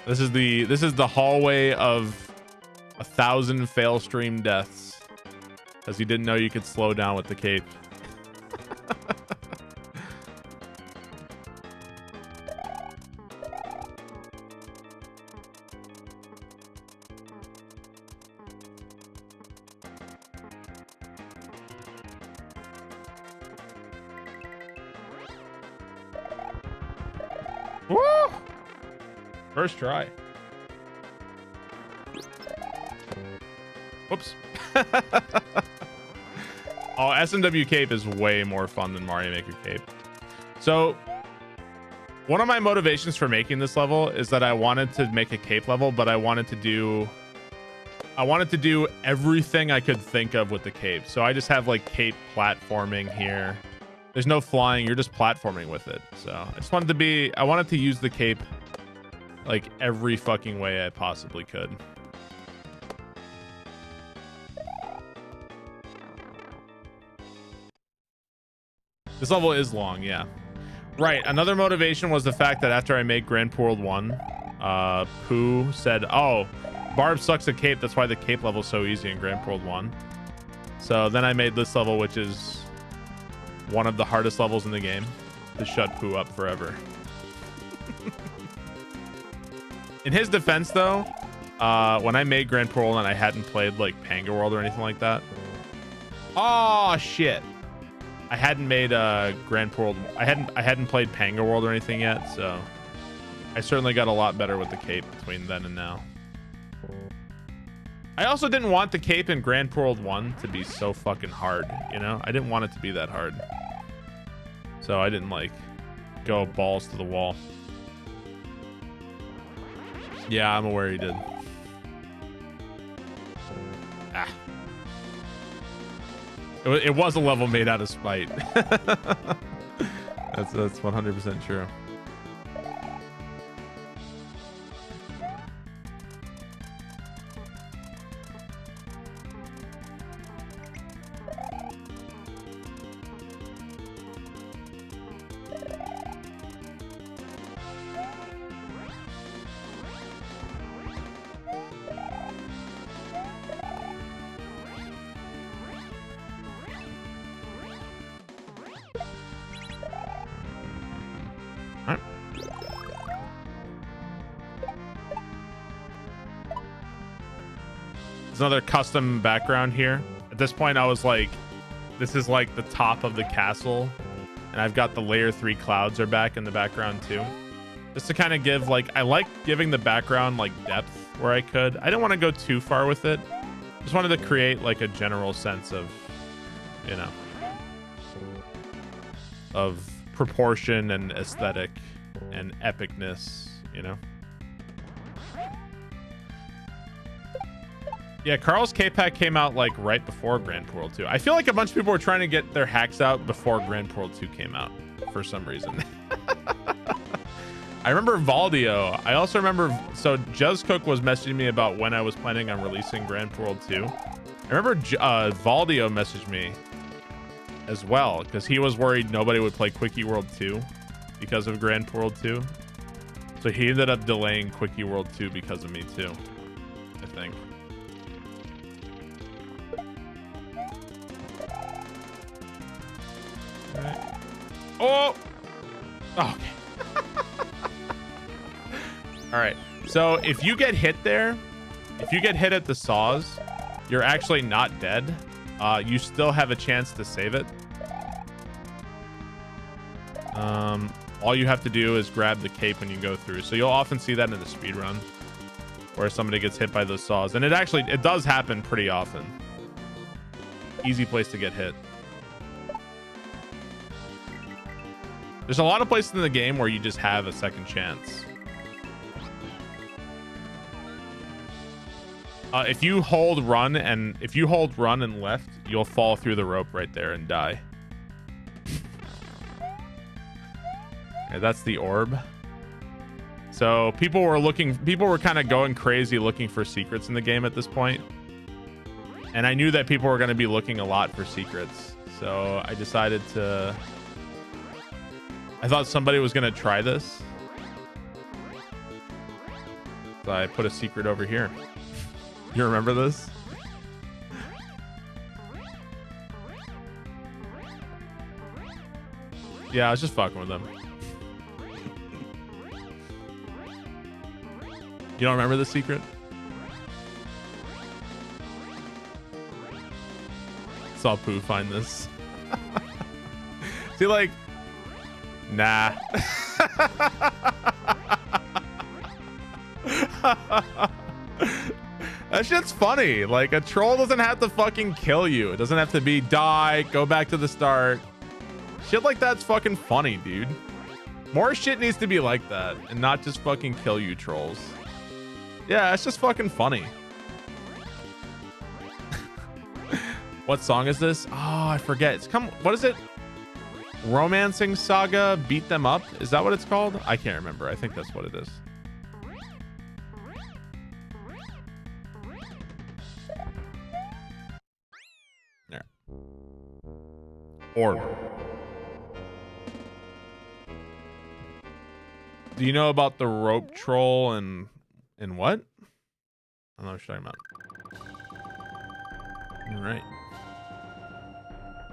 This is the hallway of 1,000 fail stream deaths, because you didn't know you could slow down with the cape. Woo! First try. Whoops. Oh, SMW Cape is way more fun than Mario Maker Cape. So one of my motivations for making this level is that I wanted to make a cape level, but I wanted to do everything I could think of with the cape. So I just have like cape platforming here. There's no flying, you're just platforming with it. So I wanted to use the cape like every fucking way I possibly could. This level is long, yeah. Right, another motivation was the fact that after I made Grand Poo World 1, Pooh said, oh, Barb sucks at cape. That's why the cape level is so easy in Grand Poo World 1. So then I made this level, which is one of the hardest levels in the game, to shut Pooh up forever. In his defense, though, when I made Grand Poo World and I hadn't played like Panga World or anything like that. Oh shit! I hadn't made Grand Poo World. I hadn't played Panga World or anything yet, so I certainly got a lot better with the cape between then and now. I also didn't want the cape in Grand Poo World 1 to be so fucking hard, you know? I didn't want it to be that hard. So I didn't like go balls to the wall. Yeah, I'm aware he did. Ah. It was a level made out of spite. That's 100% true. Another custom background here. At this point I was like, this is like the top of the castle, and I've got the layer 3 clouds are back in the background too, just to kind of give like, I like giving the background like depth where I could. I didn't want to go too far with it, just wanted to create like a general sense of, you know, of proportion and aesthetic and epicness, you know. Yeah, Carl's K-Pack came out like right before Grand Poo World 2. I feel like a bunch of people were trying to get their hacks out before Grand Poo World 2 came out for some reason. I remember Valdio. I also remember, so Juzzcook was messaging me about when I was planning on releasing Grand Poo World 2. I remember Valdio messaged me as well because he was worried nobody would play Quickie World 2 because of Grand Poo World 2. So he ended up delaying Quickie World 2 because of me too, I think. Right. Oh, okay. All right, so if you get hit there, if you get hit at the saws, you're actually not dead. You still have a chance to save it. All you have to do is grab the cape when you go through. So you'll often see that in the speedrun where somebody gets hit by those saws, and it does happen pretty often. Easy place to get hit. There's a lot of places in the game where you just have a second chance. If you hold run and left, you'll fall through the rope right there and die. Okay, that's the orb. So people were kind of going crazy looking for secrets in the game at this point. And I knew that people were going to be looking a lot for secrets. So I decided to... I thought somebody was going to try this. So I put a secret over here. You remember this? Yeah, I was just fucking with them. You don't remember the secret? Saw Pooh find this. See, like... Nah. That shit's funny. Like, a troll doesn't have to fucking kill you. It doesn't have to be die, go back to the start. Shit like that's fucking funny, dude. More shit needs to be like that and not just fucking kill you trolls. Yeah, it's just fucking funny. What song is this? Oh, I forget. It's what is it? Romancing Saga Beat Them Up? Is that what it's called? I can't remember. I think that's what it is. There. Orb. Do you know about the rope troll and what? I don't know what you're talking about. All right.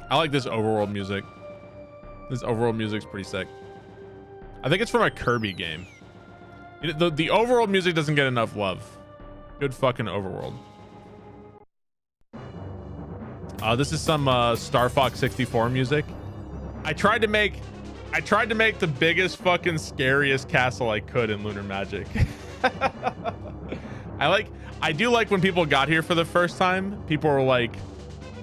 I like this overworld music. This overworld music's pretty sick. I think it's from a Kirby game. The overworld music doesn't get enough love. Good fucking overworld. This is some Star Fox 64 music. I tried to make the biggest fucking scariest castle I could in Lunar Magic. I do like when people got here for the first time, people were like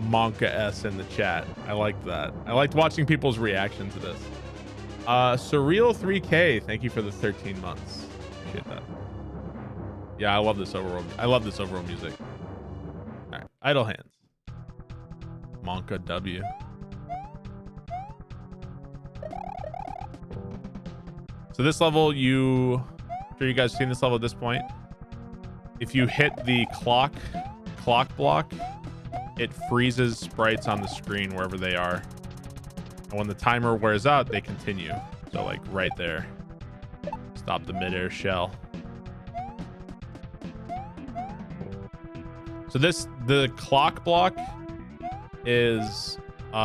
Monka S in the chat. I liked that. I liked watching people's reaction to this. Surreal 3K, thank you for the 13 months. Appreciate that. Yeah, I love this overworld. I love this overworld music. All right, idle hands. Monka W. So this level, I'm sure you guys have seen this level at this point. If you hit the clock block, it freezes sprites on the screen wherever they are. And when the timer wears out, they continue. So like right there. Stop the midair shell. So the clock block is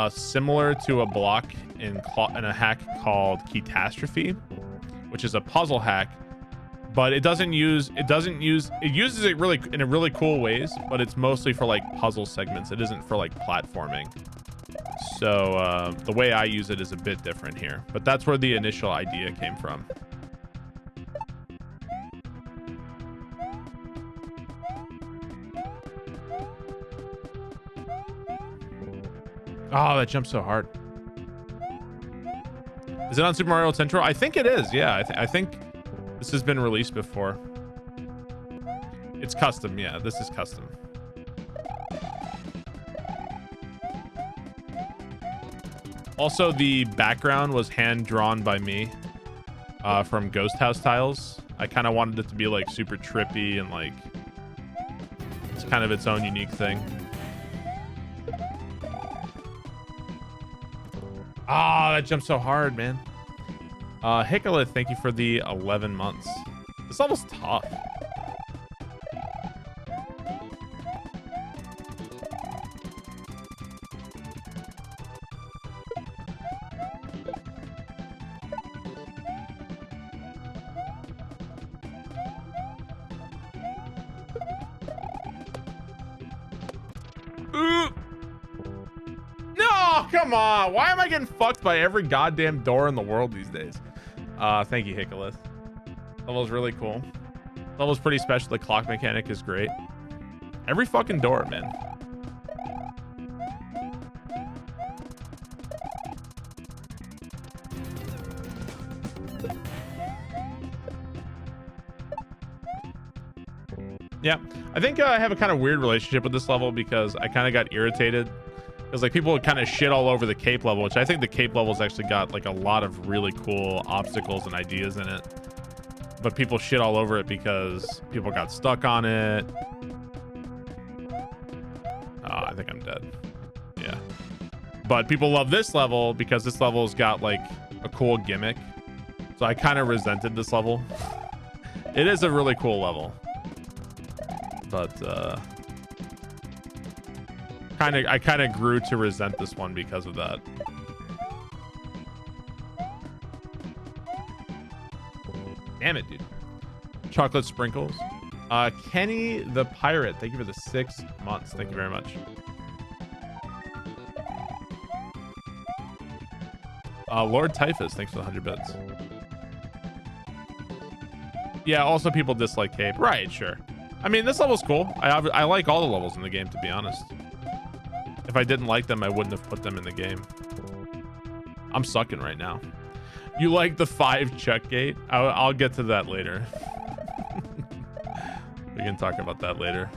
similar to a block in a hack called Catastrophe, which is a puzzle hack, but it uses it really in a really cool ways, but it's mostly for like puzzle segments. It isn't for like platforming. So the way I use it is a bit different here, but that's where the initial idea came from. Oh, that jump's so hard. Is it on Super Mario World Central? I think it is. Yeah, I think this has been released before. It's custom. Yeah, this is custom. Also, the background was hand drawn by me from Ghost House tiles. I kind of wanted it to be like super trippy and like it's kind of its own unique thing. Ah, that jumped so hard, man. Hickalith, thank you for the 11 months. This level's tough. Come on, why am I getting fucked by every goddamn door in the world these days? Thank you, Hickalith. Level's really cool. Level's pretty special. The clock mechanic is great. Every fucking door, man. Yeah, I think I have a kind of weird relationship with this level because I kind of got irritated because like people would kind of shit all over the cape level, which I think the cape level's actually got like a lot of really cool obstacles and ideas in it, but people shit all over it because people got stuck on it. I think I'm dead. Yeah, but people love this level because this level's got like a cool gimmick, so I kind of resented this level. It is a really cool level, but I kind of grew to resent this one because of that. Damn it, dude. Chocolate sprinkles. Kenny the Pirate, thank you for the 6 months. Thank you very much. Lord Typhus, thanks for the 100 bits. Yeah, also people dislike cape. Right, sure. I mean, this level's cool. I like all the levels in the game, to be honest. If I didn't like them, I wouldn't have put them in the game. I'm sucking right now. You like the 5 check gate? I'll get to that later. We can talk about that later.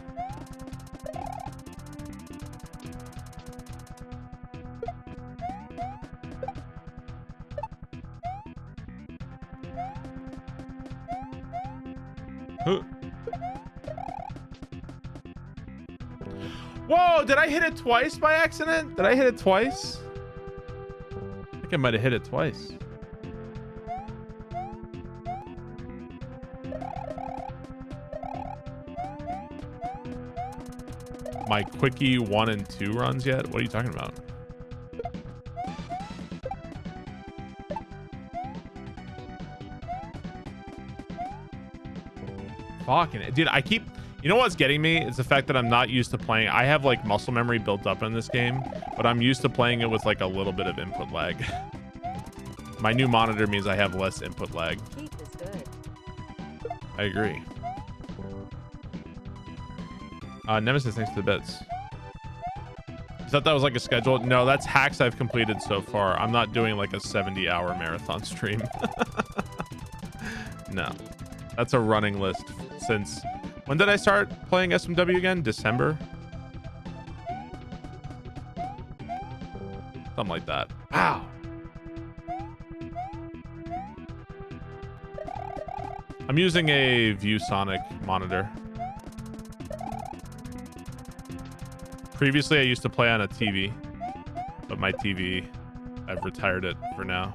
Whoa, did I hit it twice by accident? Did I hit it twice? I think I might have hit it twice. my quickie 1 and 2 runs yet? What are you talking about? Fucking dude, I keep, you know what's getting me is the fact that I'm not used to playing. I have like muscle memory built up in this game, but I'm used to playing it with like a little bit of input lag. My new monitor means I have less input lag. Keith is good. I agree. Nemesis, thanks to the bits. You thought that was like a schedule? No, that's hacks I've completed so far. I'm not doing like a 70-hour marathon stream. No, that's a running list since, when did I start playing SMW again? December? Something like that. Wow. I'm using a ViewSonic monitor. Previously, I used to play on a TV, but my TV, I've retired it for now.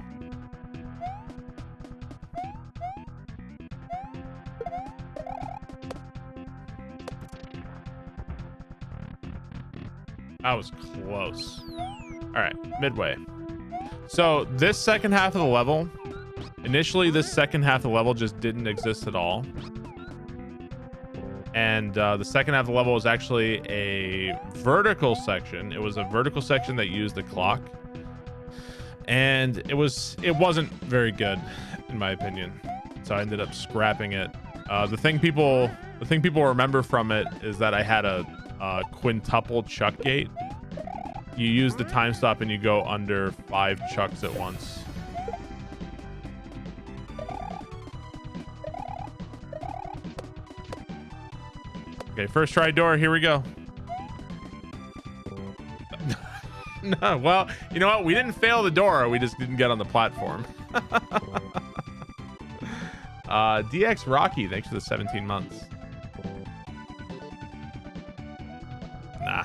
That was close. All right, midway. So this second half of the level, initially this second half of the level just didn't exist at all. And the second half of the level was actually a vertical section. It was a vertical section that used the clock. And it wasn't very good, in my opinion. So I ended up scrapping it. The thing people remember from it is that I had a quintuple chuck gate. You use the time stop and you go under 5 chucks at once. Okay, first try door, here we go. No, well, you know what? We didn't fail the door, we just didn't get on the platform. DX Rocky, thanks for the 17 months. Nah.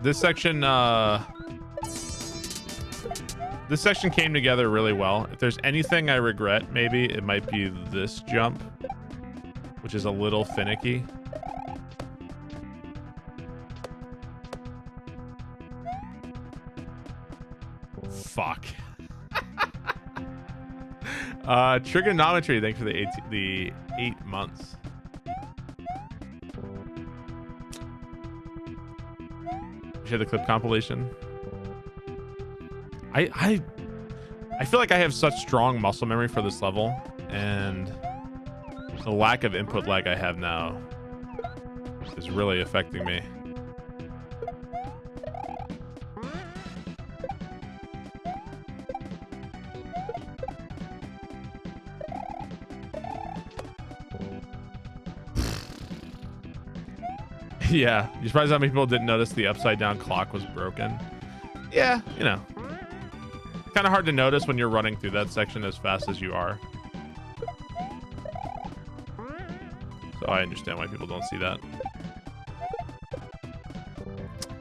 This section came together really well. If there's anything I regret, maybe it might be this jump, which is a little finicky. Fuck. Trigonometry, thanks for the 8 months. Share the clip compilation. I feel like I have such strong muscle memory for this level, and the lack of input lag I have now is really affecting me. Yeah, you're surprised how many people didn't notice the upside down clock was broken. Yeah, you know, kind of hard to notice when you're running through that section as fast as you are. So I understand why people don't see that.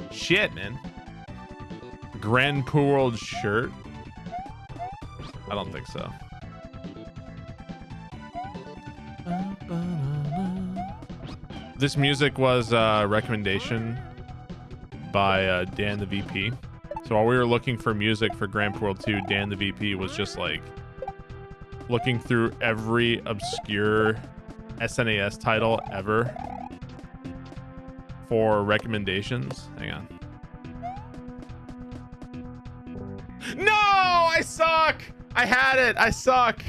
Shit, man. Grand Poo World shirt? I don't think so. This music was a recommendation by Dan the VP. So while we were looking for music for Grand Poo World 2, Dan the VP was just like looking through every obscure SNES title ever for recommendations. Hang on. No, I suck. I had it. I suck.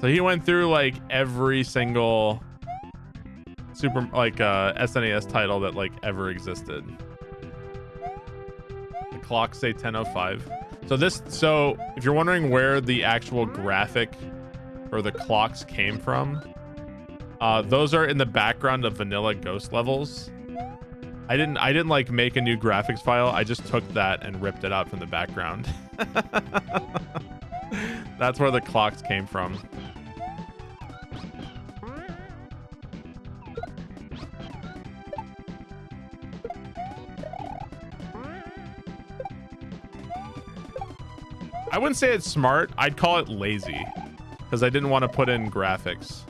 So he went through like every single SNES title that like ever existed. The clocks say 10:05. So if you're wondering where the actual graphic or the clocks came from, those are in the background of vanilla Ghost levels. I didn't like make a new graphics file. I just took that and ripped it out from the background. That's where the clocks came from. wouldn't say it's smart. I'd call it lazy because I didn't want to put in graphics.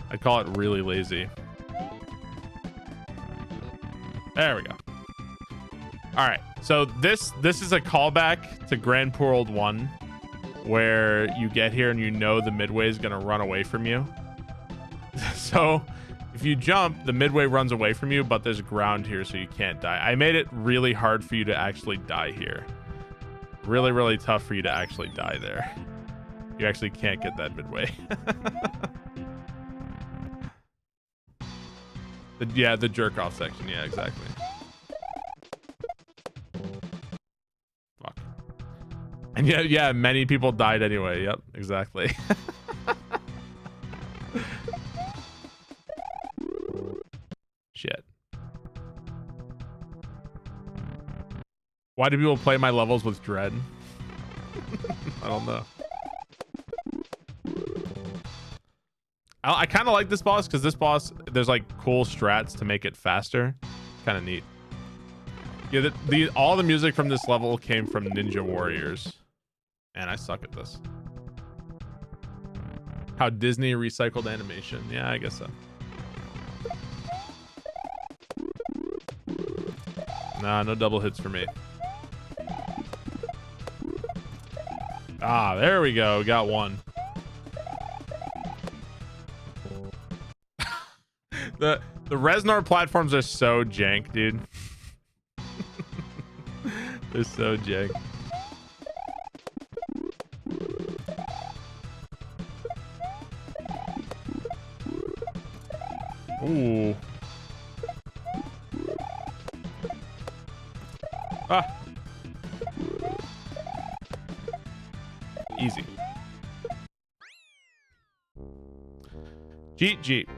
I'd call it really lazy. There we go. All right. So this is a callback to Grand Poo World 1 where you get here and you know the midway is going to run away from you. So if you jump, the midway runs away from you, but there's ground here so you can't die. I made it really hard for you to actually die here. Really, really tough for you to actually die there. You actually can't get that midway. The jerk off section. Yeah, exactly. Fuck. And yeah, many people died anyway. Yep, exactly. Shit. Why do people play my levels with dread? I don't know. I kind of like this boss because this boss, there's like cool strats to make it faster. Kind of neat. Yeah, all the music from this level came from Ninja Warriors. Man, I suck at this. How Disney recycled animation. Yeah, I guess so. Nah, no double hits for me. Ah, there we go. Got one. The Reznor platforms are so jank, dude. They're so jank. Ooh. Ah. Easy. Jeet.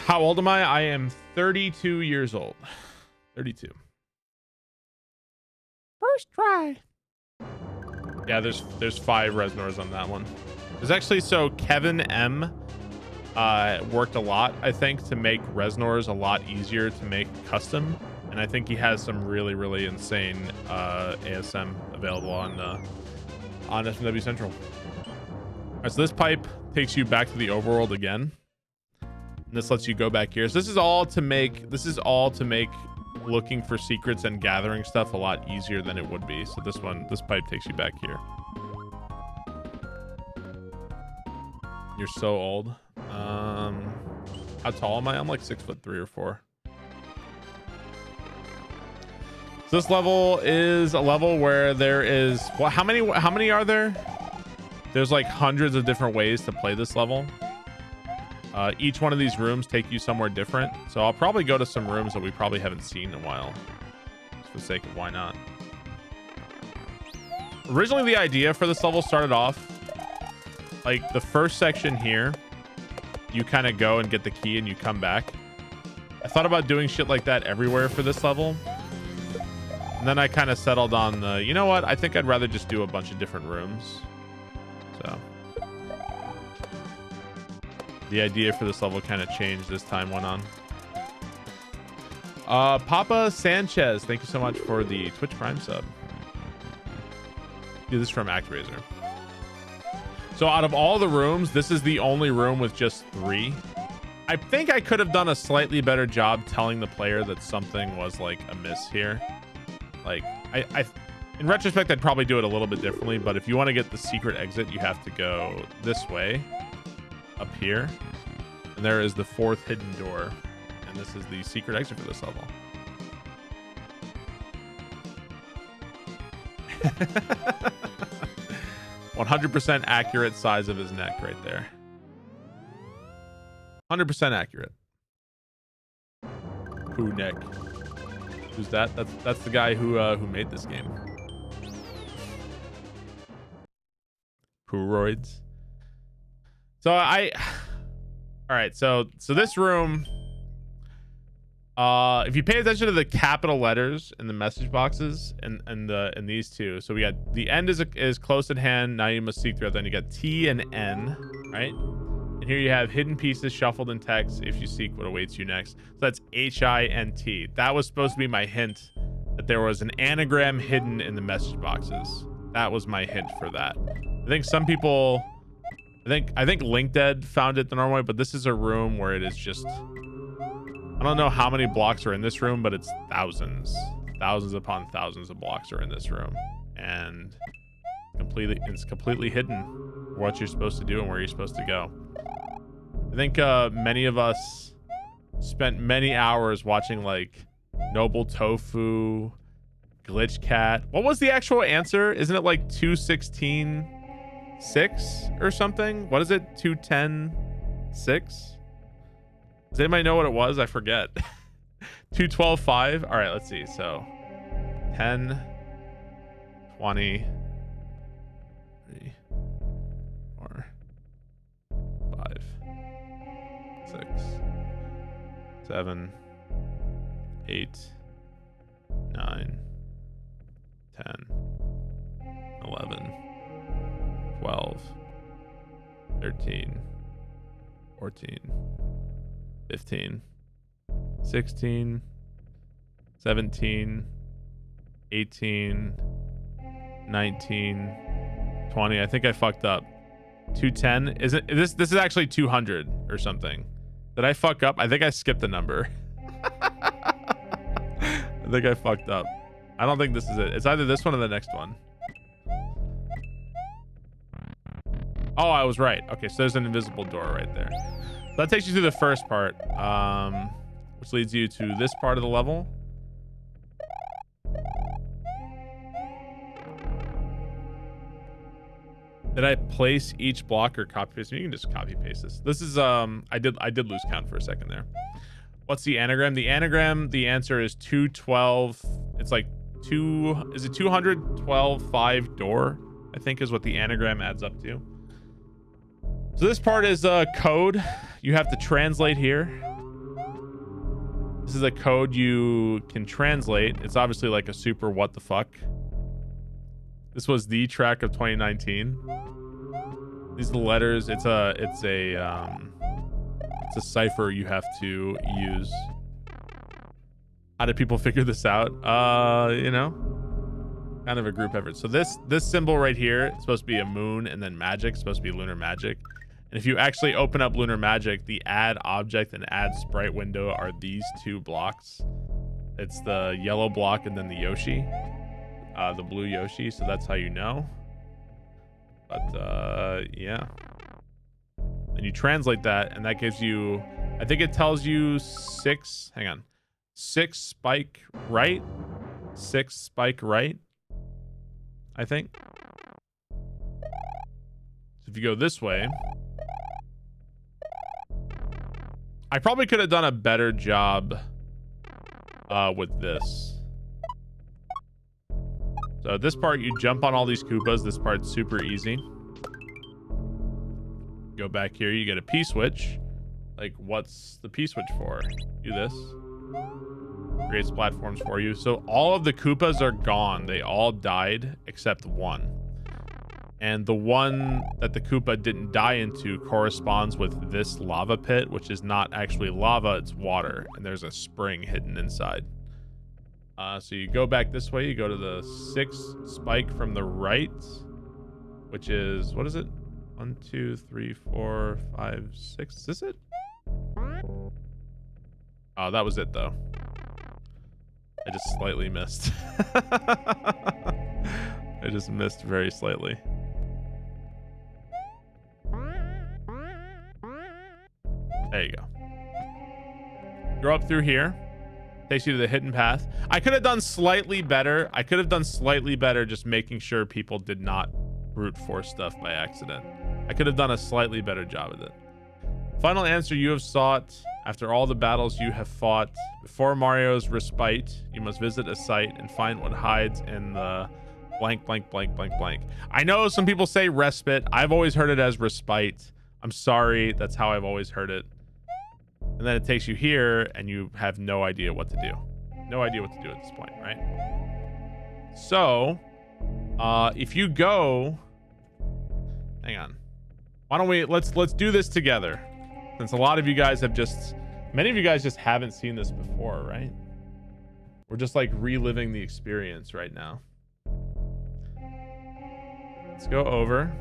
How old am I? I am 32 years old. 32. First try. Yeah, there's 5 Reznors on that one. There's actually, so Kevin M worked a lot, I think, to make Reznors a lot easier to make custom, and I think he has some really, really insane ASM available on FMW Central. All right, so this pipe takes you back to the overworld again. And this lets you go back here. So this is all to make looking for secrets and gathering stuff a lot easier than it would be. So this pipe takes you back here. You're so old. How tall am I? I'm like 6'3" or 4. So this level is a level where there is, well, how many are there? There's like hundreds of different ways to play this level. Each one of these rooms take you somewhere different. So I'll probably go to some rooms that we probably haven't seen in a while. Just for the sake of why not. Originally, the idea for this level started off like the first section here. You kind of go and get the key and you come back. I thought about doing shit like that everywhere for this level. And then I kind of settled on the, you know what? I think I'd rather just do a bunch of different rooms. So the idea for this level kind of changed as time went on. Papa Sanchez, thank you so much for the Twitch Prime sub. Dude, this is from ActRaiser. So out of all the rooms, this is the only room with just 3. I think I could have done a slightly better job telling the player that something was like amiss here. Like I in retrospect, I'd probably do it a little bit differently, but if you want to get the secret exit, you have to go this way up here, and there is the 4th hidden door, and this is the secret exit for this level. 100% accurate size of his neck right there. 100% accurate. Poo neck. Who's that? That's the guy who made this game. Poo-roids. So all right, so this room, if you pay attention to the capital letters in the message boxes and these two, so we got the end is close at hand, now you must seek throughout. Then you got T and N, right? And here you have hidden pieces shuffled in text. If you seek what awaits you next. So that's HINT. That was supposed to be my hint that there was an anagram hidden in the message boxes. That was my hint for that. I think some people, I think LinkedIn found it the normal way, but this is a room where it is just, I don't know how many blocks are in this room, but it's thousands upon thousands of blocks are in this room, and it's completely hidden what you're supposed to do and where you're supposed to go. I think many of us spent many hours watching like Noble Tofu, Glitch Cat. What was the actual answer? Isn't it like 216.6 or something? What is it? 210.6? Does anybody know what it was? I forget. 212.5. All right, let's see. So 10, 20, 3, 4, 5, 6, 7, 8, 9, 10, 11, 12, 13, 14, 15, 16, 17, 18, 19, 20. I think I fucked up. 210. Isn't this is actually 200 or something. Did I fuck up? I think I skipped the number. I think I fucked up. I don't think this is it. It's either this one or the next one. Oh, I was right. Okay, so there's an invisible door right there. So that takes you through the first part, which leads you to this part of the level. Did I place each block or copy paste? You can just copy paste this. This is I did lose count for a second there. What's the anagram? The anagram, the answer is 212. It's like 212.5 door, I think is what the anagram adds up to. So this part is code. You have to translate here. This is a code you can translate. It's obviously like a super what the fuck. This was the track of 2019. These are the letters. It's a cipher you have to use. How did people figure this out? You know, kind of a group effort. So this symbol right here is supposed to be a moon, and then magic. It's supposed to be lunar magic. And if you actually open up lunar magic, the add object and add sprite window are these two blocks. It's the yellow block and then the Yoshi, the blue Yoshi. So that's how you know. But yeah. And you translate that, and that gives you, I think it tells you 6 spike right, 6 spike right, I think. So if you go this way, I probably could have done a better job with this. So this part, you jump on all these Koopas. This part's super easy. Go back here, you get a P-switch. Like, what's the P-switch for? Do this. Creates platforms for you. So all of the Koopas are gone. They all died except one. And the one that the Koopa didn't die into corresponds with this lava pit, which is not actually lava, it's water. And there's a spring hidden inside. So you go back this way, you go to the 6th spike from the right, which is, what is it? 1, 2, 3, 4, 5, 6. Is this it? Oh, that was it though. I just slightly missed. I just missed very slightly. There you go. Go up through here. Takes you to the hidden path. I could have done slightly better. I could have done slightly better just making sure people did not brute force stuff by accident. I could have done a slightly better job with it. Final answer you have sought. After all the battles you have fought, before Mario's respite, you must visit a site and find what hides in the blank, blank, blank, blank, blank. I know some people say respite. I've always heard it as respite. I'm sorry. That's how I've always heard it. And then it takes you here, and you have no idea what to do. No idea what to do at this point, right? So, if you go... Hang on. Why don't we let's do this together, since a lot of you guys have many of you guys just haven't seen this before, right? We're just like reliving the experience right now. Let's go over.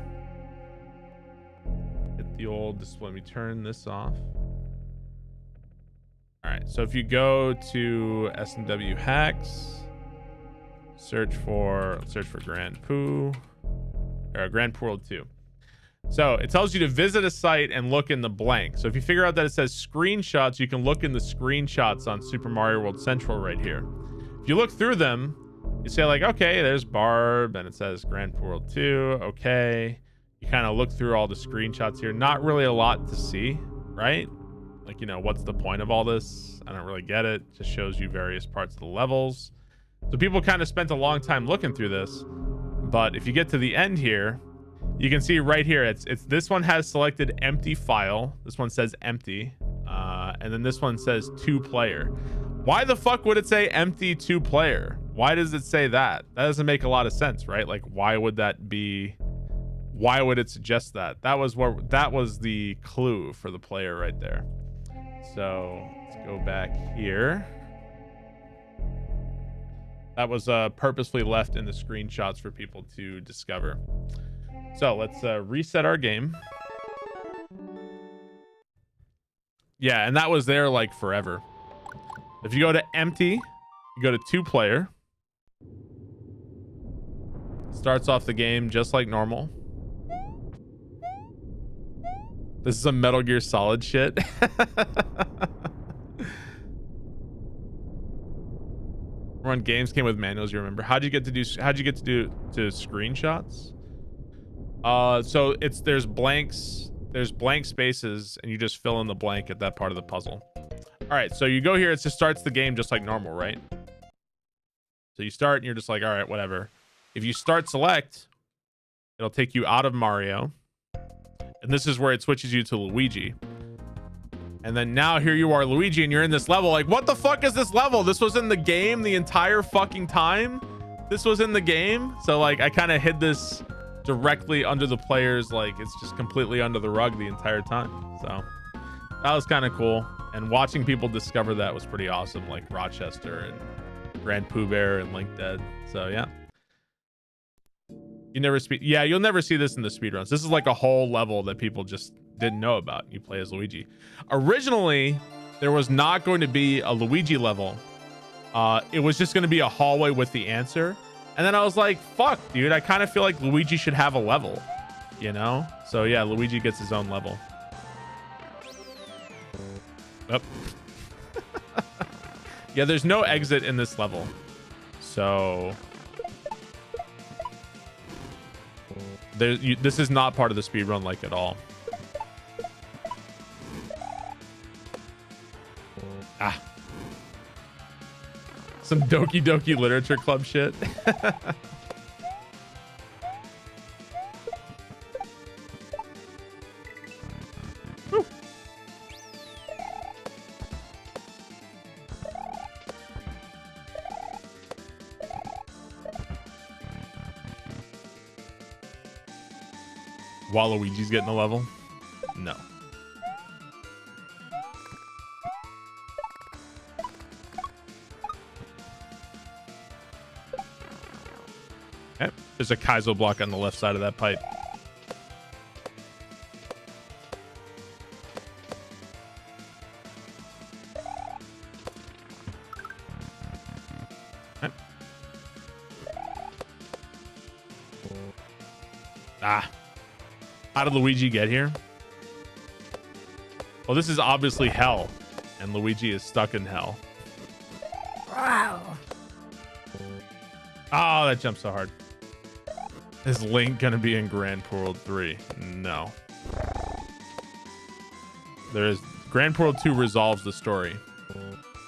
Hit the old display. Let me turn this off. All right, so if you go to S&W hacks, search for Grand Poo, or Grand Poo World 2. So it tells you to visit a site and look in the blank. So if you figure out that it says screenshots, you can look in the screenshots on Super Mario World Central right here. If you look through them, you say like, okay, there's Barb, and it says Grand Poo World 2. Okay. You kind of look through all the screenshots here. Not really a lot to see, right? Like, you know, what's the point of all this? I don't really get it. Just shows you various parts of the levels. So people kind of spent a long time looking through this. But if you get to the end here, you can see right here, it's this one has selected empty file. This one says empty. And then this one says 2-player. Why the fuck would it say empty 2-player? Why does it say that? That doesn't make a lot of sense, right? Like, why would that be? Why would it suggest that? That was the clue for the player right there. So let's go back here. That was purposefully left in the screenshots for people to discover. So let's reset our game. Yeah, and that was there like forever. If you go to empty, you go to 2-player. Starts off the game just like normal. This is a Metal Gear Solid shit. Run games came with manuals, you remember. How'd you get to do screenshots? So there's blank spaces, and you just fill in the blank at that part of the puzzle. All right, so you go here, it just starts the game just like normal, right? So you start and you're just like, all right, whatever. If you start select, it'll take you out of Mario. And this is where it switches you to Luigi. And then now here you are, Luigi, and you're in this level. Like, what the fuck is this level? This was in the game the entire fucking time? This was in the game? So, like, I kind of hid this directly under the players. Like, it's just completely under the rug the entire time. So, that was kind of cool. And watching people discover that was pretty awesome. Like, Rochester and Grand Pooh Bear and Link Dead. So, yeah. You'll never see this in the speedruns. This is like a whole level that people just didn't know about. You play as Luigi. Originally, there was not going to be a Luigi level. It was just going to be a hallway with the answer. And then I was like, fuck, dude, I kind of feel like Luigi should have a level, you know? So yeah, Luigi gets his own level. Oh. Yeah, there's no exit in this level. So this is not part of the speedrun like at all. Ah. Some Doki Doki Literature Club shit. Woo. Waluigi's getting a level? No. Okay. There's a Kaizo block on the left side of that pipe. Okay. Ah. How did Luigi get here? Well, this is obviously hell, and Luigi is stuck in hell. Wow. Oh, that jumped so hard. Is Link gonna be in Grand Poo World 3? No. Grand Poo World 2 resolves the story.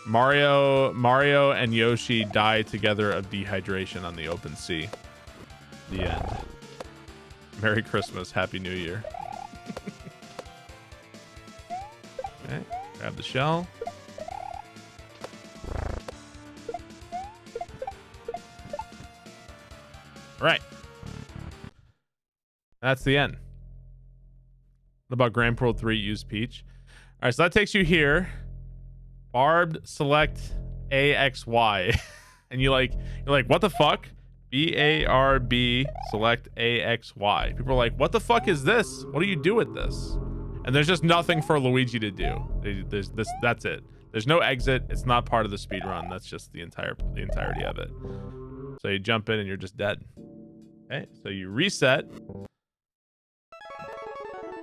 Mario and Yoshi die together of dehydration on the open sea. The end. Merry Christmas, Happy New Year. Okay, grab the shell. All right. That's the end. What about Grand Poo World 3 use Peach? All right, so that takes you here. Barb, select AXY. And you're like, what the fuck? BARB, select AXY. People are like, what the fuck is this? What do you do with this? And there's just nothing for Luigi to do. There's this. That's it. There's no exit. It's not part of the speed run. That's just the entirety of it. So you jump in and you're just dead. Okay, so you reset.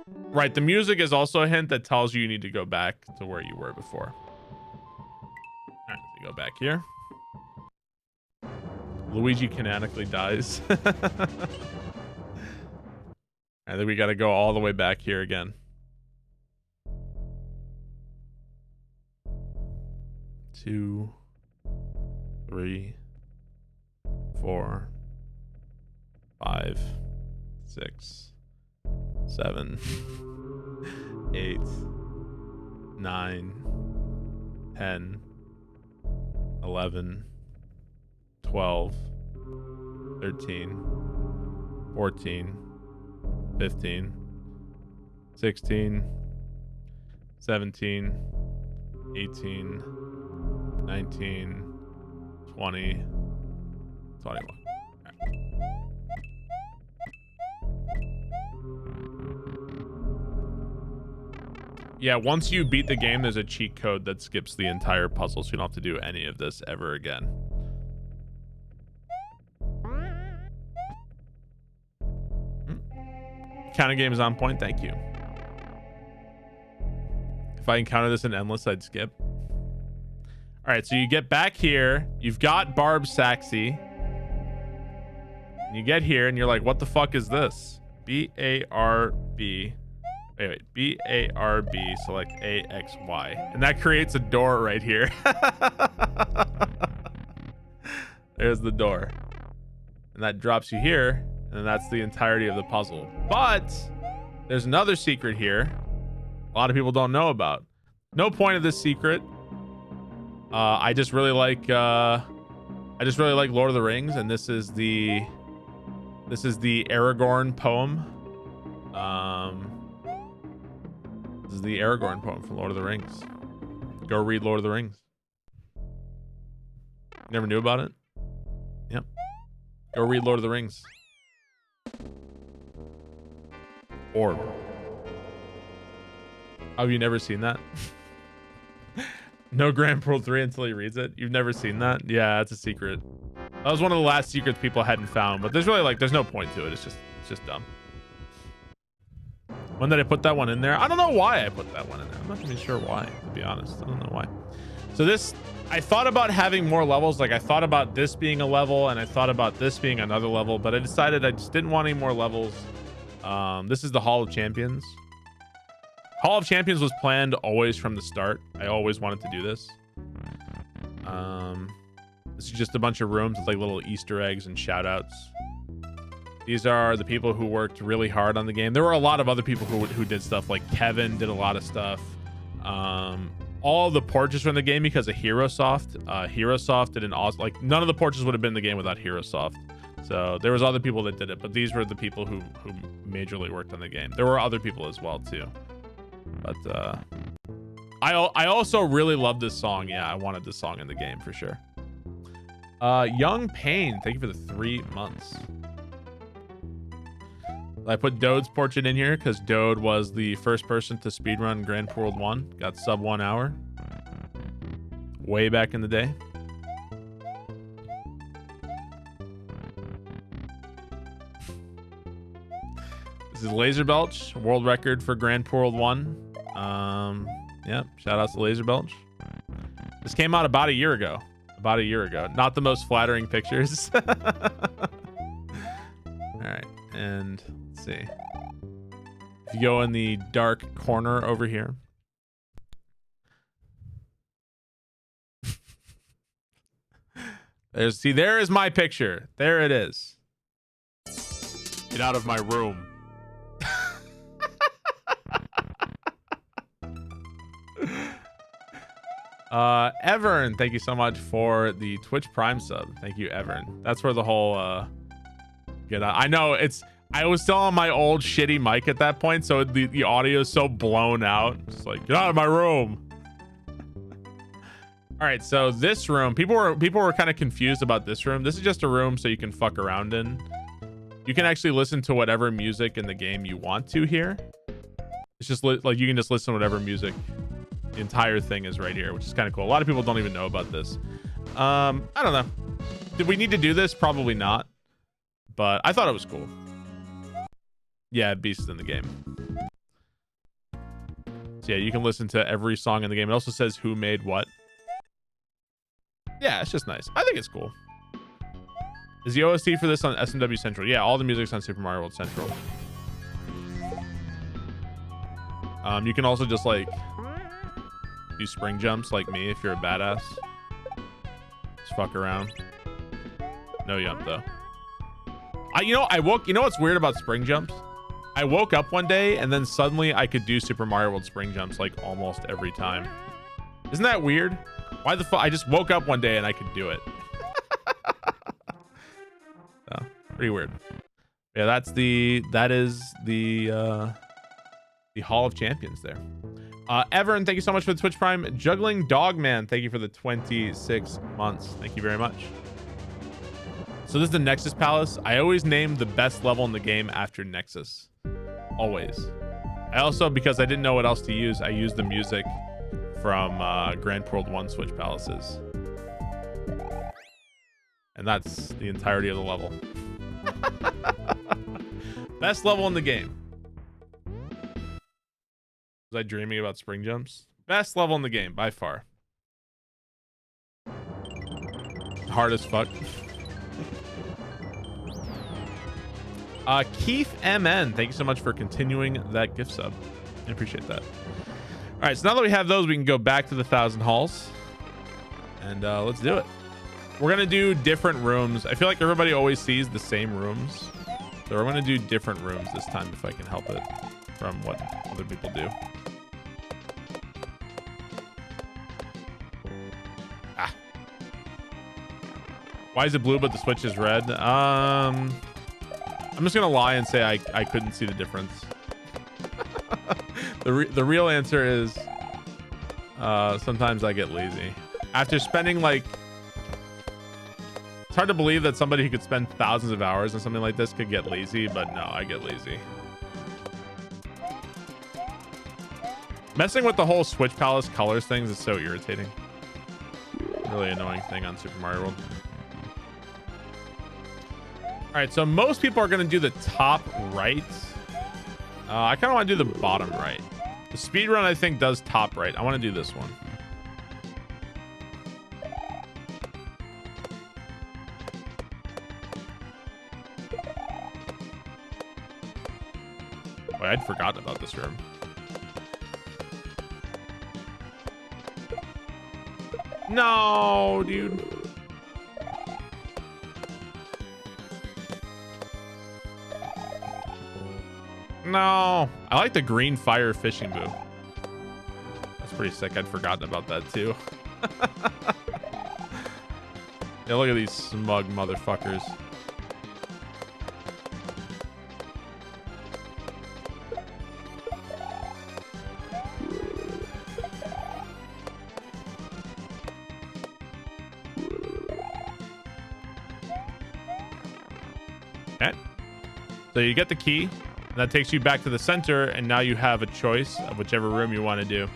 Right, the music is also a hint that tells you need to go back to where you were before. All right, so you go back here. Luigi canonically dies. I think we got to go all the way back here again. 2, 3, 4, 5, 6, 7, 8, 9, 10, 11, 12, 13, 14, 15, 16, 17, 18, 19, 20, 21. Yeah, once you beat the game, there's a cheat code that skips the entire puzzle, so you don't have to do any of this ever again. Counter game is on point, thank you. If I encounter this in Endless, I'd skip. All right, so you get back here. You've got Barb Saxy. And you get here, and you're like, what the fuck is this? B-A-R-B. Wait. B-A-R-B, select A-X-Y. And that creates a door right here. There's the door. And that drops you here, and that's the entirety of the puzzle. But there's another secret here a lot of people don't know about. No point of this secret. I just really like Lord of the Rings, and this is the Aragorn poem. This is the Aragorn poem from Lord of the Rings. Go read Lord of the Rings. Never knew about it? Yep. Go read Lord of the Rings. Orb. Have you never seen that? No Grand Poo World 3 until he reads it. You've never seen that? Yeah, it's a secret. That was one of the last secrets people hadn't found, but there's no point to it. It's just dumb. When did I put that one in there? I don't know why I put that one in there. I'm not even sure why, to be honest. I don't know why. So this, I thought about having more levels. Like I thought about this being a level, and I thought about this being another level, but I decided I just didn't want any more levels. This is the Hall of Champions. Hall of Champions was planned always from the start. I always wanted to do this. This is just a bunch of rooms with like little Easter eggs and shout outs. These are the people who worked really hard on the game. There were a lot of other people who did stuff, like Kevin did a lot of stuff. All the porches from the game because of HeroSoft. HeroSoft did an awesome, like none of the porches would have been in the game without HeroSoft. So there was other people that did it, but these were the people who majorly worked on the game. There were other people as well too. But I also really love this song. Yeah, I wanted this song in the game for sure. Young Pain, thank you for the 3 months. I put Dode's portrait in here because Dode was the first person to speedrun Grand Poo World 1. Got sub 1 hour. Way back in the day. This is Laser Belch, world record for Grand Poo World 1. Yeah, shout out to Laser Belch. This came out about a year ago. Not the most flattering pictures. All right, and let's see. If you go in the dark corner over here. There is my picture. There it is. Get out of my room. Evern, thank you so much for the Twitch Prime sub. Thank you, Evern. That's where the whole I know I was still on my old shitty mic at that point, so the audio is so blown out. Just like, get out of my room. All right, so this room, people were kind of confused about this room. This is just a room so you can fuck around in. You can actually listen to whatever music in the game you want to here. It's just like you can just listen to whatever music. The entire thing is right here, which is kind of cool. A lot of people don't even know about this. I don't know. Did we need to do this? Probably not. But I thought it was cool. Yeah, Beast in the game. So yeah, you can listen to every song in the game. It also says who made what. Yeah, it's just nice. I think it's cool. Is the OST for this on SMW Central? Yeah, all the music's on Super Mario World Central. You can also just like do spring jumps like me if you're a badass. Just fuck around. No jump though. You know what's weird about spring jumps? I woke up one day and then suddenly I could do Super Mario World spring jumps like almost every time. Isn't that weird? Why the fuck? I just woke up one day and I could do it. So, pretty weird. Yeah, that is the Hall of Champions there. Everin, thank you so much for the Twitch Prime. Juggling Dogman, thank you for the 26 months. Thank you very much. So this is the Nexus Palace. I always name the best level in the game after Nexus. Always. I also, because I didn't know what else to use, I used the music from Grand Poo World 1 Switch Palaces. And that's the entirety of the level. Best level in the game. Was I dreaming about spring jumps? Best level in the game, by far. Hard as fuck. Keith MN, thank you so much for continuing that gift sub. I appreciate that. All right, so now that we have those, we can go back to the 1,000 halls. And let's do it. We're going to do different rooms. I feel like everybody always sees the same rooms. So we're going to do different rooms this time if I can help it from what other people do. Ah. Why is it blue but the Switch is red? I'm just going to lie and say I couldn't see the difference. The real answer is sometimes I get lazy. After spending like... It's hard to believe that somebody who could spend thousands of hours on something like this could get lazy, but no, I get lazy. Messing with the whole Switch Palace colors things is so irritating. Really annoying thing on Super Mario World. All right, so most people are going to do the top right. I kind of want to do the bottom right. The speedrun, I think, does top right. I want to do this one. Oh, I'd forgotten about this room. No, dude. No. I like the green fire fishing boo. That's pretty sick. I'd forgotten about that too. Yeah, look at these smug motherfuckers. Okay. So you get the key. And that takes you back to the center, and now you have a choice of whichever room you want to do.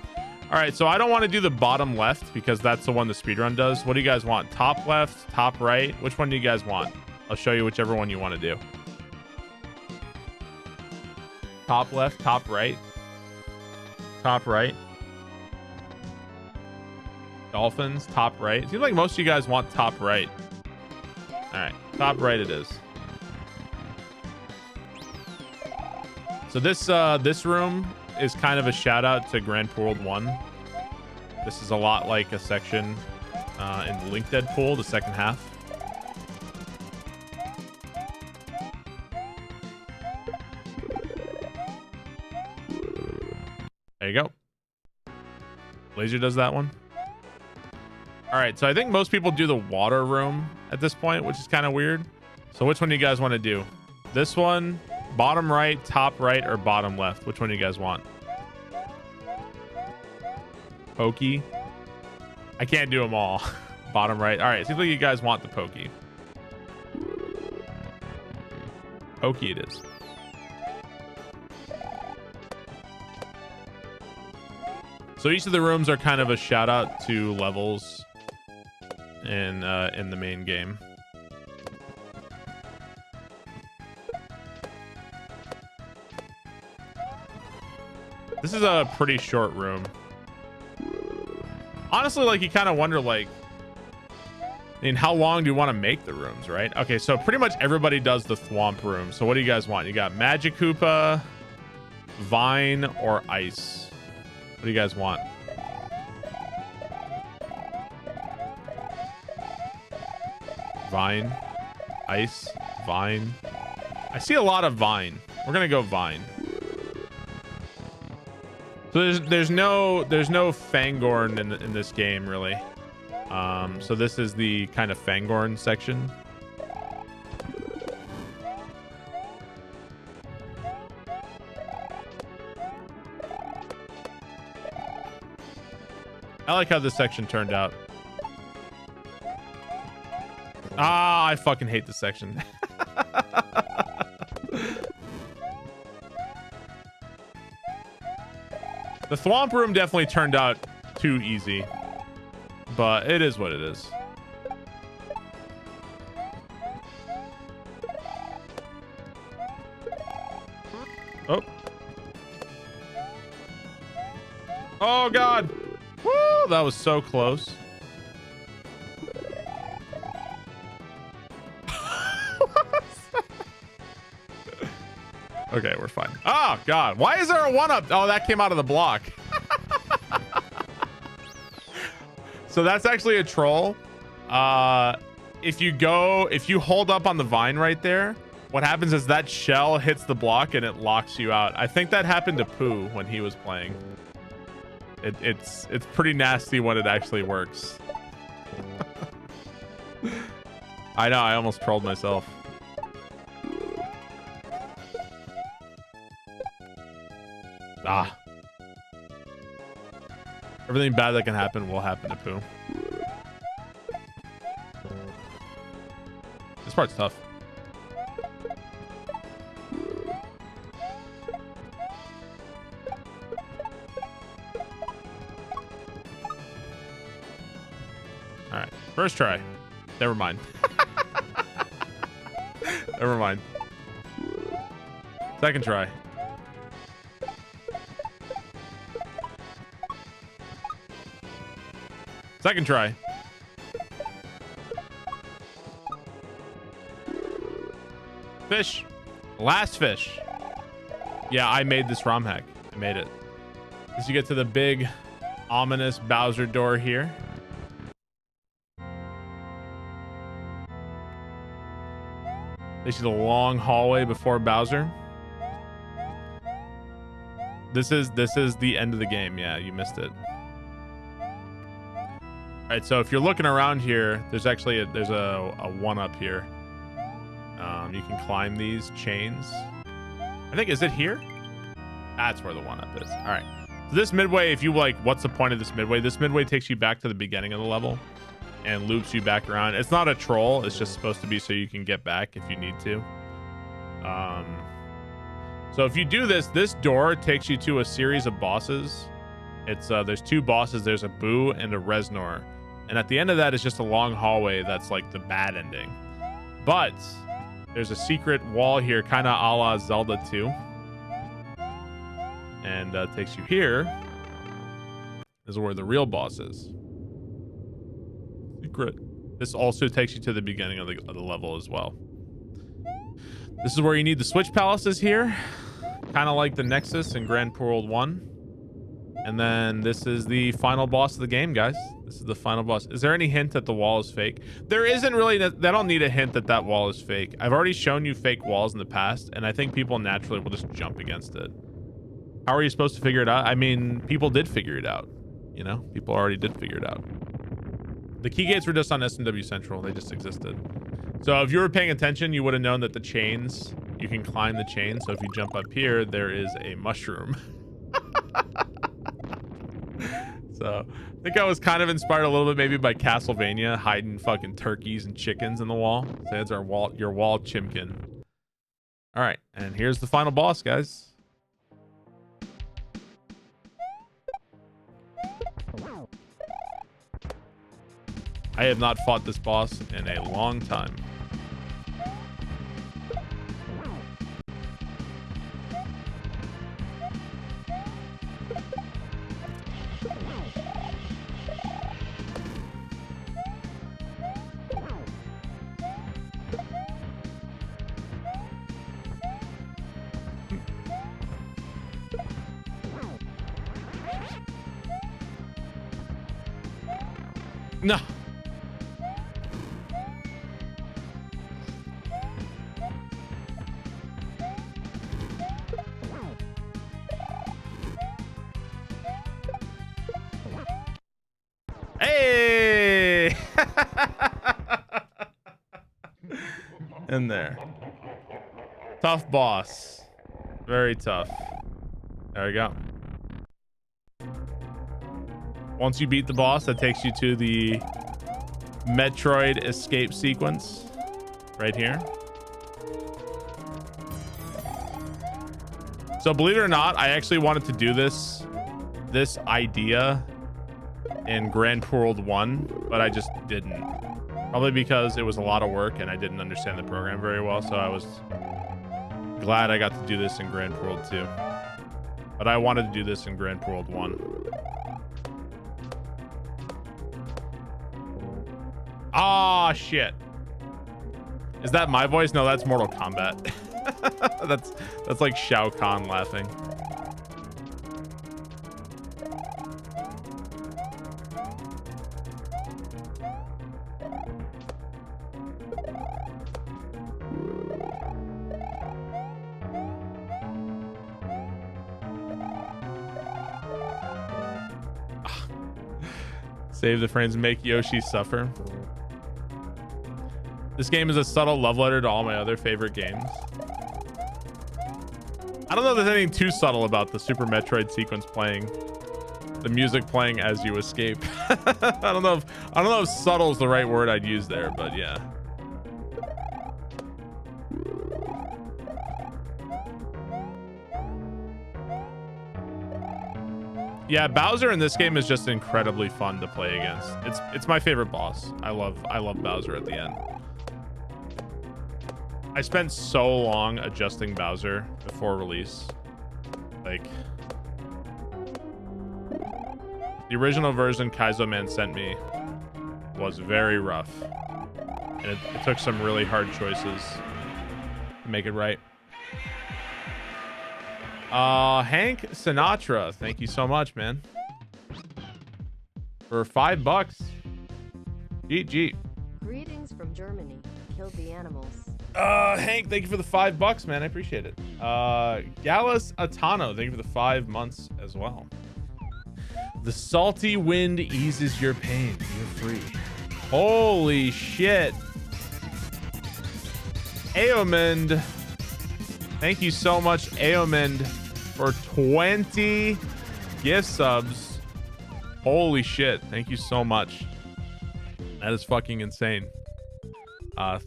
All right, so I don't want to do the bottom left because that's the one the speedrun does. What do you guys want? Top left, top right? Which one do you guys want? I'll show you whichever one you want to do. Top left, top right. Top right. Dolphins, top right. It seems like most of you guys want top right. All right, top right it is. So this room is kind of a shout out to Grand Poo World 1. This is a lot like a section in Link Deadpool, the second half. There you go. Laser does that one. All right, so I think most people do the water room at this point, which is kind of weird. So which one do you guys want to do? This one Bottom right, top right, or bottom left? Which one do you guys want? Pokey. I can't do them all. Bottom right. All right. Seems like you guys want the Pokey. Pokey it is. So each of the rooms are kind of a shout out to levels in the main game. This is a pretty short room. Honestly, like, you kind of wonder, like, I mean, how long do you want to make the rooms, right? Okay, so pretty much everybody does the Thwomp room. So what do you guys want? You got Magic Koopa, Vine, or Ice? What do you guys want? Vine, Ice, Vine. I see a lot of Vine. We're gonna go Vine. So there's no Fangorn in this game really. So this is the kind of Fangorn section. I like how this section turned out. Ah, I fucking hate this section. The Thwomp room definitely turned out too easy, but it is what it is. Oh. Oh, God. Woo, that was so close. Okay, we're fine. Oh, God. Why is there a 1-up? Oh, that came out of the block. So that's actually a troll. If you hold up on the vine right there, what happens is that shell hits the block and it locks you out. I think that happened to Pooh when he was playing. It's pretty nasty when it actually works. I know, I almost trolled myself. Ah. Everything bad that can happen will happen to Pooh. This part's tough. All right, first try. Never mind. Never mind. Second try. Second try. Fish. Last fish. Yeah, I made this ROM hack. I made it. As you get to the big, ominous Bowser door here. They see the long hallway before Bowser. This is the end of the game. Yeah, you missed it. All right, so if you're looking around here, there's actually a 1-up here. You can climb these chains. I think, is it here? That's where the 1-up is. All right. So this midway, if you like, what's the point of this midway? This midway takes you back to the beginning of the level and loops you back around. It's not a troll. It's just supposed to be so you can get back if you need to. So if you do this door takes you to a series of bosses. It's there's 2 bosses. There's a Boo and a Reznor. And at the end of that is just a long hallway that's like the bad ending. But there's a secret wall here, kind of a la Zelda 2. And takes you here. This is where the real boss is. Secret. This also takes you to the beginning of the level as well. This is where you need the Switch Palaces here. Kind of like the Nexus in Grand Poo World 1. And then this is the final boss of the game, guys. This is the final boss. Is there any hint that the wall is fake? There isn't really. They don't need a hint that that wall is fake. I've already shown you fake walls in the past, and I think people naturally will just jump against it. How are you supposed to figure it out? I mean, people did figure it out. You know, people already did figure it out. The key gates were just on SMW Central. They just existed. So if you were paying attention, you would have known that the chains you can climb the chain. So if you jump up here, there is a mushroom. So I think I was kind of inspired a little bit maybe by Castlevania, hiding fucking turkeys and chickens in the wall. So that's your wall chimkin. All right, and here's the final boss, guys. I have not fought this boss in a long time. No. Hey! In there. Tough boss. Very tough. There we go. Once you beat the boss, that takes you to the Metroid escape sequence right here. So believe it or not, I actually wanted to do this idea in Grand Poo World 1, but I just didn't. Probably because it was a lot of work and I didn't understand the program very well, so I was glad I got to do this in Grand Poo World 2. But I wanted to do this in Grand Poo World 1. Ah, shit. Is that my voice? No, that's Mortal Kombat. that's like Shao Kahn laughing. Save the frames and make Yoshi suffer. This game is a subtle love letter to all my other favorite games. I don't know if there's anything too subtle about the Super Metroid sequence playing, the music playing as you escape. I don't know if subtle is the right word I'd use there, but yeah. Yeah, Bowser in this game is just incredibly fun to play against. It's my favorite boss. I love Bowser at the end. I spent so long adjusting Bowser before release. Like, the original version Kaizo Man sent me was very rough. And it took some really hard choices to make it right. Hank Sinatra, thank you so much, man. For $5. GG. Greetings from Germany. Kill the animals. Hank, thank you for the $5, man. I appreciate it. Gallus Atano, thank you for the 5 months as well. The salty wind eases your pain. You're free. Holy shit. Aomend. Thank you so much, Aomend, for 20 gift subs. Holy shit. Thank you so much. That is fucking insane.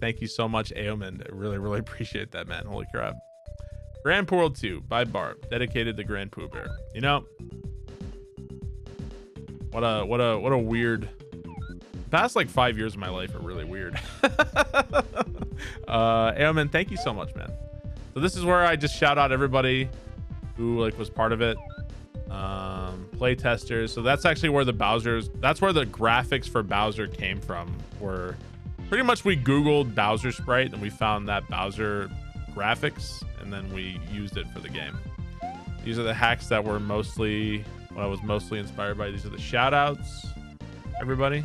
Thank you so much, Aomend. I really, really appreciate that, man. Holy crap. Grand Poo World 2 by Barb, dedicated to Grand Pooh Bear. You know, what a weird. The past like 5 years of my life are really weird. Aomend, thank you so much, man. So this is where I just shout out everybody who like was part of it. Playtesters. So that's actually where that's where the graphics for Bowser came from. Were pretty much we Googled Bowser sprite and we found that Bowser graphics and then we used it for the game. These are the hacks that were mostly what I was mostly inspired by. These are the shout outs, everybody.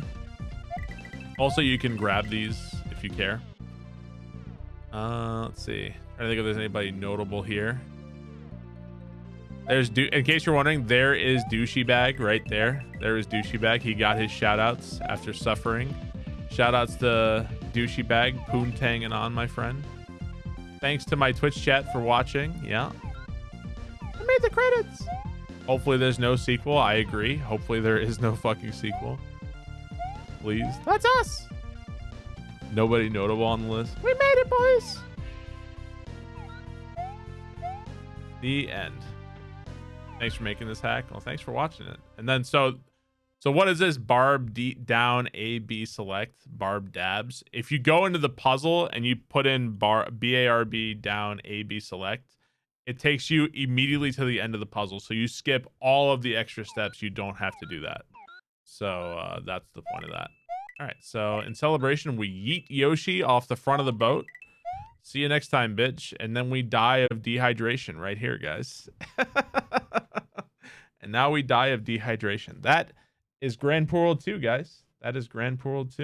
Also, you can grab these if you care. Let's see. I don't think if there's anybody notable here. There's in case you're wondering, there is Douchey Bag right there. There is Douchey Bag. He got his shout outs after suffering. Shout outs to Douchey Bag, Poontang and on, my friend. Thanks to my Twitch chat for watching. Yeah. I made the credits. Hopefully there's no sequel. I agree. Hopefully there is no fucking sequel. Please. That's us. Nobody notable on the list. We made it, boys. The end. Thanks for making this hack. Well, thanks for watching it. And then so what is this? Barb down A B select. Barb dabs. If you go into the puzzle and you put in BARB down A B select, it takes you immediately to the end of the puzzle. So you skip all of the extra steps. You don't have to do that. So that's the point of that. All right. So in celebration, we yeet Yoshi off the front of the boat. See you next time, bitch. And then we die of dehydration right here, guys. And now we die of dehydration. That is Grand Poo World 2, guys. That is Grand Poo World 2.